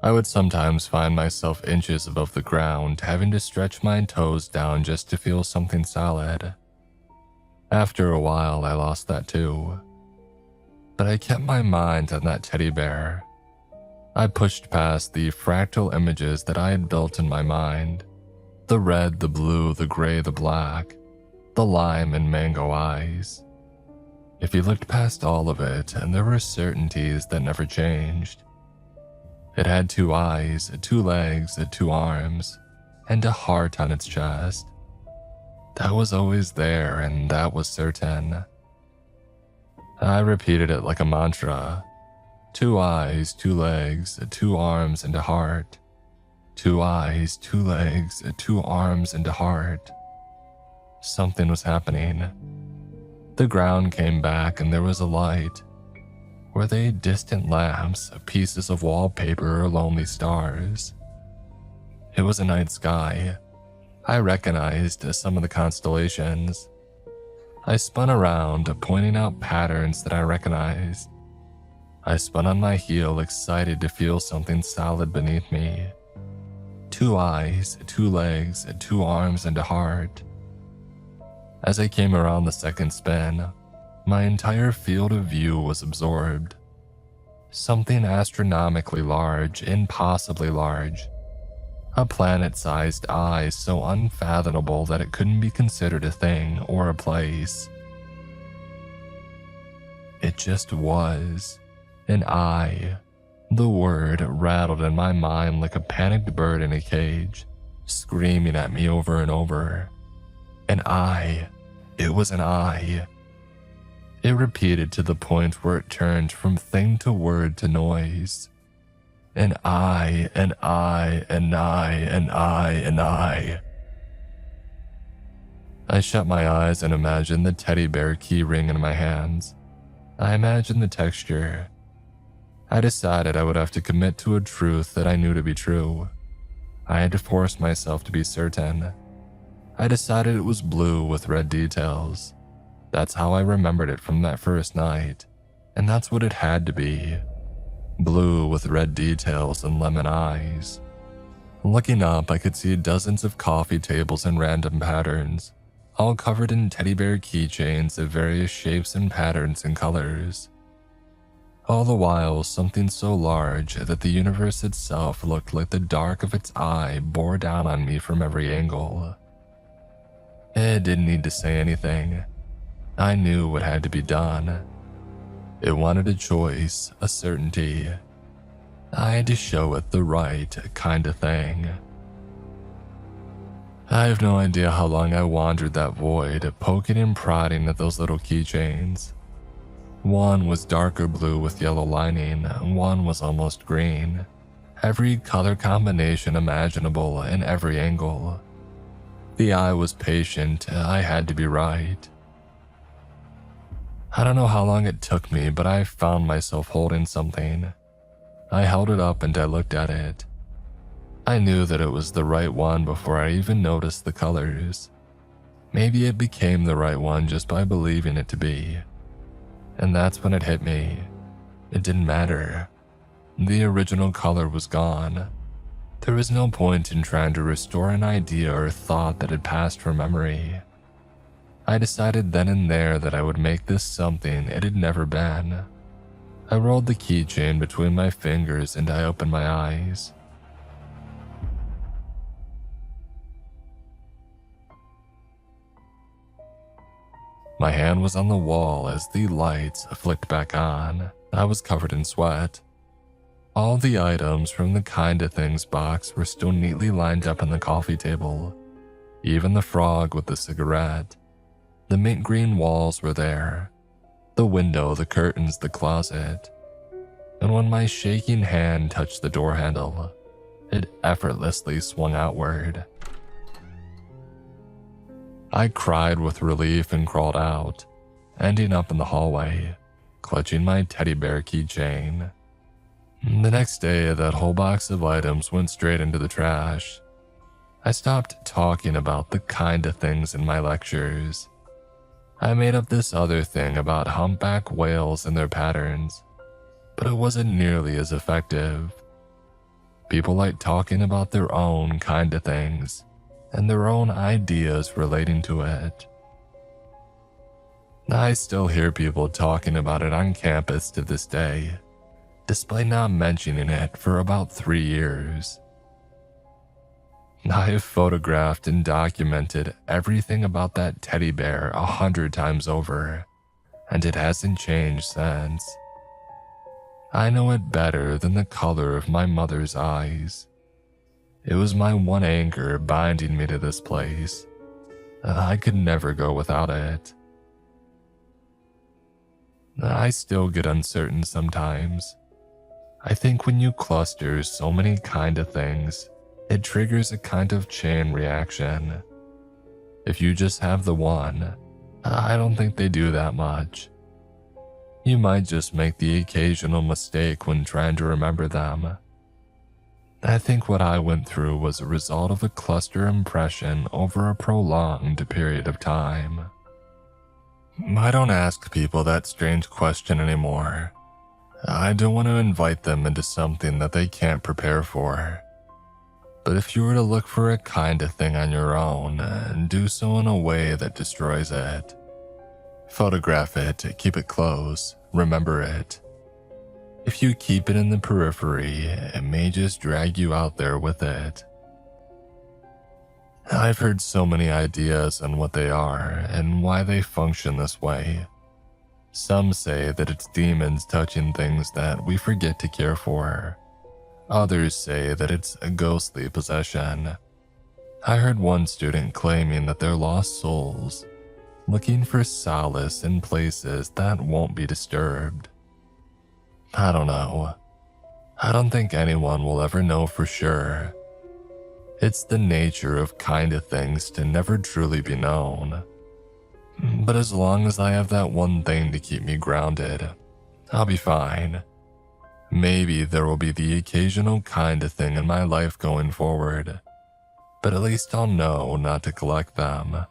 I would sometimes find myself inches above the ground, having to stretch my toes down just to feel something solid. After a while, I lost that too. But I kept my mind on that teddy bear. I pushed past the fractal images that I had built in my mind. The red, the blue, the gray, the black, the lime and mango eyes. If you looked past all of it, and there were certainties that never changed. It had 2 eyes, 2 legs, 2 arms, and a heart on its chest. That was always there, and that was certain. I repeated it like a mantra. 2 eyes, 2 legs, 2 arms, and a heart. 2 eyes, 2 legs, 2 arms, and a heart. Something was happening. The ground came back and there was a light. Were they distant lamps, pieces of wallpaper, or lonely stars? It was a night sky. I recognized some of the constellations. I spun around, pointing out patterns that I recognized. I spun on my heel, excited to feel something solid beneath me. 2 eyes, 2 legs, 2 arms, and a heart. As I came around the second spin, my entire field of view was absorbed. Something astronomically large, impossibly large. A planet-sized eye so unfathomable that it couldn't be considered a thing or a place. It just was. An eye. The word rattled in my mind like a panicked bird in a cage, screaming at me over and over. An eye. It was an eye. It repeated to the point where it turned from thing to word to noise. An eye, an eye, an eye, an eye, an eye. I shut my eyes and imagined the teddy bear key ring in my hands. I imagined the texture. I decided I would have to commit to a truth that I knew to be true. I had to force myself to be certain. I decided it was blue with red details. That's how I remembered it from that first night, and that's what it had to be. Blue with red details and lemon eyes. Looking up, I could see dozens of coffee tables in random patterns, all covered in teddy bear keychains of various shapes and patterns and colors. All the while, something so large that the universe itself looked like the dark of its eye bore down on me from every angle. It didn't need to say anything. I knew what had to be done. It wanted a choice, a certainty. I had to show it the right kind of thing. I have no idea how long I wandered that void, poking and prodding at those little keychains. One was darker blue with yellow lining, one was almost green. Every color combination imaginable in every angle. The eye was patient, I had to be right. I don't know how long it took me, but I found myself holding something. I held it up and I looked at it. I knew that it was the right one before I even noticed the colors. Maybe it became the right one just by believing it to be. And that's when it hit me. It didn't matter. The original color was gone. There was no point in trying to restore an idea or thought that had passed from memory. I decided then and there that I would make this something it had never been. I rolled the keychain between my fingers and I opened my eyes. My hand was on the wall as the lights flicked back on. I was covered in sweat. All the items from the Kinda Things box were still neatly lined up on the coffee table. Even the frog with the cigarette. The mint green walls were there. The window, the curtains, the closet. And when my shaking hand touched the door handle, it effortlessly swung outward. I cried with relief and crawled out, ending up in the hallway, clutching my teddy bear keychain. The next day, that whole box of items went straight into the trash. I stopped talking about the kind of things in my lectures. I made up this other thing about humpback whales and their patterns, but it wasn't nearly as effective. People like talking about their own kind of things and their own ideas relating to it. I still hear people talking about it on campus to this day, despite not mentioning it for about 3 years. I have photographed and documented everything about that teddy bear 100 times over, and it hasn't changed since. I know it better than the color of my mother's eyes. It was my one anchor binding me to this place. I could never go without it. I still get uncertain sometimes. I think when you cluster so many kind of things, it triggers a kind of chain reaction. If you just have the one, I don't think they do that much. You might just make the occasional mistake when trying to remember them. I think what I went through was a result of a cluster impression over a prolonged period of time. I don't ask people that strange question anymore. I don't want to invite them into something that they can't prepare for. But if you were to look for a kind of thing on your own, do so in a way that destroys it. Photograph it, keep it close, remember it. If you keep it in the periphery, it may just drag you out there with it. I've heard so many ideas on what they are and why they function this way. Some say that it's demons touching things that we forget to care for. Others say that it's a ghostly possession. I heard one student claiming that they're lost souls, looking for solace in places that won't be disturbed. I don't know. I don't think anyone will ever know for sure. It's the nature of kind of things to never truly be known. But as long as I have that one thing to keep me grounded, I'll be fine. Maybe there will be the occasional kind of thing in my life going forward, but at least I'll know not to collect them.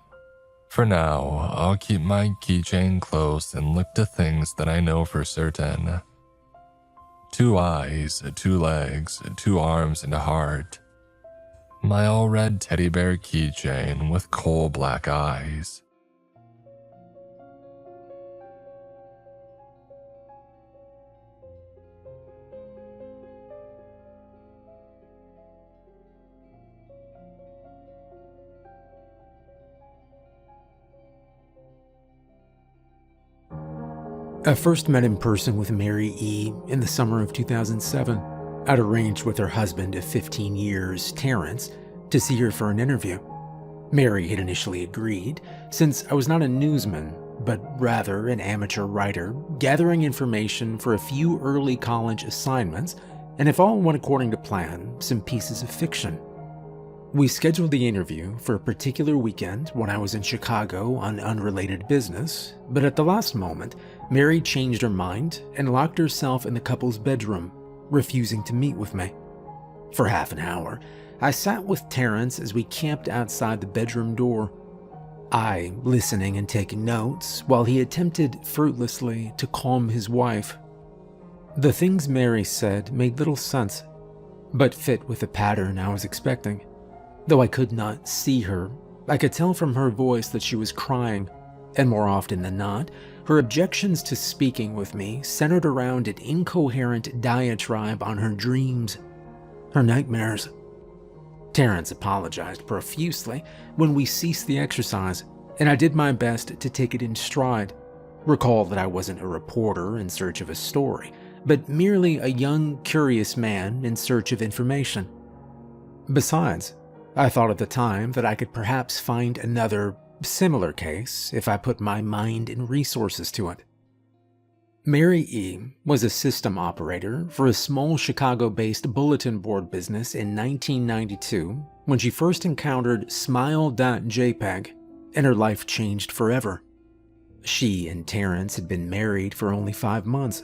For now, I'll keep my keychain close and look to things that I know for certain. 2 eyes, 2 legs, 2 arms, and a heart. My all-red teddy bear keychain with coal-black eyes.
I first met in person with Mary E. in the summer of 2007. I'd arranged with her husband of 15 years, Terrence, to see her for an interview. Mary had initially agreed, since I was not a newsman, but rather an amateur writer, gathering information for a few early college assignments, and if all went according to plan, some pieces of fiction. We scheduled the interview for a particular weekend when I was in Chicago on unrelated business, but at the last moment, Mary changed her mind and locked herself in the couple's bedroom, refusing to meet with me. For half an hour, I sat with Terrence as we camped outside the bedroom door, I listening and taking notes while he attempted fruitlessly to calm his wife. The things Mary said made little sense, but fit with the pattern I was expecting. Though I could not see her, I could tell from her voice that she was crying, and more often than not, her objections to speaking with me centered around an incoherent diatribe on her dreams, her nightmares. Terrence apologized profusely when we ceased the exercise, and I did my best to take it in stride. Recall that I wasn't a reporter in search of a story, but merely a young, curious man in search of information. Besides, I thought at the time that I could perhaps find another similar case if I put my mind and resources to it. Mary E. was a system operator for a small Chicago-based bulletin board business in 1992 when she first encountered Smile.jpg, and her life changed forever. She and Terrence had been married for only 5 months.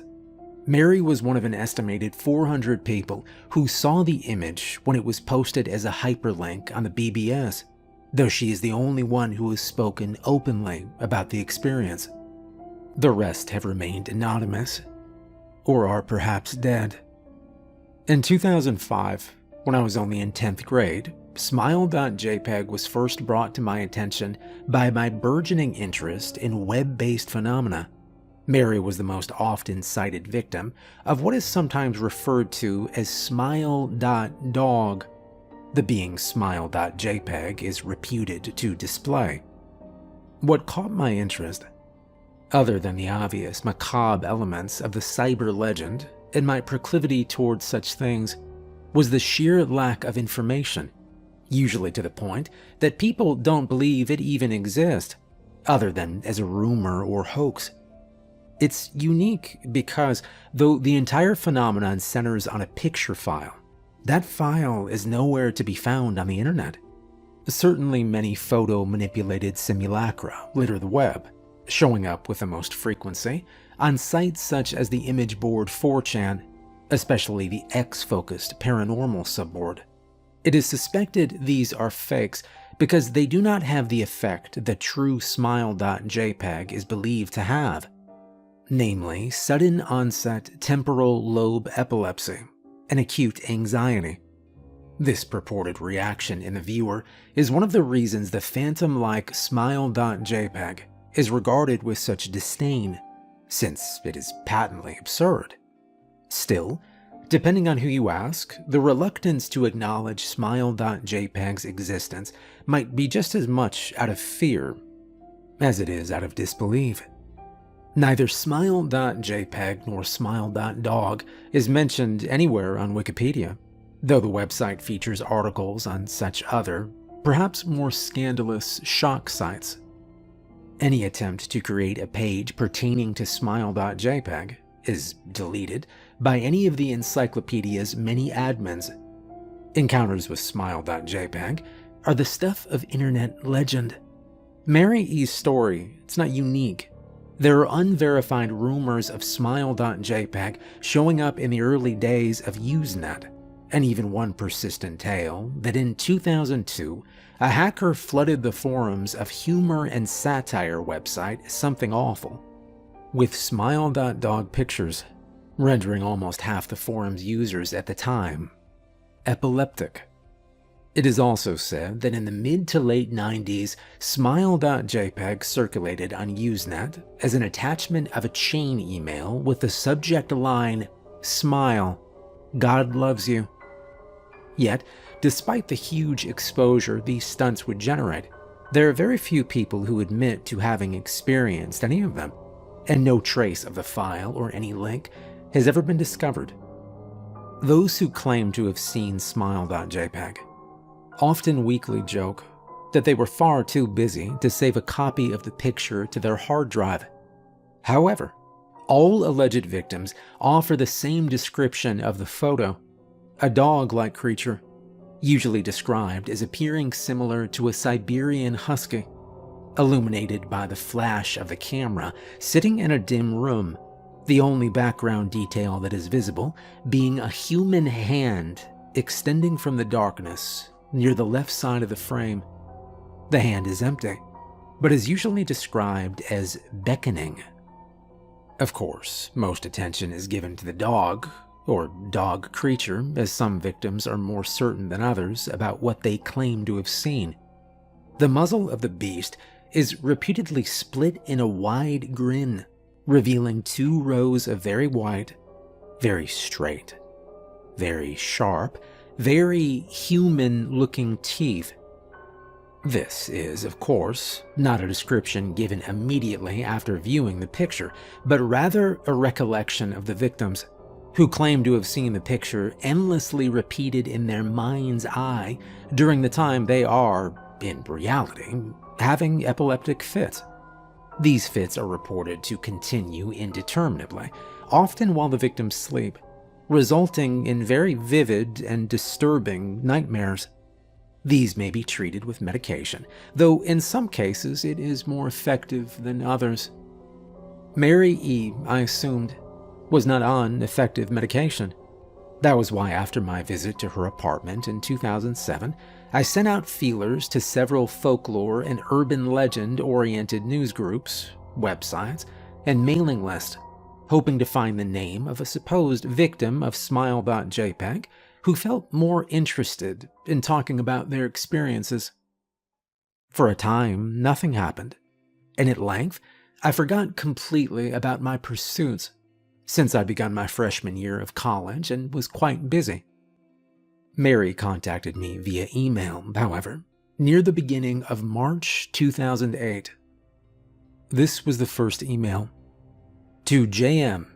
Mary was one of an estimated 400 people who saw the image when it was posted as a hyperlink on the BBS, though she is the only one who has spoken openly about the experience. The rest have remained anonymous, or are perhaps dead. In 2005, when I was only in 10th grade, Smile.jpg was first brought to my attention by my burgeoning interest in web-based phenomena. Mary was the most often cited victim of what is sometimes referred to as smile.dog, the being Smile.jpg is reputed to display. What caught my interest, other than the obvious macabre elements of the cyber legend and my proclivity towards such things, was the sheer lack of information, usually to the point that people don't believe it even exists, other than as a rumor or hoax. It's unique because, though the entire phenomenon centers on a picture file, that file is nowhere to be found on the internet. Certainly many photo-manipulated simulacra litter the web, showing up with the most frequency on sites such as the image board 4chan, especially the X-focused Paranormal subboard. It is suspected these are fakes because they do not have the effect that true Smile.jpg is believed to have, namely sudden onset temporal lobe epilepsy and acute anxiety. This purported reaction in the viewer is one of the reasons the phantom-like Smile.jpg is regarded with such disdain, since it is patently absurd. Still, depending on who you ask, the reluctance to acknowledge Smile.jpg's existence might be just as much out of fear as it is out of disbelief. Neither Smile.jpg nor Smile.dog is mentioned anywhere on Wikipedia, though the website features articles on such other, perhaps more scandalous shock sites. Any attempt to create a page pertaining to Smile.jpg is deleted by any of the encyclopedia's many admins. Encounters with Smile.jpg are the stuff of internet legend. Mary E.'s story, it's not unique. There are unverified rumors of Smile.jpg showing up in the early days of Usenet, and even one persistent tale that in 2002, a hacker flooded the forums of humor and satire website Something Awful with Smile.dog pictures, rendering almost half the forum's users at the time epileptic. It is also said that in the mid to late 90s, Smile.jpg circulated on Usenet as an attachment of a chain email with the subject line, "Smile, God loves you." Yet, despite the huge exposure these stunts would generate, there are very few people who admit to having experienced any of them, and no trace of the file or any link has ever been discovered. Those who claim to have seen Smile.jpg often weakly joke that they were far too busy to save a copy of the picture to their hard drive. However, all alleged victims offer the same description of the photo: a dog-like creature, usually described as appearing similar to a Siberian husky, illuminated by the flash of the camera, sitting in a dim room, the only background detail that is visible being a human hand extending from the darkness near the left side of the frame. The hand is empty, but is usually described as beckoning. Of course, most attention is given to the dog, or dog creature, as some victims are more certain than others about what they claim to have seen. The muzzle of the beast is reputedly split in a wide grin, revealing 2 rows of very white, very straight, very sharp, very human-looking teeth. This is, of course, not a description given immediately after viewing the picture, but rather a recollection of the victims, who claim to have seen the picture endlessly repeated in their mind's eye during the time they are, in reality, having epileptic fits. These fits are reported to continue indeterminately, often while the victims sleep, resulting in very vivid and disturbing nightmares. These may be treated with medication, though in some cases it is more effective than others. Mary E., I assumed, was not on effective medication. That was why after my visit to her apartment in 2007, I sent out feelers to several folklore and urban legend-oriented news groups, websites, and mailing lists, hoping to find the name of a supposed victim of Smile.jpg who felt more interested in talking about their experiences. For a time, nothing happened, and at length, I forgot completely about my pursuits, since I'd begun my freshman year of college and was quite busy. Mary contacted me via email, however, near the beginning of March 2008. This was the first email. To JM,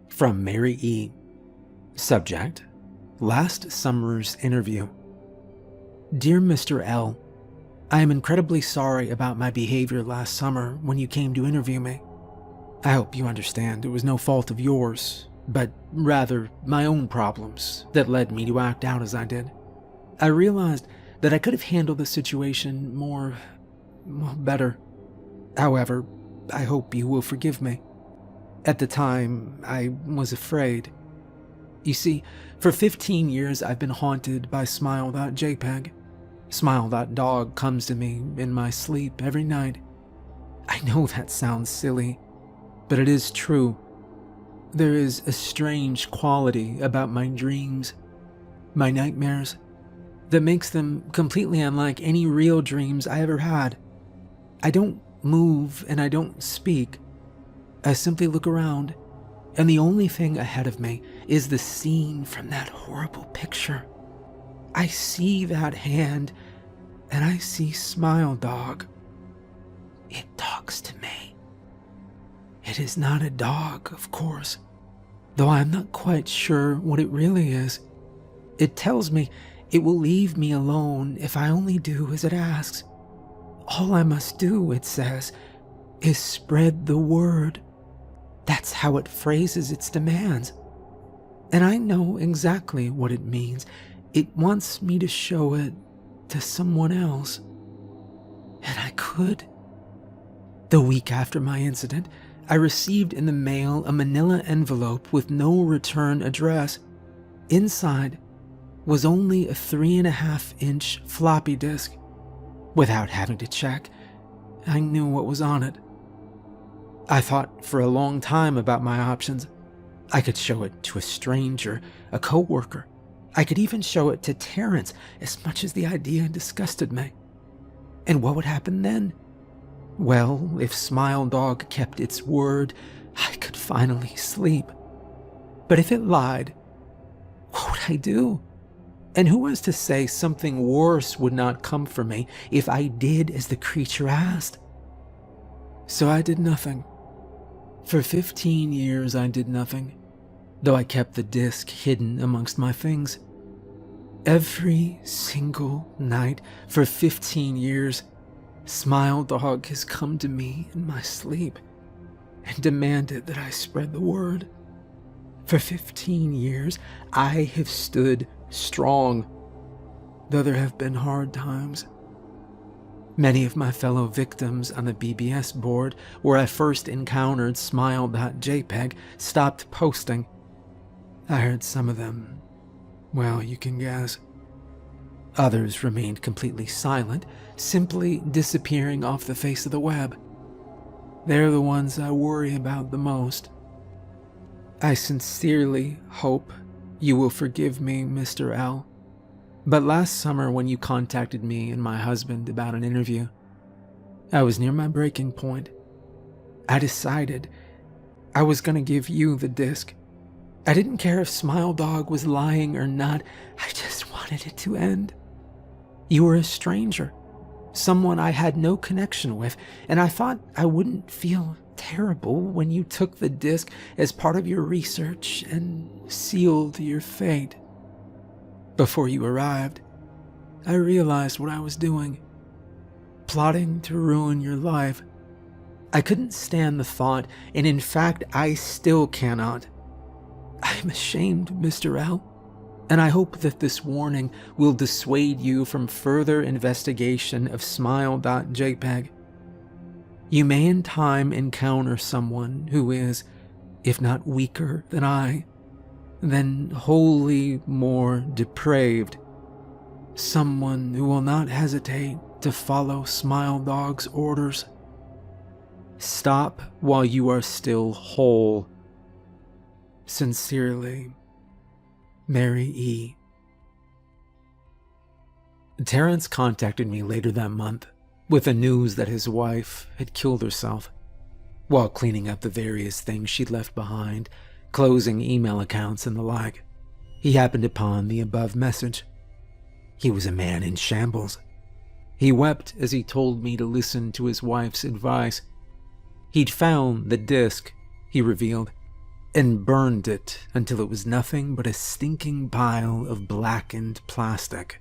from Mary E. Subject: Last summer's interview. Dear Mr. L., I am incredibly sorry about my behavior last summer when you came to interview me. I hope you understand it was no fault of yours, but rather my own problems that led me to act out as I did. I realized that I could have handled the situation better. However, I hope you will forgive me. At the time, I was afraid. You see, for 15 years I've been haunted by Smile.jpg. Smile.dog comes to me in my sleep every night. I know that sounds silly, but it is true. There is a strange quality about my dreams, my nightmares, that makes them completely unlike any real dreams I ever had. I don't move and I don't speak. I simply look around, and the only thing ahead of me is the scene from that horrible picture. I see that hand, and I see Smile Dog. It talks to me. It is not a dog, of course, though I'm not quite sure what it really is. It tells me it will leave me alone if I only do as it asks. All I must do, it says, is spread the word. That's how it phrases its demands. And I know exactly what it means. It wants me to show it to someone else. And I could. The week after my incident, I received in the mail a manila envelope with no return address. Inside was only a 3.5-inch floppy disk. Without having to check, I knew what was on it. I thought for a long time about my options. I could show it to a stranger, a coworker. I could even show it to Terrence, as much as the idea disgusted me. And what would happen then? Well, if Smile Dog kept its word, I could finally sleep. But if it lied, what would I do? And who was to say something worse would not come for me if I did as the creature asked? So I did nothing. For 15 years I did nothing. though I kept the disc hidden amongst my things. Every single night for 15 years, Smile Dog has come to me in my sleep and demanded that I spread the word. For 15 years, I have stood strong, though there have been hard times. Many of my fellow victims on the BBS board, where I first encountered Smile.jpg, stopped posting. I heard some of them, well, you can guess. Others remained completely silent, simply disappearing off the face of the web. They're the ones I worry about the most. I sincerely hope you will forgive me, Mr. L. But last summer when you contacted me and my husband about an interview, I was near my breaking point. I decided I was going to give you the disc. I didn't care if Smile Dog was lying or not. I just wanted it to end. You were a stranger, someone I had no connection with, and I thought I wouldn't feel terrible when you took the disc as part of your research and sealed your fate. Before you arrived, I realized what I was doing, plotting to ruin your life. I couldn't stand the thought, and in fact, I still cannot. I'm ashamed, Mr. L, and I hope that this warning will dissuade you from further investigation of Smile.jpg. You may in time encounter someone who is, if not weaker than I, then wholly more depraved. Someone who will not hesitate to follow Smile Dog's orders. Stop while you are still whole. Sincerely, Mary E. Terrence contacted me later that month with the news that his wife had killed herself while cleaning up the various things she'd left behind, closing email accounts and the like. He happened upon the above message. He was a man in shambles. He wept as he told me to listen to his wife's advice. He'd found the disc, he revealed, and burned it until it was nothing but a stinking pile of blackened plastic.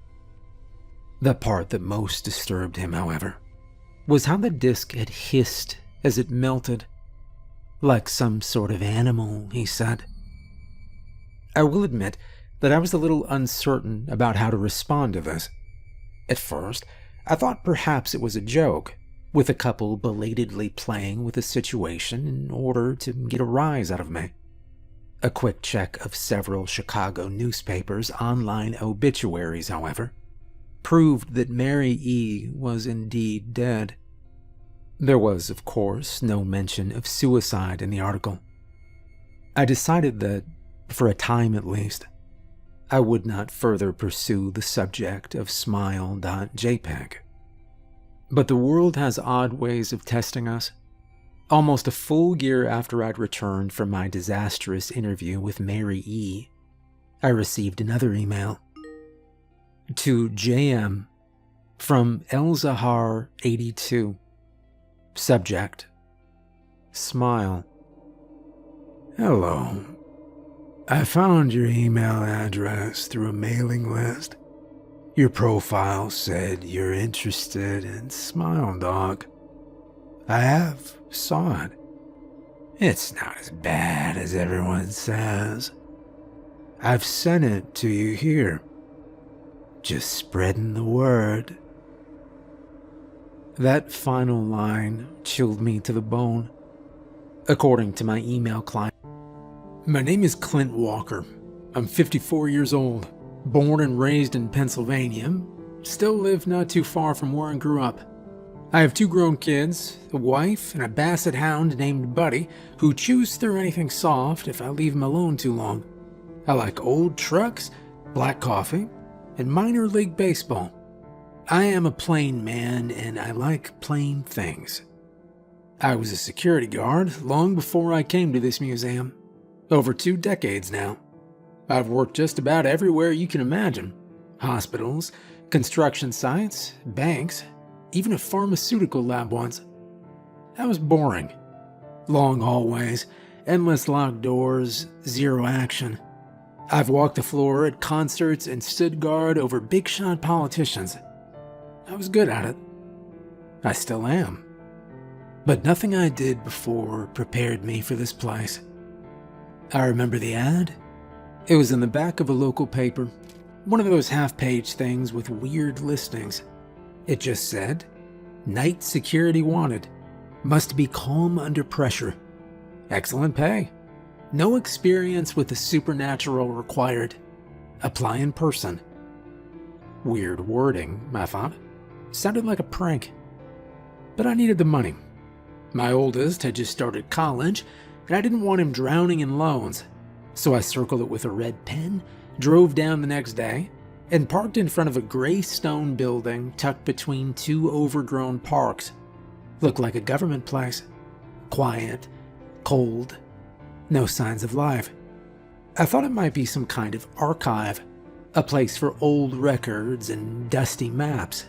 The part that most disturbed him, however, was how the disc had hissed as it melted, like some sort of animal, he said. I will admit that I was a little uncertain about how to respond to this. At first, I thought perhaps it was a joke, with a couple belatedly playing with the situation in order to get a rise out of me. A quick check of several Chicago newspapers' online obituaries, however, proved that Mary E. was indeed dead. There was, of course, no mention of suicide in the article. I decided that, for a time at least, I would not further pursue the subject of Smile.jpg. But the world has odd ways of testing us. Almost a full year after I'd returned from my disastrous interview with Mary E., I received another email. To JM from Elzahar82. Subject: Smile. Hello. I found your email address through a mailing list. Your profile said you're interested in Smile Dog. I have saw it. It's not as bad as everyone says. I've sent it to you here. Just spreading the word. That final line chilled me to the bone. According to my email client, my name is Clint Walker. I'm 54 years old, born and raised in Pennsylvania, still live not too far from where I grew up. I have 2 grown kids, a wife, and a basset hound named Buddy, who chews through anything soft if I leave him alone too long. I like old trucks, black coffee, and minor league baseball. I am a plain man, and I like plain things. I was a security guard long before I came to this museum. Over 2 decades now. I've worked just about everywhere you can imagine. Hospitals, construction sites, banks, even a pharmaceutical lab once. That was boring. Long hallways, Endless locked doors, zero action. I've walked the floor at concerts and stood guard over big shot politicians. I was good at it. I still am. But nothing I did before prepared me for this place. I remember the ad. It was in the back of a local paper, one of those half-page things with weird listings. It just said, "Night security wanted. Must be calm under pressure. Excellent pay. No experience with the supernatural required. Apply in person." Weird wording, I thought. Sounded like a prank. But I needed the money. My oldest had just started college, and I didn't want him drowning in loans. So I circled it with a red pen, drove down the next day, and parked in front of a gray stone building tucked between two overgrown parks. Looked like a government place. Quiet, cold, no signs of life. I thought it might be some kind of archive, a place for old records and dusty maps.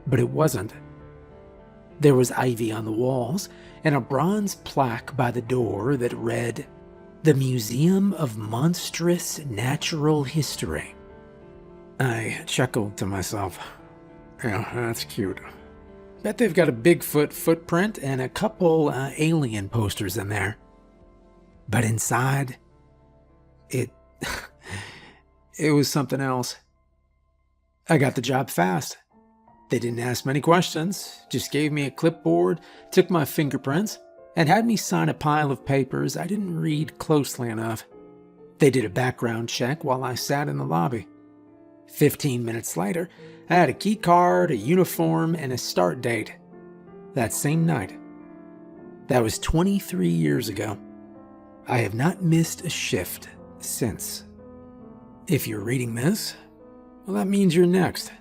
But it wasn't. There was ivy on the walls and a bronze plaque by the door that read, "The Museum of Monstrous Natural History." I chuckled to myself. Yeah, that's cute. Bet they've got a Bigfoot footprint and a couple alien posters in there. But inside, it was something else. I got the job fast. They didn't ask many questions, just gave me a clipboard, took my fingerprints, and had me sign a pile of papers I didn't read closely enough. They did a background check while I sat in the lobby. 15 minutes later, I had a key card, a uniform, and a start date. That same night. That was 23 years ago. I have not missed a shift since. If you're reading this, well, that means you're next.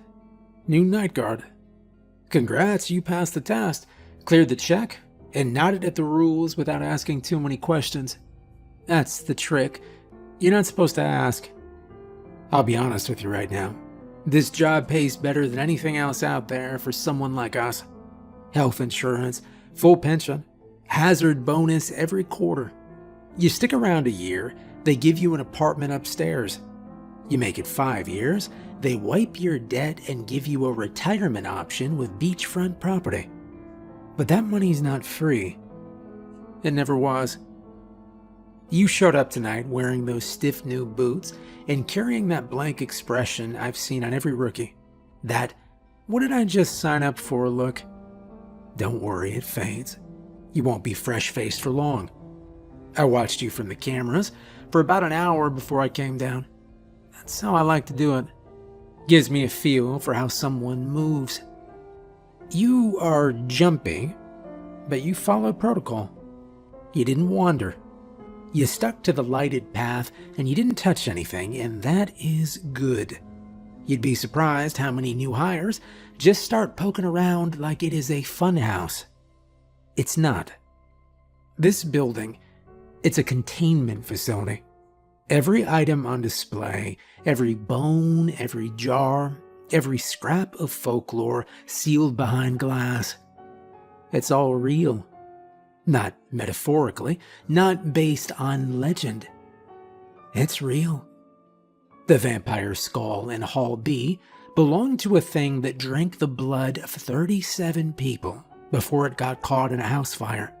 New night guard. Congrats, you passed the test, cleared the check, and nodded at the rules without asking too many questions. That's the trick. You're not supposed to ask. I'll be honest with you right now. This job pays better than anything else out there for someone like us. Health insurance, full pension, hazard bonus every quarter. You stick around a year, they give you an apartment upstairs. You make it 5 years, they wipe your debt and give you a retirement option with beachfront property. But that money's not free. It never was. You showed up tonight wearing those stiff new boots and carrying that blank expression I've seen on every rookie. That, "What did I just sign up for?" look. Don't worry, it fades. You won't be fresh-faced for long. I watched you from the cameras for about an hour before I came down. That's how I like to do it. Gives me a feel for how someone moves. You are jumpy, but you followed protocol. You didn't wander. You stuck to the lighted path and you didn't touch anything, and that is good. You'd be surprised how many new hires just start poking around like it is a fun house. It's not. This building, it's a containment facility. Every item on display, every bone, every jar, every scrap of folklore sealed behind glass. It's all real. Not metaphorically, not based on legend. It's real. The vampire skull in Hall B belonged to a thing that drank the blood of 37 people before it got caught in a house fire.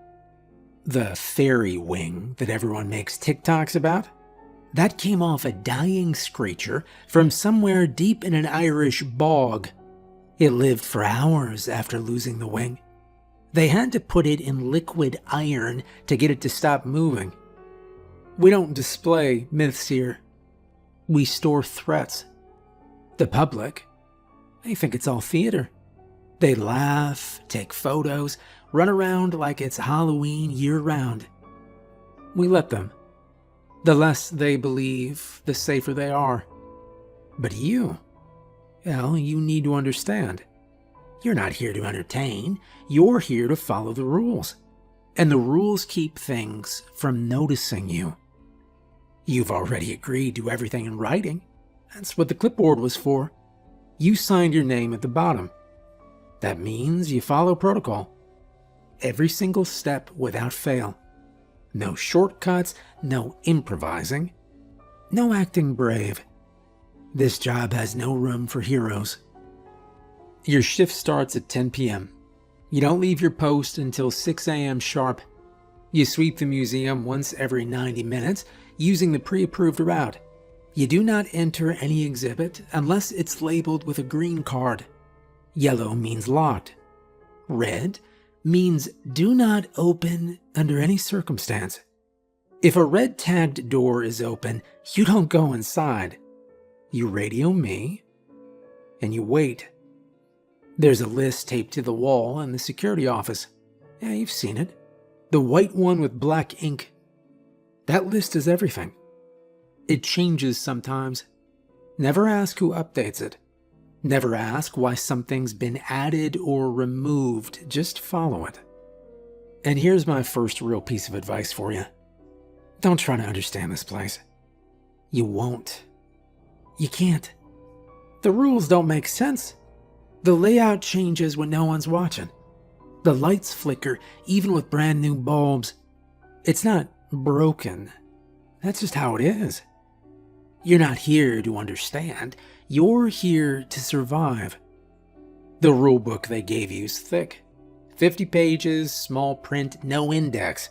The fairy wing that everyone makes TikToks about, that came off a dying screecher from somewhere deep in an Irish bog. It lived for hours after losing the wing. They had to put it in liquid iron to get it to stop moving. We don't display myths here. We store threats. The public, they think it's all theater. They laugh, take photos, run around like it's Halloween year-round. We let them. The less they believe, the safer they are. But you, well, you need to understand. You're not here to entertain. You're here to follow the rules. And the rules keep things from noticing you. You've already agreed to everything in writing. That's what the clipboard was for. You signed your name at the bottom. That means you follow protocol. Every single step without fail. No shortcuts, no improvising, no acting brave. This job has no room for heroes. Your shift starts at 10 p.m. You don't leave your post until 6 a.m. sharp. You sweep the museum once every 90 minutes using the pre-approved route. You do not enter any exhibit unless it's labeled with a green card. Yellow means locked. Red means do not open under any circumstance. If a red tagged door is open, you don't go inside. You radio me, and you wait. There's a list taped to the wall in the security office. Yeah, you've seen it. The white one with black ink. That list is everything. It changes sometimes. Never ask who updates it. Never ask why something's been added or removed. Just follow it. And here's my first real piece of advice for you. Don't try to understand this place. You won't. You can't. The rules don't make sense. The layout changes when no one's watching. The lights flicker even with brand new bulbs. It's not broken. That's just how it is. You're not here to understand. You're here to survive. The rule book they gave you is thick. 50 pages, small print, no index.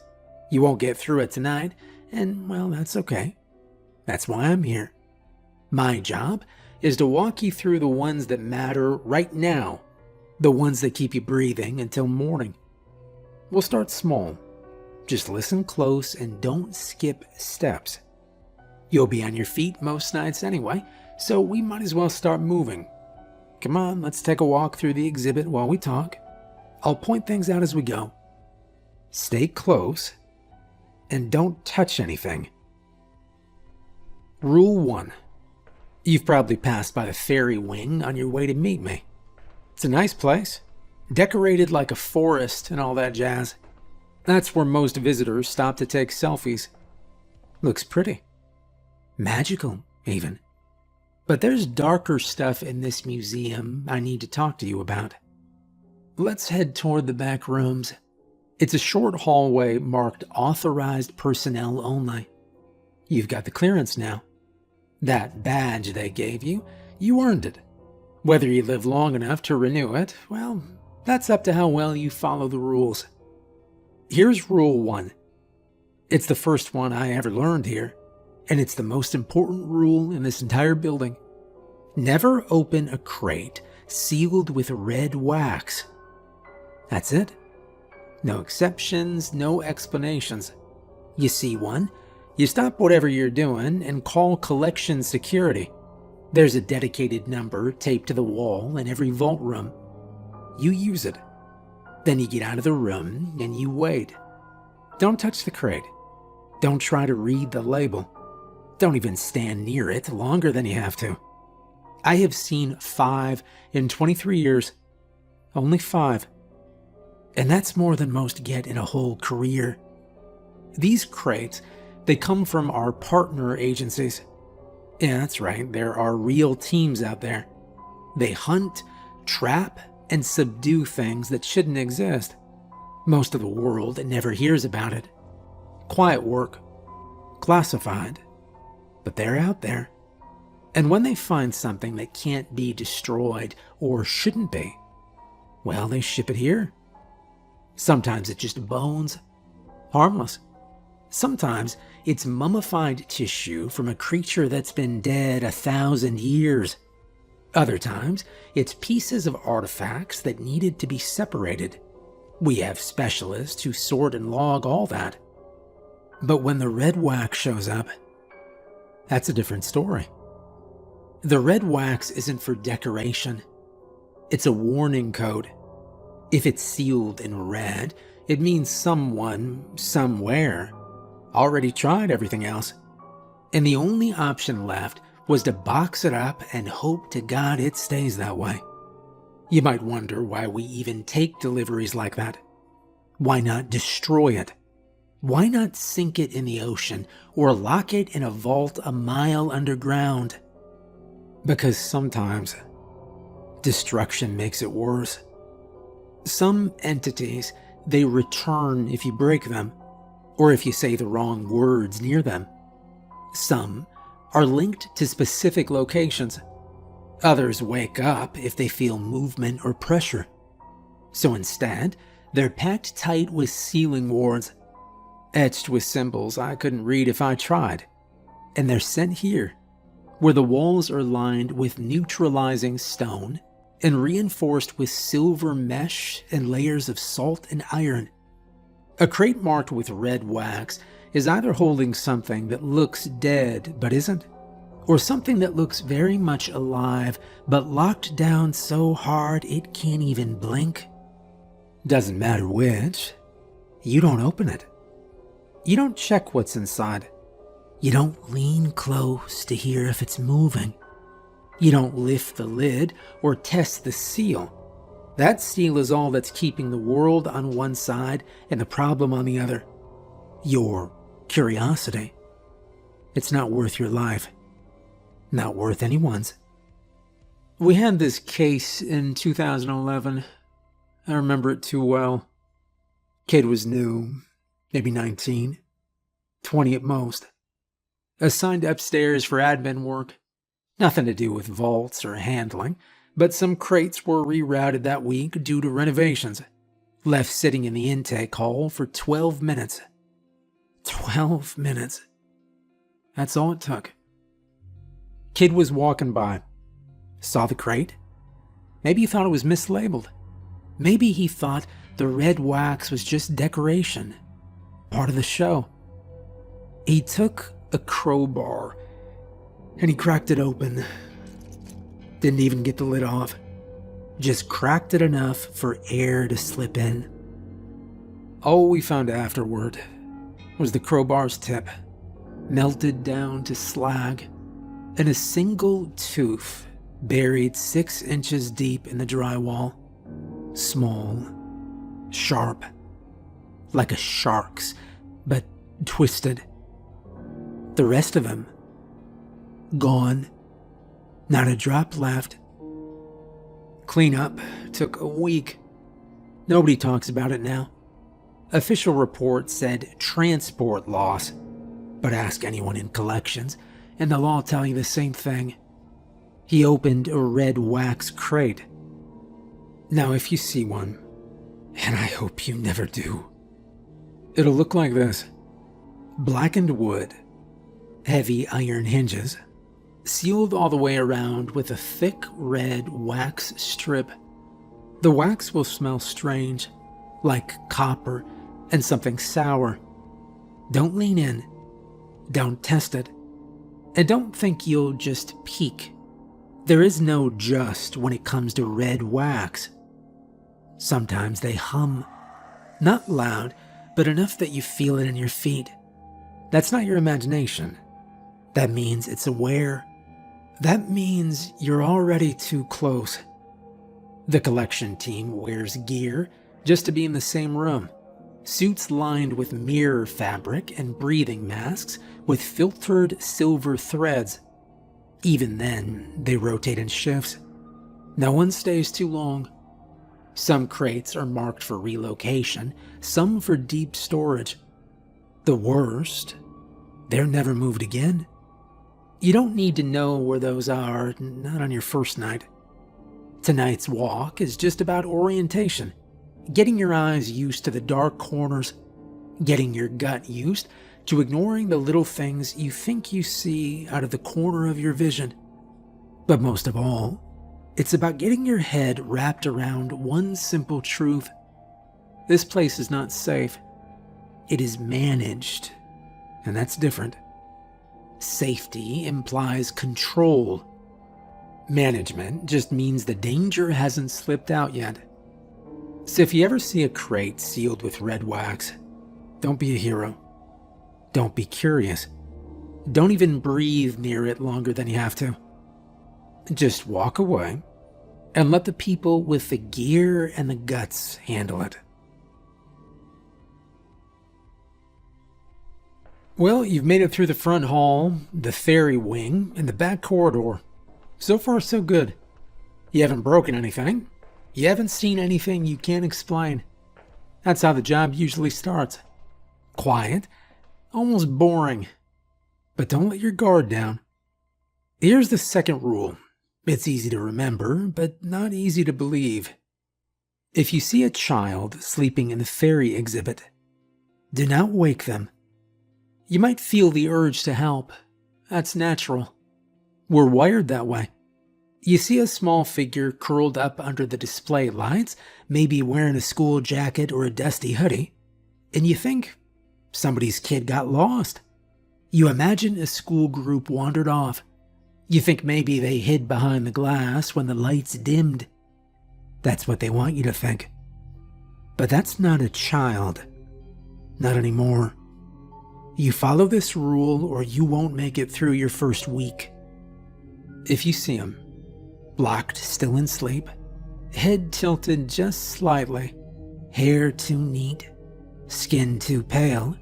You won't get through it tonight, and well, that's okay. That's why I'm here. My job is to walk you through the ones that matter right now, the ones that keep you breathing until morning. We'll start small. Just listen close and don't skip steps. You'll be on your feet most nights anyway, so we might as well start moving. Come on, let's take a walk through the exhibit while we talk. I'll point things out as we go. Stay close and don't touch anything. Rule 1. You've probably passed by the ferry wing on your way to meet me. It's a nice place, decorated like a forest and all that jazz. That's where most visitors stop to take selfies. Looks pretty. Magical, even. But there's darker stuff in this museum I need to talk to you about. Let's head toward the back rooms. It's a short hallway marked authorized personnel only. You've got the clearance now. That badge they gave you, you earned it. Whether you live long enough to renew it, well, that's up to how well you follow the rules. Here's Rule 1. It's the first one I ever learned here, and it's the most important rule in this entire building. Never open a crate sealed with red wax. That's it. No exceptions, no explanations. You see one, you stop whatever you're doing and call collection security. There's a dedicated number taped to the wall in every vault room. You use it. Then you get out of the room and you wait. Don't touch the crate. Don't try to read the label. Don't even stand near it longer than you have to. I have seen 5 in 23 years. Only 5. And that's more than most get in a whole career. These crates, they come from our partner agencies. Yeah, that's right, there are real teams out there. They hunt, trap, and subdue things that shouldn't exist. Most of the world never hears about it. Quiet work. Classified. But they're out there. And when they find something that can't be destroyed or shouldn't be, well, they ship it here. Sometimes it's just bones. Harmless. Sometimes it's mummified tissue from a creature that's been dead 1,000 years. Other times, it's pieces of artifacts that needed to be separated. We have specialists who sort and log all that. But when the red wax shows up, that's a different story. The red wax isn't for decoration. It's a warning code. If it's sealed in red, it means someone, somewhere, already tried everything else. And the only option left was to box it up and hope to God it stays that way. You might wonder why we even take deliveries like that. Why not destroy it? Why not sink it in the ocean or lock it in a vault a mile underground? Because sometimes destruction makes it worse. Some entities, they return if you break them. or if you say the wrong words near them. Some are linked to specific locations. Others wake up if they feel movement or pressure. So instead, they're packed tight with ceiling wards, etched with symbols I couldn't read if I tried. And they're sent here, where the walls are lined with neutralizing stone and reinforced with silver mesh and layers of salt and iron. A crate marked with red wax is either holding something that looks dead but isn't, or something that looks very much alive but locked down so hard it can't even blink. Doesn't matter which, you don't open it. You don't check what's inside. You don't lean close to hear if it's moving. You don't lift the lid or test the seal. That seal is all that's keeping the world on one side and the problem on the other. Your curiosity. It's not worth your life. Not worth anyone's. We had this case in 2011. I remember it too well. Kid was new, maybe 19, 20 at most. Assigned upstairs for admin work. Nothing to do with vaults or handling, but some crates were rerouted that week due to renovations. Left sitting in the intake hall for 12 minutes. 12 minutes. That's all it took. Kid was walking by. Saw the crate. Maybe he thought it was mislabeled. Maybe he thought the red wax was just decoration. Part of the show. He took a crowbar and he cracked it open. Didn't even get the lid off. Just cracked it enough for air to slip in. All we found afterward was the crowbar's tip, melted down to slag, and a single tooth buried 6 inches deep in the drywall. Small, sharp, like a shark's, but twisted. The rest of him, gone. Not a drop left. Cleanup took a week. Nobody talks about it now. Official report said transport loss, but ask anyone in collections, and they'll all tell you the same thing. He opened a red wax crate. Now if you see one, and I hope you never do, it'll look like this. Blackened wood, heavy iron hinges, sealed all the way around with a thick red wax strip. The wax will smell strange, like copper and something sour. Don't lean in. Don't test it. And don't think you'll just peek. There is no just when it comes to red wax. Sometimes they hum. Not loud, but enough that you feel it in your feet. That's not your imagination. That means it's aware. That means you're already too close. The collection team wears gear just to be in the same room. Suits lined with mirror fabric and breathing masks with filtered silver threads. Even then, they rotate in shifts. No one stays too long. Some crates are marked for relocation, some for deep storage. The worst, they're never moved again. You don't need to know where those are, not on your first night. Tonight's walk is just about orientation, getting your eyes used to the dark corners, getting your gut used to ignoring the little things you think you see out of the corner of your vision. But most of all, it's about getting your head wrapped around one simple truth. This place is not safe. It is managed, and that's different. Safety implies control. Management just means the danger hasn't slipped out yet. So if you ever see a crate sealed with red wax, don't be a hero. Don't be curious. Don't even breathe near it longer than you have to. Just walk away and let the people with the gear and the guts handle it. Well, you've made it through the front hall, the ferry wing, and the back corridor. So far, so good. You haven't broken anything. You haven't seen anything you can't explain. That's how the job usually starts. quiet, almost boring. But don't let your guard down. Here's the second rule. It's easy to remember, but not easy to believe. If you see a child sleeping in the fairy exhibit, do not wake them. You might feel the urge to help. That's natural. We're wired that way. You see a small figure curled up under the display lights, maybe wearing a school jacket or a dusty hoodie, and you think somebody's kid got lost. You imagine a school group wandered off. You think maybe they hid behind the glass when the lights dimmed. That's what they want you to think. But that's not a child. Not anymore. You follow this rule or you won't make it through your first week. If you see him, blocked still in sleep, head tilted just slightly, hair too neat, skin too pale,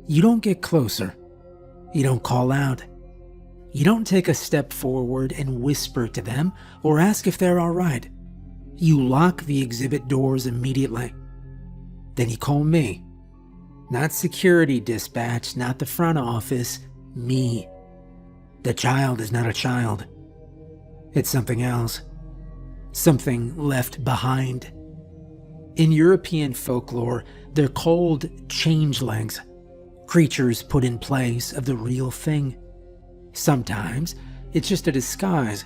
you don't get closer. You don't call out. You don't take a step forward and whisper to them or ask if they're all right. You lock the exhibit doors immediately. Then you call me. Not security dispatch, not the front office, me. The child is not a child. It's something else. Something left behind. In European folklore, they're called changelings, creatures put in place of the real thing. Sometimes it's just a disguise.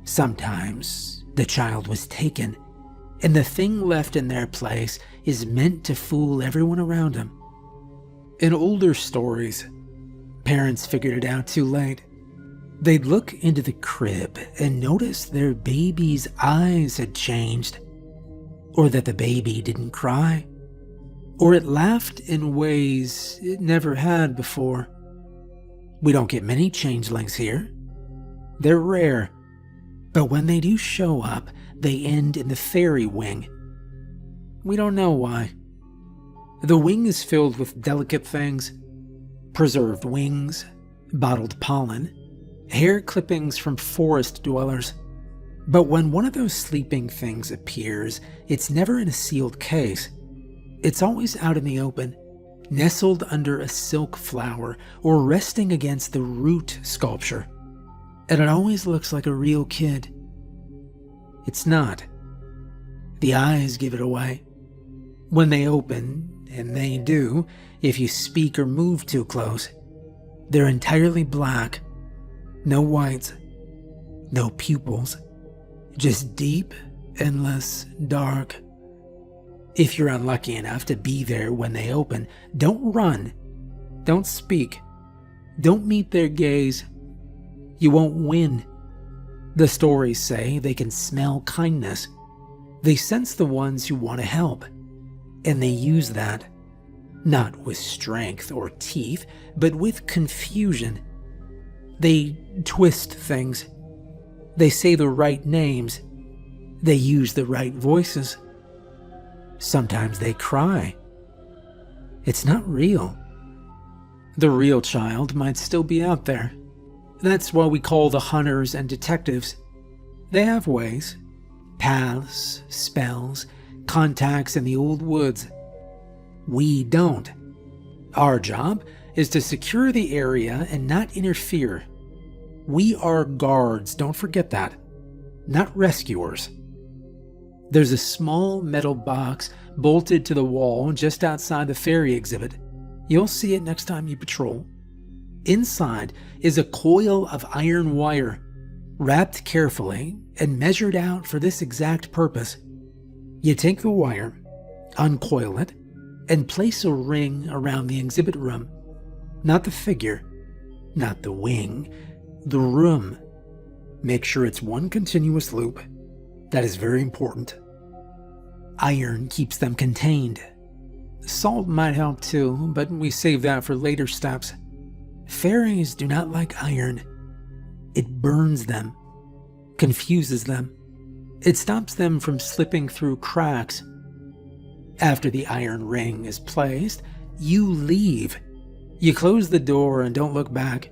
Sometimes the child was taken, and the thing left in their place is meant to fool everyone around him. In older stories, parents figured it out too late. They'd look into the crib and notice their baby's eyes had changed, or that the baby didn't cry, or it laughed in ways it never had before. We don't get many changelings here. They're rare, but when they do show up, they end in the fairy wing. We don't know why. The wing is filled with delicate things, preserved wings, bottled pollen, hair clippings from forest dwellers. But when one of those sleeping things appears, it's never in a sealed case. It's always out in the open, nestled under a silk flower or resting against the root sculpture. And it always looks like a real kid. It's not. The eyes give it away. When they open, and they do, if you speak or move too close, they're entirely black. No whites, no pupils, just deep, endless dark. If you're unlucky enough to be there when they open, don't run, don't speak, don't meet their gaze. You won't win. The stories say they can smell kindness. They sense the ones who want to help, and they use that, not with strength or teeth, but with confusion. They twist things. They say the right names. They use the right voices. Sometimes they cry. It's not real. The real child might still be out there. That's why we call the hunters and detectives. They have ways, paths, spells, contacts in the old woods. We don't. Our job is to secure the area and not interfere. We are guards, don't forget that, not rescuers. There's a small metal box bolted to the wall just outside the fairy exhibit. You'll see it next time you patrol. Inside is a coil of iron wire, wrapped carefully and measured out for this exact purpose. You take the wire, uncoil it, and place a ring around the exhibit room. Not the figure, not the wing, the room. Make sure it's one continuous loop. That is very important. Iron keeps them contained. Salt might help too, but we save that for later steps. Fairies do not like iron. It burns them, confuses them. It stops them from slipping through cracks. After the iron ring is placed, you leave. You close the door and don't look back.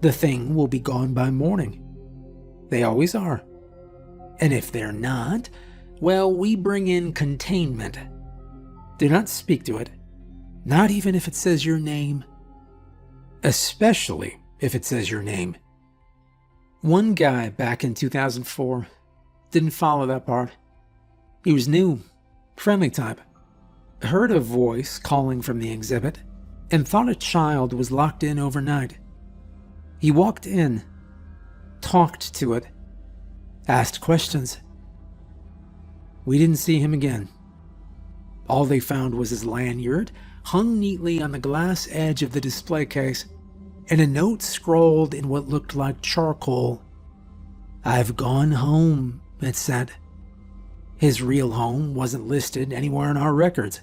The thing will be gone by morning. They always are. And if they're not, well, we bring in containment. Do not speak to it. Not even if it says your name. Especially if it says your name. One guy back in 2004 didn't follow that part. He was new, friendly type. Heard a voice calling from the exhibit and thought a child was locked in overnight. He walked in, talked to it, asked questions. We didn't see him again. All they found was his lanyard hung neatly on the glass edge of the display case, and a note scrawled in what looked like charcoal. "I've gone home," it said. His real home wasn't listed anywhere in our records.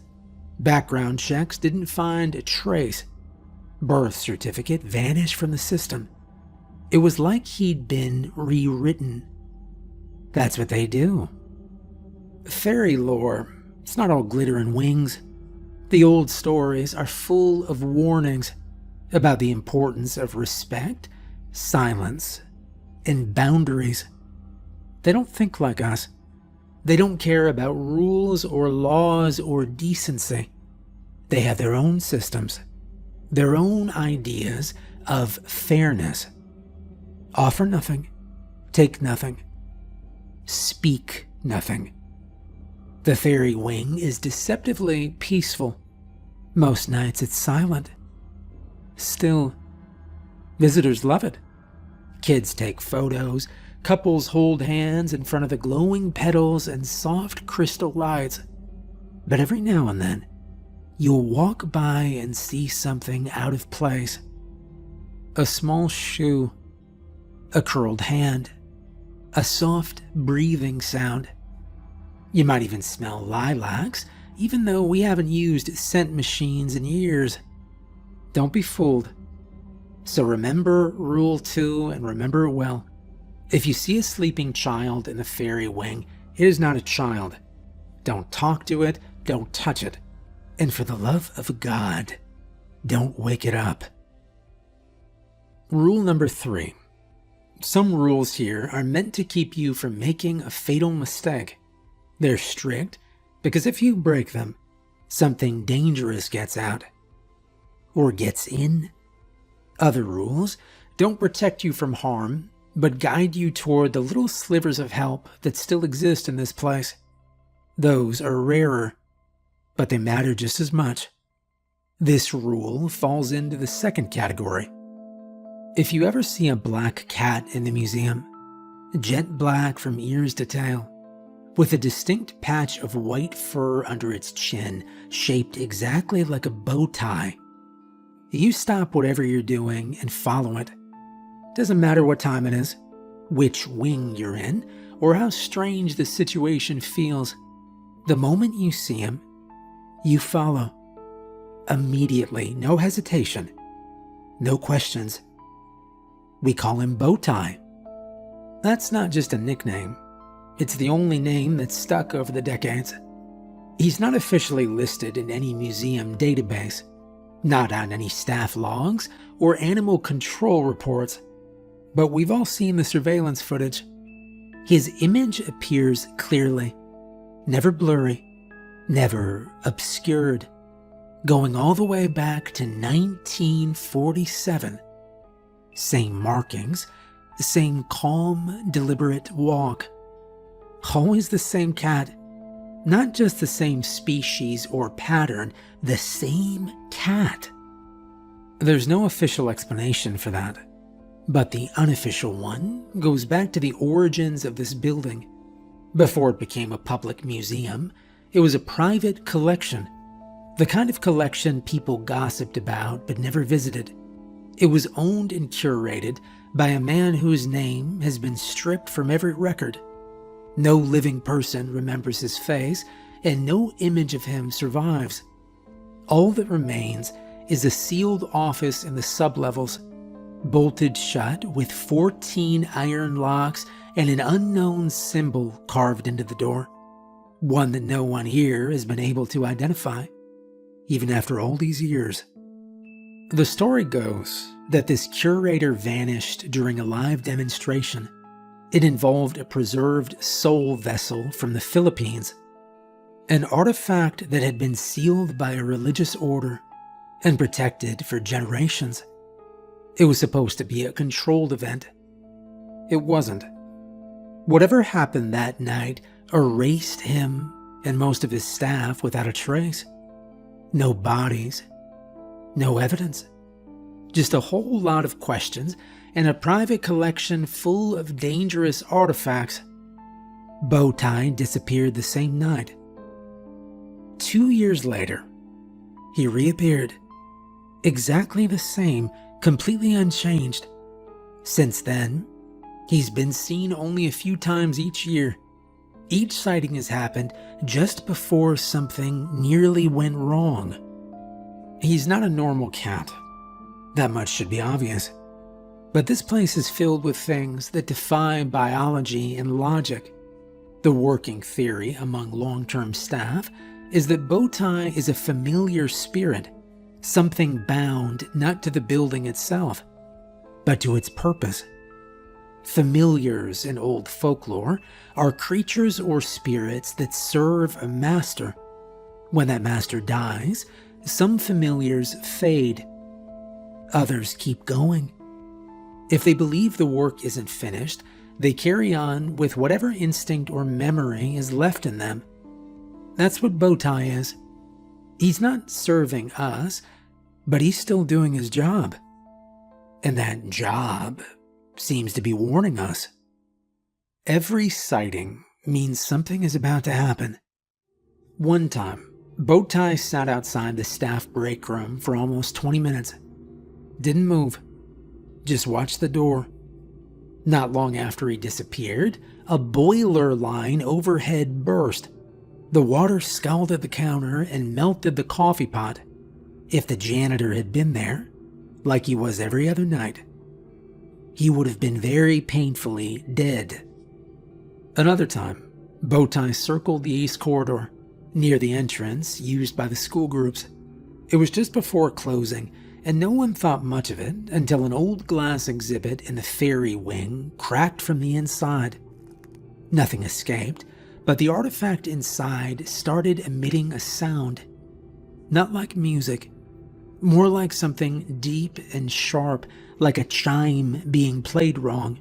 Background checks didn't find a trace. Birth certificate vanished from the system. It was like he'd been rewritten. That's what they do. Fairy lore, it's not all glitter and wings. The old stories are full of warnings about the importance of respect, silence, and boundaries. They don't think like us. They don't care about rules or laws or decency. They have their own systems, their own ideas of fairness. Offer nothing, take nothing, speak nothing. The fairy wing is deceptively peaceful. Most nights it's silent. Still, visitors love it. Kids take photos, couples hold hands in front of the glowing petals and soft crystal lights. But every now and then, you'll walk by and see something out of place. A small shoe, a curled hand, a soft breathing sound. You might even smell lilacs, even though we haven't used scent machines in years. Don't be fooled. So remember Rule 2 and remember it well. If you see a sleeping child in the fairy wing, it is not a child. Don't talk to it, don't touch it. And for the love of God, don't wake it up. Rule number 3. Some rules here are meant to keep you from making a fatal mistake. They're strict because if you break them, something dangerous gets out. Or gets in. Other rules don't protect you from harm, but guide you toward the little slivers of help that still exist in this place. Those are rarer, but they matter just as much. This rule falls into the second category. If you ever see a black cat in the museum, jet black from ears to tail, with a distinct patch of white fur under its chin, shaped exactly like a bow tie, you stop whatever you're doing and follow it. Doesn't matter what time it is, which wing you're in, or how strange the situation feels. The moment you see him, you follow. Immediately, no hesitation, no questions. We call him Bowtie. That's not just a nickname. It's the only name that's stuck over the decades. He's not officially listed in any museum database, not on any staff logs or animal control reports, but we've all seen the surveillance footage. His image appears clearly, never blurry, never obscured, going all the way back to 1947. Same markings, same calm, deliberate walk. Always the same cat. Not just the same species or pattern, the same cat. There's no official explanation for that, but the unofficial one goes back to the origins of this building. Before it became a public museum, it was a private collection, the kind of collection people gossiped about but never visited. It was owned and curated by a man whose name has been stripped from every record. No living person remembers his face, and no image of him survives. All that remains is a sealed office in the sublevels, bolted shut with 14 iron locks and an unknown symbol carved into the door, one that no one here has been able to identify, even after all these years. The story goes that this curator vanished during a live demonstration. It involved a preserved soul vessel from the Philippines, an artifact that had been sealed by a religious order and protected for generations. It was supposed to be a controlled event. It wasn't. Whatever happened that night erased him and most of his staff without a trace. No bodies, no evidence. Just a whole lot of questions and a private collection full of dangerous artifacts. Bowtie disappeared the same night. 2 years later, he reappeared. Exactly the same, completely unchanged. Since then, he's been seen only a few times each year. Each sighting has happened just before something nearly went wrong. He's not a normal cat. That much should be obvious. But this place is filled with things that defy biology and logic. The working theory among long-term staff is that Bowtie is a familiar spirit, something bound not to the building itself, but to its purpose. Familiars in old folklore are creatures or spirits that serve a master. When that master dies, some familiars fade. Others keep going. If they believe the work isn't finished, they carry on with whatever instinct or memory is left in them. That's what Bowtie is. He's not serving us, but he's still doing his job. And that job seems to be warning us. Every sighting means something is about to happen. One time, Bowtie sat outside the staff break room for almost 20 minutes. Didn't move. Just watched the door. Not long after he disappeared, a boiler line overhead burst. The water scalded the counter and melted the coffee pot. If the janitor had been there, like he was every other night, he would have been very painfully dead. Another time, Bowtie circled the east corridor, near the entrance used by the school groups. It was just before closing, and no one thought much of it until an old glass exhibit in the fairy wing cracked from the inside. Nothing escaped, but the artifact inside started emitting a sound. Not like music, more like something deep and sharp, like a chime being played wrong.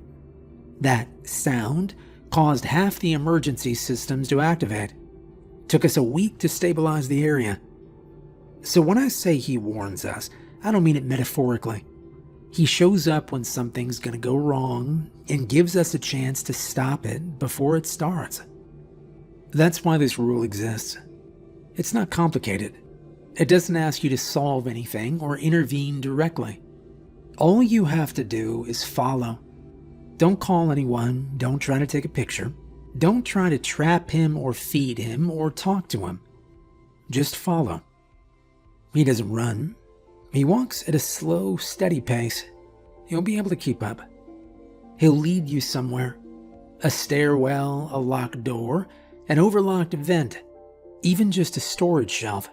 That sound caused half the emergency systems to activate. Took us a week to stabilize the area. So when I say he warns us, I don't mean it metaphorically. He shows up when something's gonna go wrong and gives us a chance to stop it before it starts. That's why this rule exists. It's not complicated. It doesn't ask you to solve anything or intervene directly. All you have to do is follow. Don't call anyone, don't try to take a picture. Don't try to trap him or feed him or talk to him. Just follow. He doesn't run. He walks at a slow, steady pace. You'll be able to keep up. He'll lead you somewhere. A stairwell, a locked door, an overlocked vent, even just a storage shelf.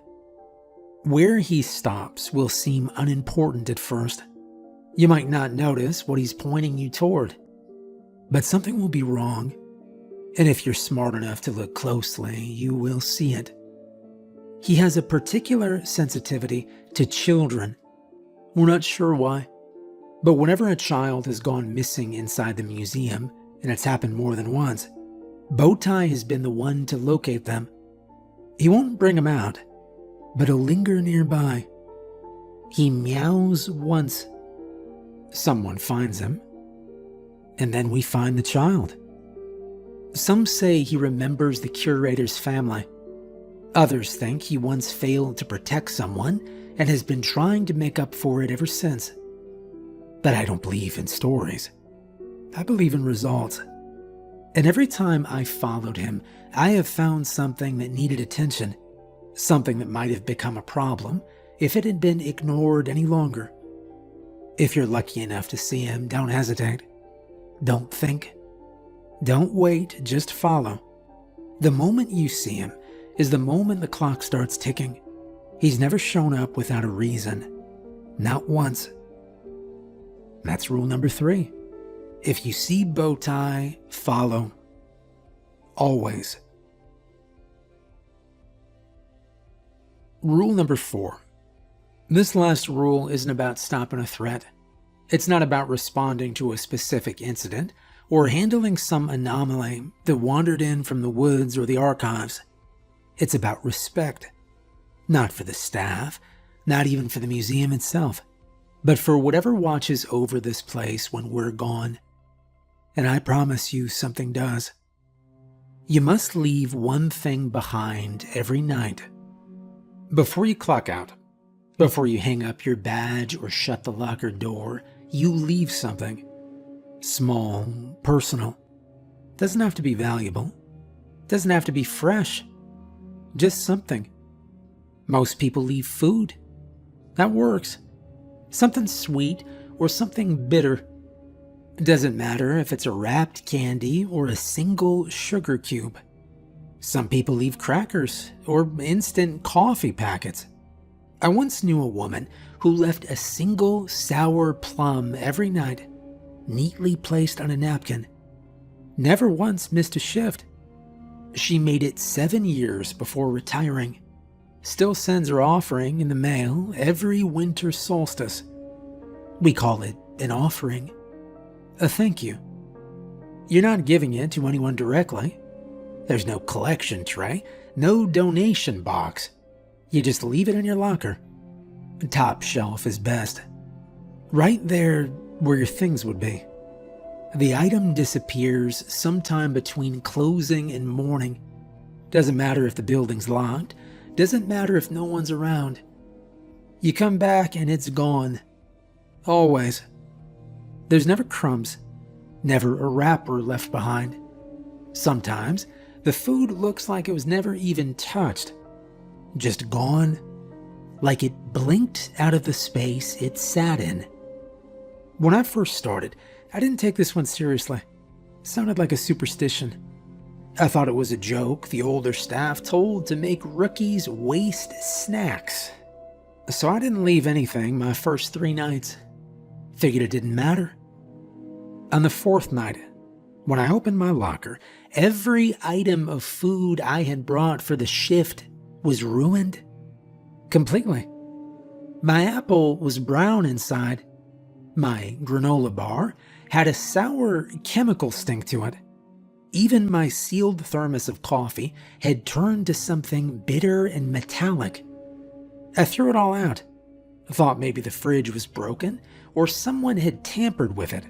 Where he stops will seem unimportant at first. You might not notice what he's pointing you toward, but something will be wrong. And if you're smart enough to look closely, you will see it. He has a particular sensitivity to children. We're not sure why, but whenever a child has gone missing inside the museum, and it's happened more than once, Bowtie has been the one to locate them. He won't bring them out, but he'll linger nearby. He meows once. Someone finds him, and then we find the child. Some say he remembers the curator's family. Others think he once failed to protect someone and has been trying to make up for it ever since. But I don't believe in stories. I believe in results. And every time I followed him, I have found something that needed attention, something that might have become a problem if it had been ignored any longer. If you're lucky enough to see him, don't hesitate. Don't think. Don't wait, just follow. The moment you see him is the moment the clock starts ticking. He's never shown up without a reason. Not once. That's rule number 3. If you see Bowtie, follow. Always. Rule number 4. This last rule isn't about stopping a threat. It's not about responding to a specific incident or handling some anomaly that wandered in from the woods or the archives. It's about respect. Not for the staff, not even for the museum itself, but for whatever watches over this place when we're gone. And I promise you something does. You must leave one thing behind every night. Before you clock out, before you hang up your badge or shut the locker door, you leave something. Small, personal. Doesn't have to be valuable. Doesn't have to be fresh. Just something. Most people leave food. That works. Something sweet or something bitter. It doesn't matter if it's a wrapped candy or a single sugar cube. Some people leave crackers or instant coffee packets. I once knew a woman who left a single sour plum every night, neatly placed on a napkin. Never once missed a shift. She made it 7 years before retiring. Still sends her offering in the mail every winter solstice. We call it an offering. A thank you. You're not giving it to anyone directly. There's no collection tray, no donation box. You just leave it in your locker. Top shelf is best. Right there where your things would be. The item disappears sometime between closing and morning. Doesn't matter if the building's locked. Doesn't matter if no one's around. You come back and it's gone. Always. There's never crumbs. Never a wrapper left behind. Sometimes the food looks like it was never even touched. Just gone, like it blinked out of the space it sat in. When I first started, I didn't take this one seriously. It sounded like a superstition. I thought it was a joke the older staff told to make rookies waste snacks. So I didn't leave anything my first 3 nights. Figured it didn't matter. On the 4th night, when I opened my locker, every item of food I had brought for the shift was ruined. Completely. My apple was brown inside. My granola bar had a sour chemical stink to it. Even my sealed thermos of coffee had turned to something bitter and metallic. I threw it all out. Thought maybe the fridge was broken or someone had tampered with it.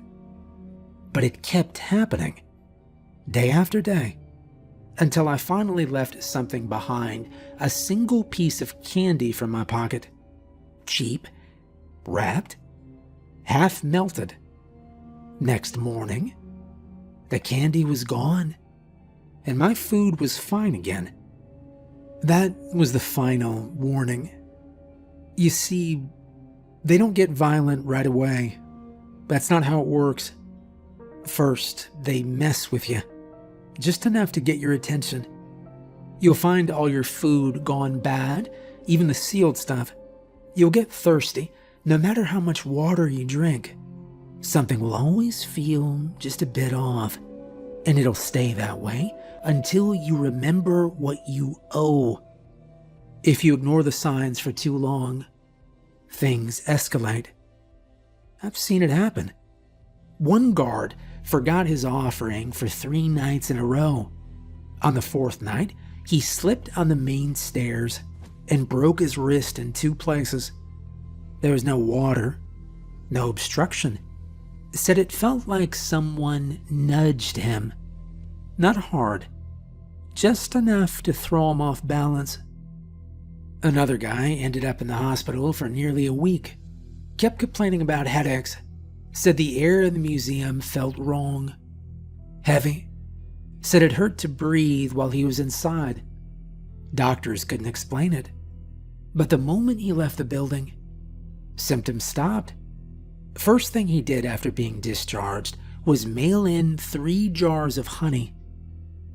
But it kept happening, day after day, until I finally left something behind, a single piece of candy from my pocket. Cheap, wrapped, half melted. Next morning, the candy was gone, and my food was fine again. That was the final warning. You see, they don't get violent right away. That's not how it works. First, they mess with you, just enough to get your attention. You'll find all your food gone bad, even the sealed stuff. You'll get thirsty, no matter how much water you drink. Something will always feel just a bit off, and it'll stay that way until you remember what you owe. If you ignore the signs for too long, things escalate. I've seen it happen. One guard forgot his offering for 3 nights in a row. On the 4th night, he slipped on the main stairs and broke his wrist in 2 places. There was no water, no obstruction. Said it felt like someone nudged him. Not hard, just enough to throw him off balance. Another guy ended up in the hospital for nearly a week. Kept complaining about headaches. Said the air in the museum felt wrong. Heavy. Said it hurt to breathe while he was inside. Doctors couldn't explain it. But the moment he left the building, symptoms stopped. First thing he did after being discharged was mail in 3 jars of honey.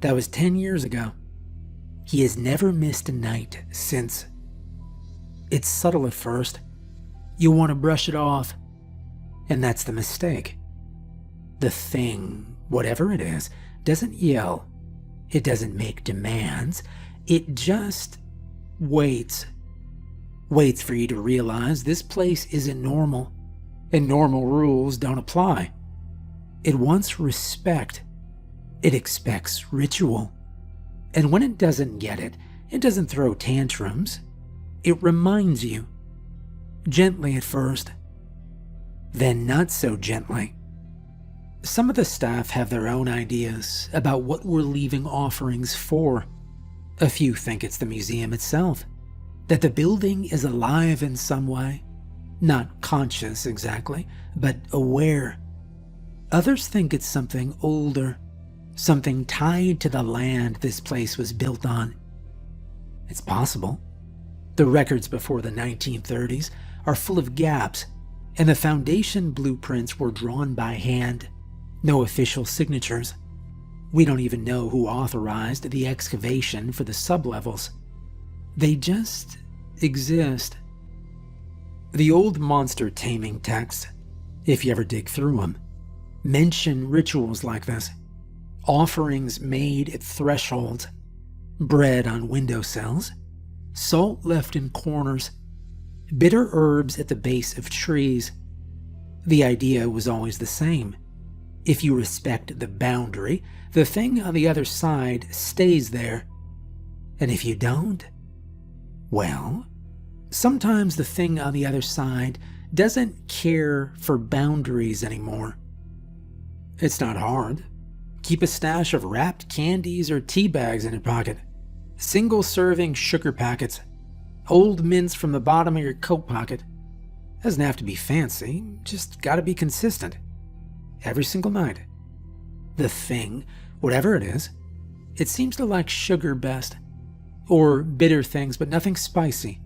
That was 10 years ago. He has never missed a night since. It's subtle at first. You want to brush it off. And that's the mistake. The thing, whatever it is, doesn't yell. It doesn't make demands. It just waits. waits for you to realize this place isn't normal, and normal rules don't apply. It wants respect. It expects ritual. And when it doesn't get it, it doesn't throw tantrums. It reminds you. Gently at first, then not so gently. Some of the staff have their own ideas about what we're leaving offerings for. A few think it's the museum itself, that the building is alive in some way, not conscious exactly, but aware. Others think it's something older, something tied to the land this place was built on. It's possible. The records before the 1930s are full of gaps, and the foundation blueprints were drawn by hand. No official signatures. We don't even know who authorized the excavation for the sublevels. They just exist. The old monster taming texts, if you ever dig through them, mention rituals like this. Offerings made at thresholds, bread on windowsills, salt left in corners, bitter herbs at the base of trees. The idea was always the same. If you respect the boundary, the thing on the other side stays there. And if you don't, well, sometimes the thing on the other side doesn't care for boundaries anymore. It's not hard. Keep a stash of wrapped candies or tea bags in your pocket, single-serving sugar packets, old mints from the bottom of your coat pocket. Doesn't have to be fancy, just gotta be consistent. Every single night. The thing, whatever it is, it seems to like sugar best, or bitter things, but nothing spicy,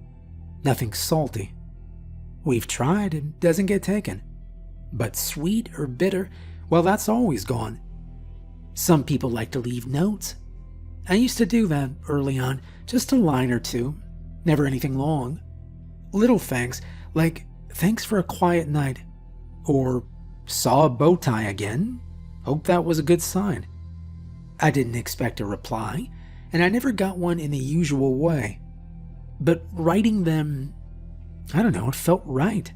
nothing salty. We've tried, it doesn't get taken. But sweet or bitter, well, that's always gone. Some people like to leave notes. I used to do that early on, just a line or two, never anything long. Little things, like, thanks for a quiet night, or saw a bow tie again, hope that was a good sign. I didn't expect a reply, and I never got one in the usual way. But writing them, I don't know, it felt right.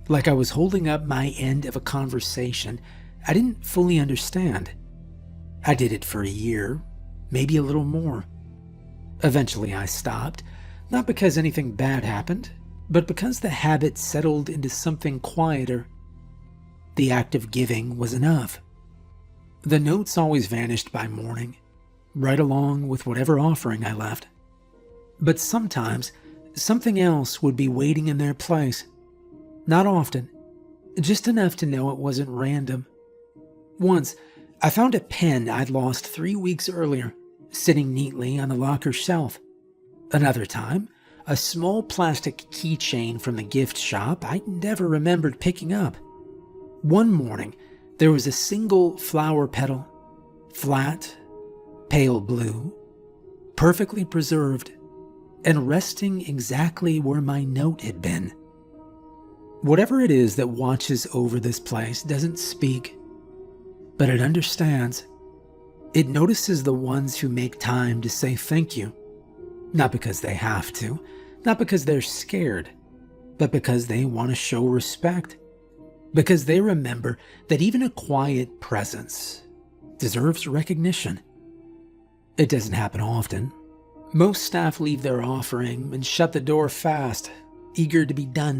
Like I was holding up my end of a conversation I didn't fully understand. I did it for a year, maybe a little more. Eventually I stopped, not because anything bad happened, but because the habit settled into something quieter. The act of giving was enough. The notes always vanished by morning, right along with whatever offering I left. But sometimes, something else would be waiting in their place. Not often, just enough to know it wasn't random. Once, I found a pen I'd lost 3 weeks earlier, sitting neatly on the locker shelf. Another time, a small plastic keychain from the gift shop I'd never remembered picking up. One morning, there was a single flower petal, flat, pale blue, perfectly preserved, and resting exactly where my note had been. Whatever it is that watches over this place doesn't speak, but it understands. It notices the ones who make time to say thank you, not because they have to, not because they're scared, but because they want to show respect. Because they remember that even a quiet presence deserves recognition. It doesn't happen often. Most staff leave their offering and shut the door fast, eager to be done.